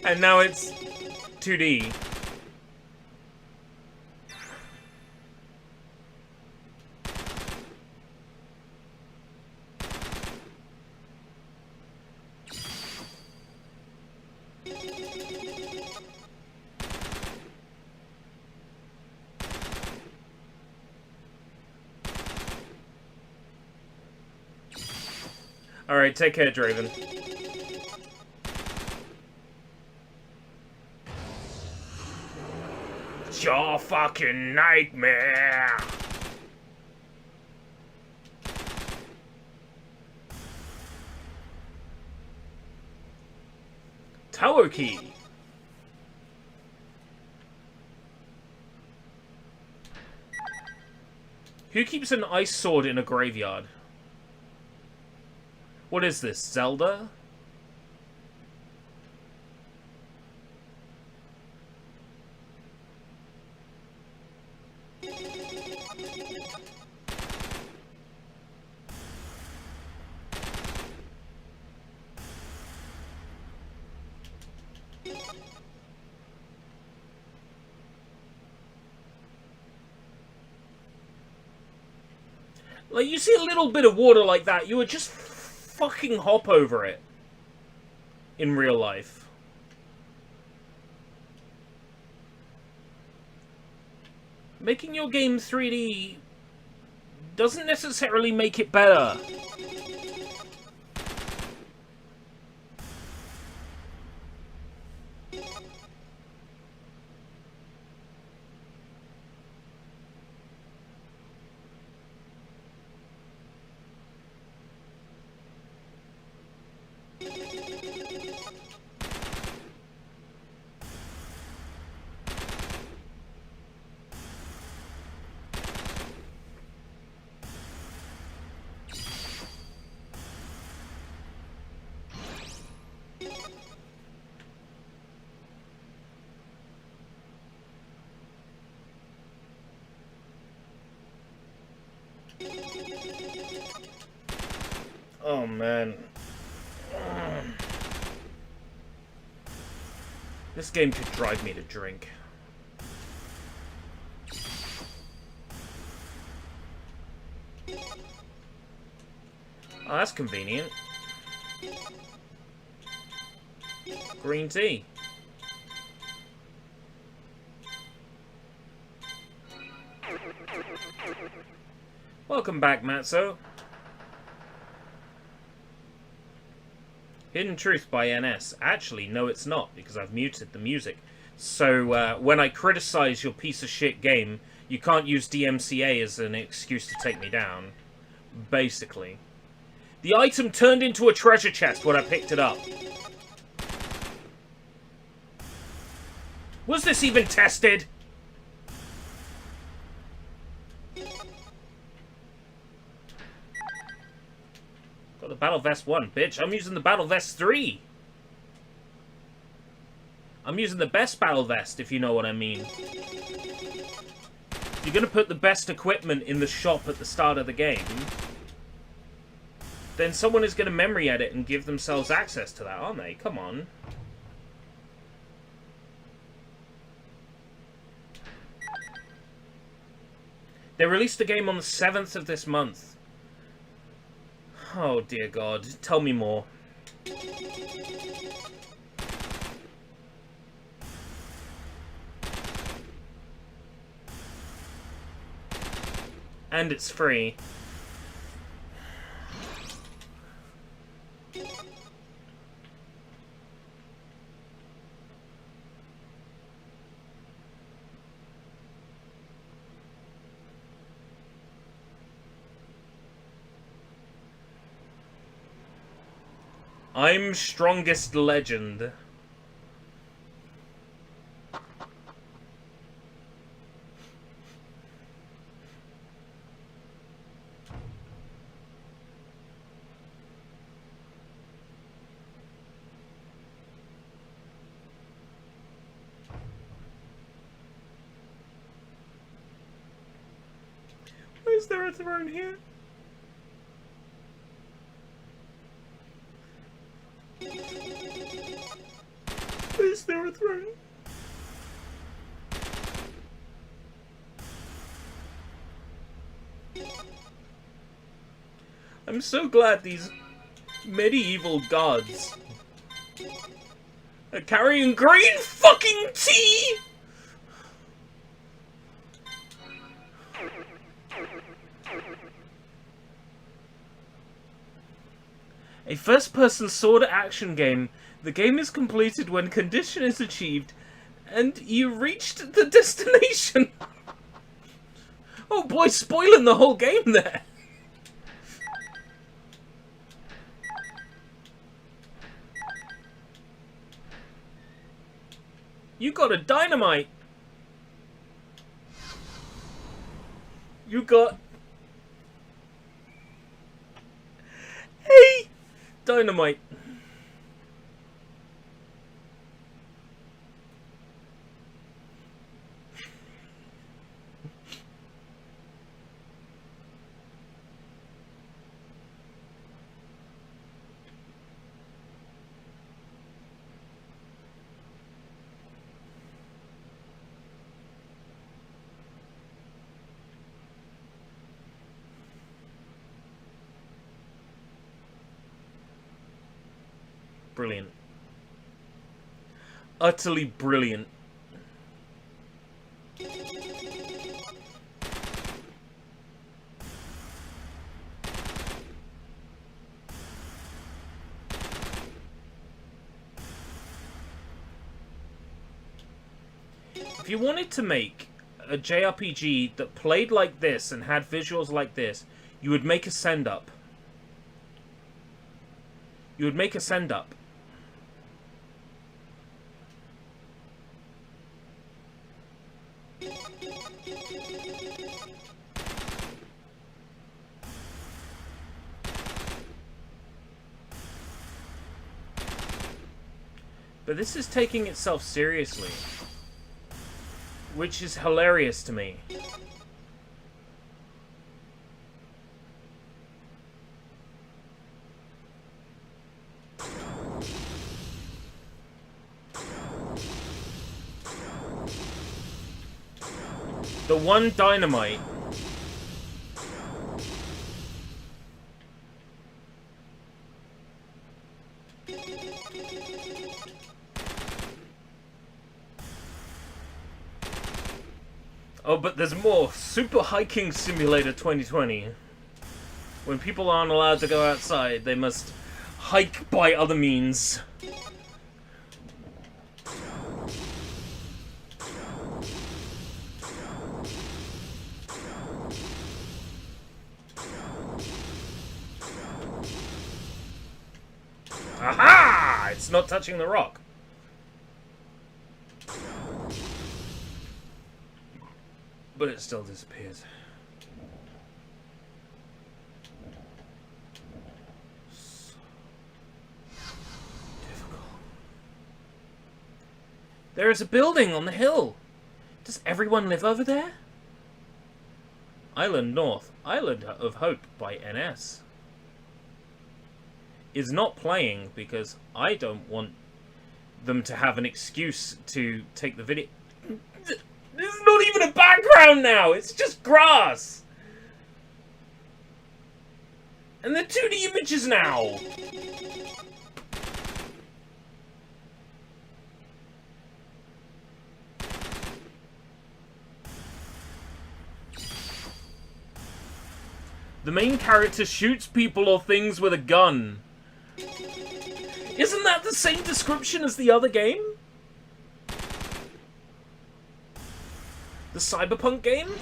And now it's 2D. Alright, take care, Draven. It's your fucking nightmare! Tower key! Who keeps an ice sword in a graveyard? What is this, Zelda? Like, you see a little bit of water like that, you would just fucking hop over it. In real life. Making your game 3D doesn't necessarily make it better. Oh, man. This game could drive me to drink. Oh, that's convenient. Green tea. Welcome back, Matzo. Hidden Truth by NS. Actually, no it's not, because I've muted the music. So, when I criticize your piece of shit game, you can't use DMCA as an excuse to take me down. Basically. The item turned into a treasure chest when I picked it up. Was this even tested? Got the Battle Vest 1, bitch. I'm using the Battle Vest 3. I'm using the best Battle Vest, if you know what I mean. You're gonna put the best equipment in the shop at the start of the game, then someone is gonna memory edit and give themselves access to that, aren't they? Come on. They released the game on the 7th of this month. Oh, dear God. Tell me more. And it's free. I'm strongest legend. Why is there a throne here? Is there a throne? I'm so glad these medieval gods are carrying green fucking tea! A first-person sword action game. The game is completed when condition is achieved and you reached the destination. Oh boy, spoiling the whole game there. You got a dynamite. You got dynamite. Brilliant. Utterly brilliant. If you wanted to make a JRPG that played like this and had visuals like this, you would make a send-up. You would make a send-up. But this is taking itself seriously, which is hilarious to me. The one dynamite. Oh, but there's more. Super Hiking Simulator 2020. When people aren't allowed to go outside, they must hike by other means. Aha! It's not touching the rock. But it still disappears. So difficult. There is a building on the hill. Does everyone live over there? Island North, Island of Hope by NS. Is not playing because I don't want them to have an excuse to take the video. This is not even a background now, it's just grass! And they're 2D images now! The main character shoots people or things with a gun. Isn't that the same description as the other game? The Cyberpunk game?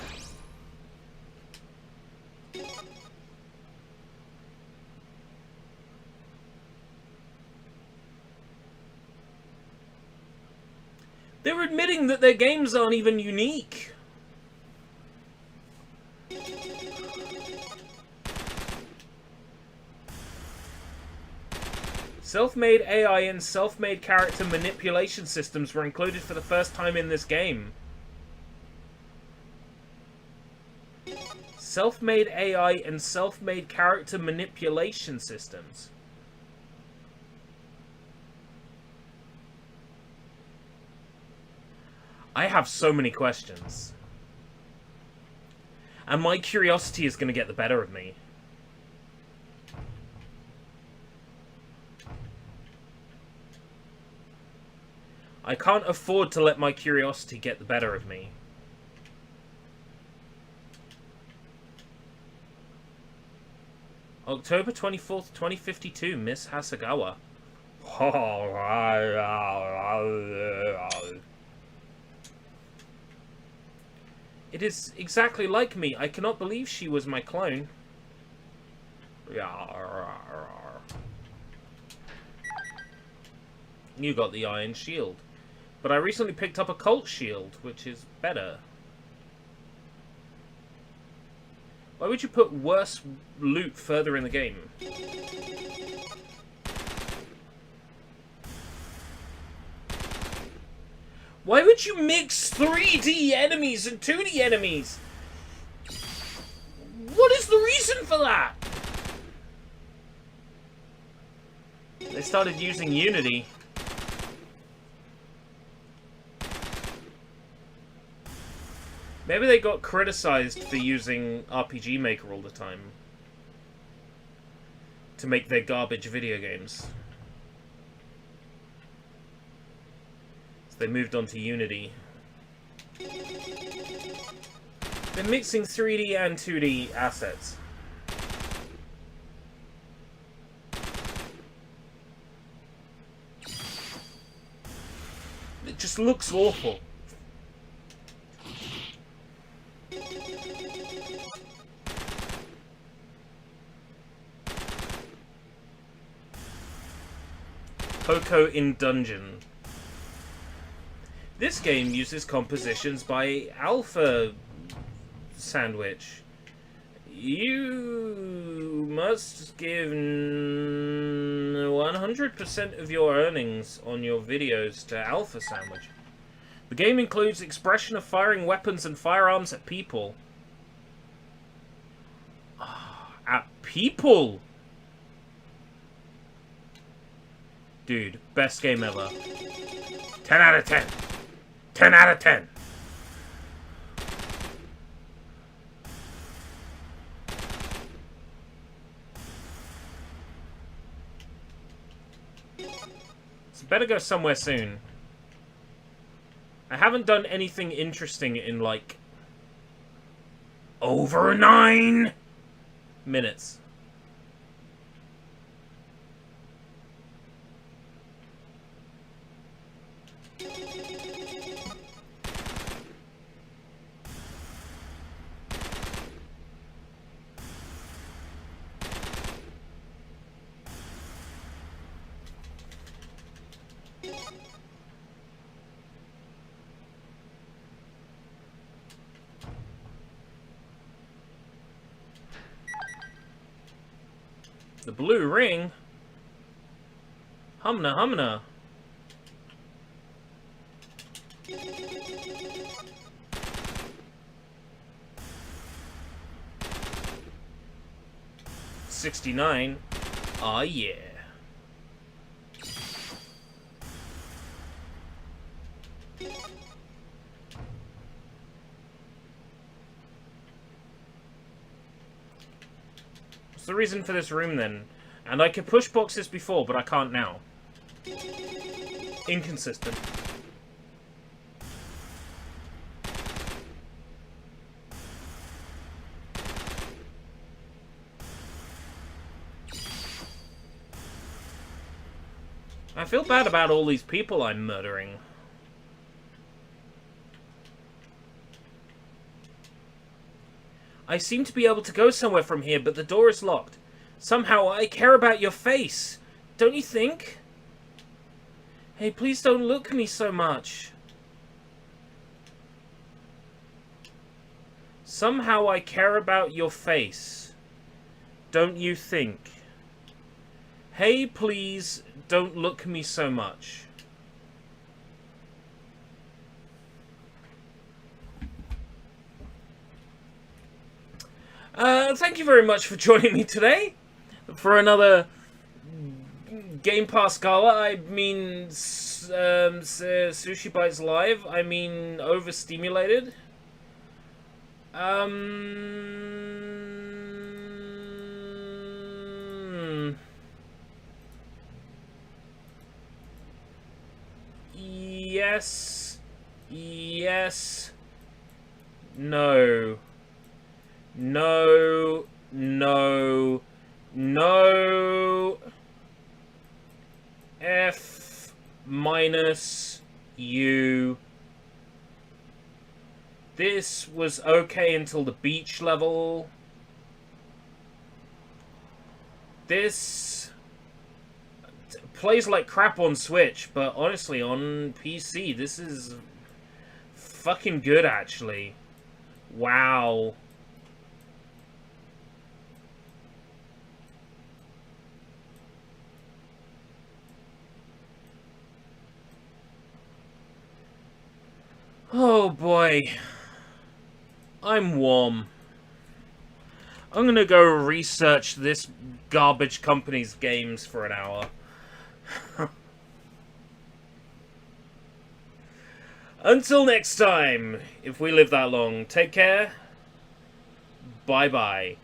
They're admitting that their games aren't even unique. Self-made AI and self-made character manipulation systems were included for the first time in this game. Self-made AI and self-made character manipulation systems. I have so many questions. And my curiosity is going to get the better of me. I can't afford to let my curiosity get the better of me. October 24th, 2052, Miss Hasagawa. It is exactly like me. I cannot believe she was my clone. You got the Iron Shield. But I recently picked up a Colt Shield, which is better. Why would you put worse loot further in the game? Why would you mix 3D enemies and 2D enemies? What is the reason for that? They started using Unity. Maybe they got criticized for using RPG Maker all the time to make their garbage video games. So they moved on to Unity. They're mixing 3D and 2D assets. It just looks awful. Poco in Dungeon. This game uses compositions by Alpha Sandwich. You must give 100% of your earnings on your videos to Alpha Sandwich. The game includes expression of firing weapons and firearms at people. At people? Dude, best game ever. 10 out of 10. 10 out of 10. So better go somewhere soon. I haven't done anything interesting in like over 9 minutes. The blue ring? Humna humna. $69. Aw, yeah. What's the reason for this room, then? And I could push boxes before, but I can't now. Inconsistent. I feel bad about all these people I'm murdering. I seem to be able to go somewhere from here, but the door is locked. Somehow I care about your face. Don't you think? Hey, please don't look at me so much. Somehow I care about your face. Don't you think? Hey, please don't look at me so much. Thank you very much for joining me today for another Game Pass Gala. I mean, SushiBites Live. I mean, OverSTEAMulated. Yes. Yes. No. No. No. No. F minus U. This was okay until the beach level. This plays like crap on Switch, but honestly, on PC, this is fucking good, actually. Wow. Oh boy. I'm warm. I'm gonna go research this garbage company's games for an hour. Until next time, if we live that long, take care. Bye-bye.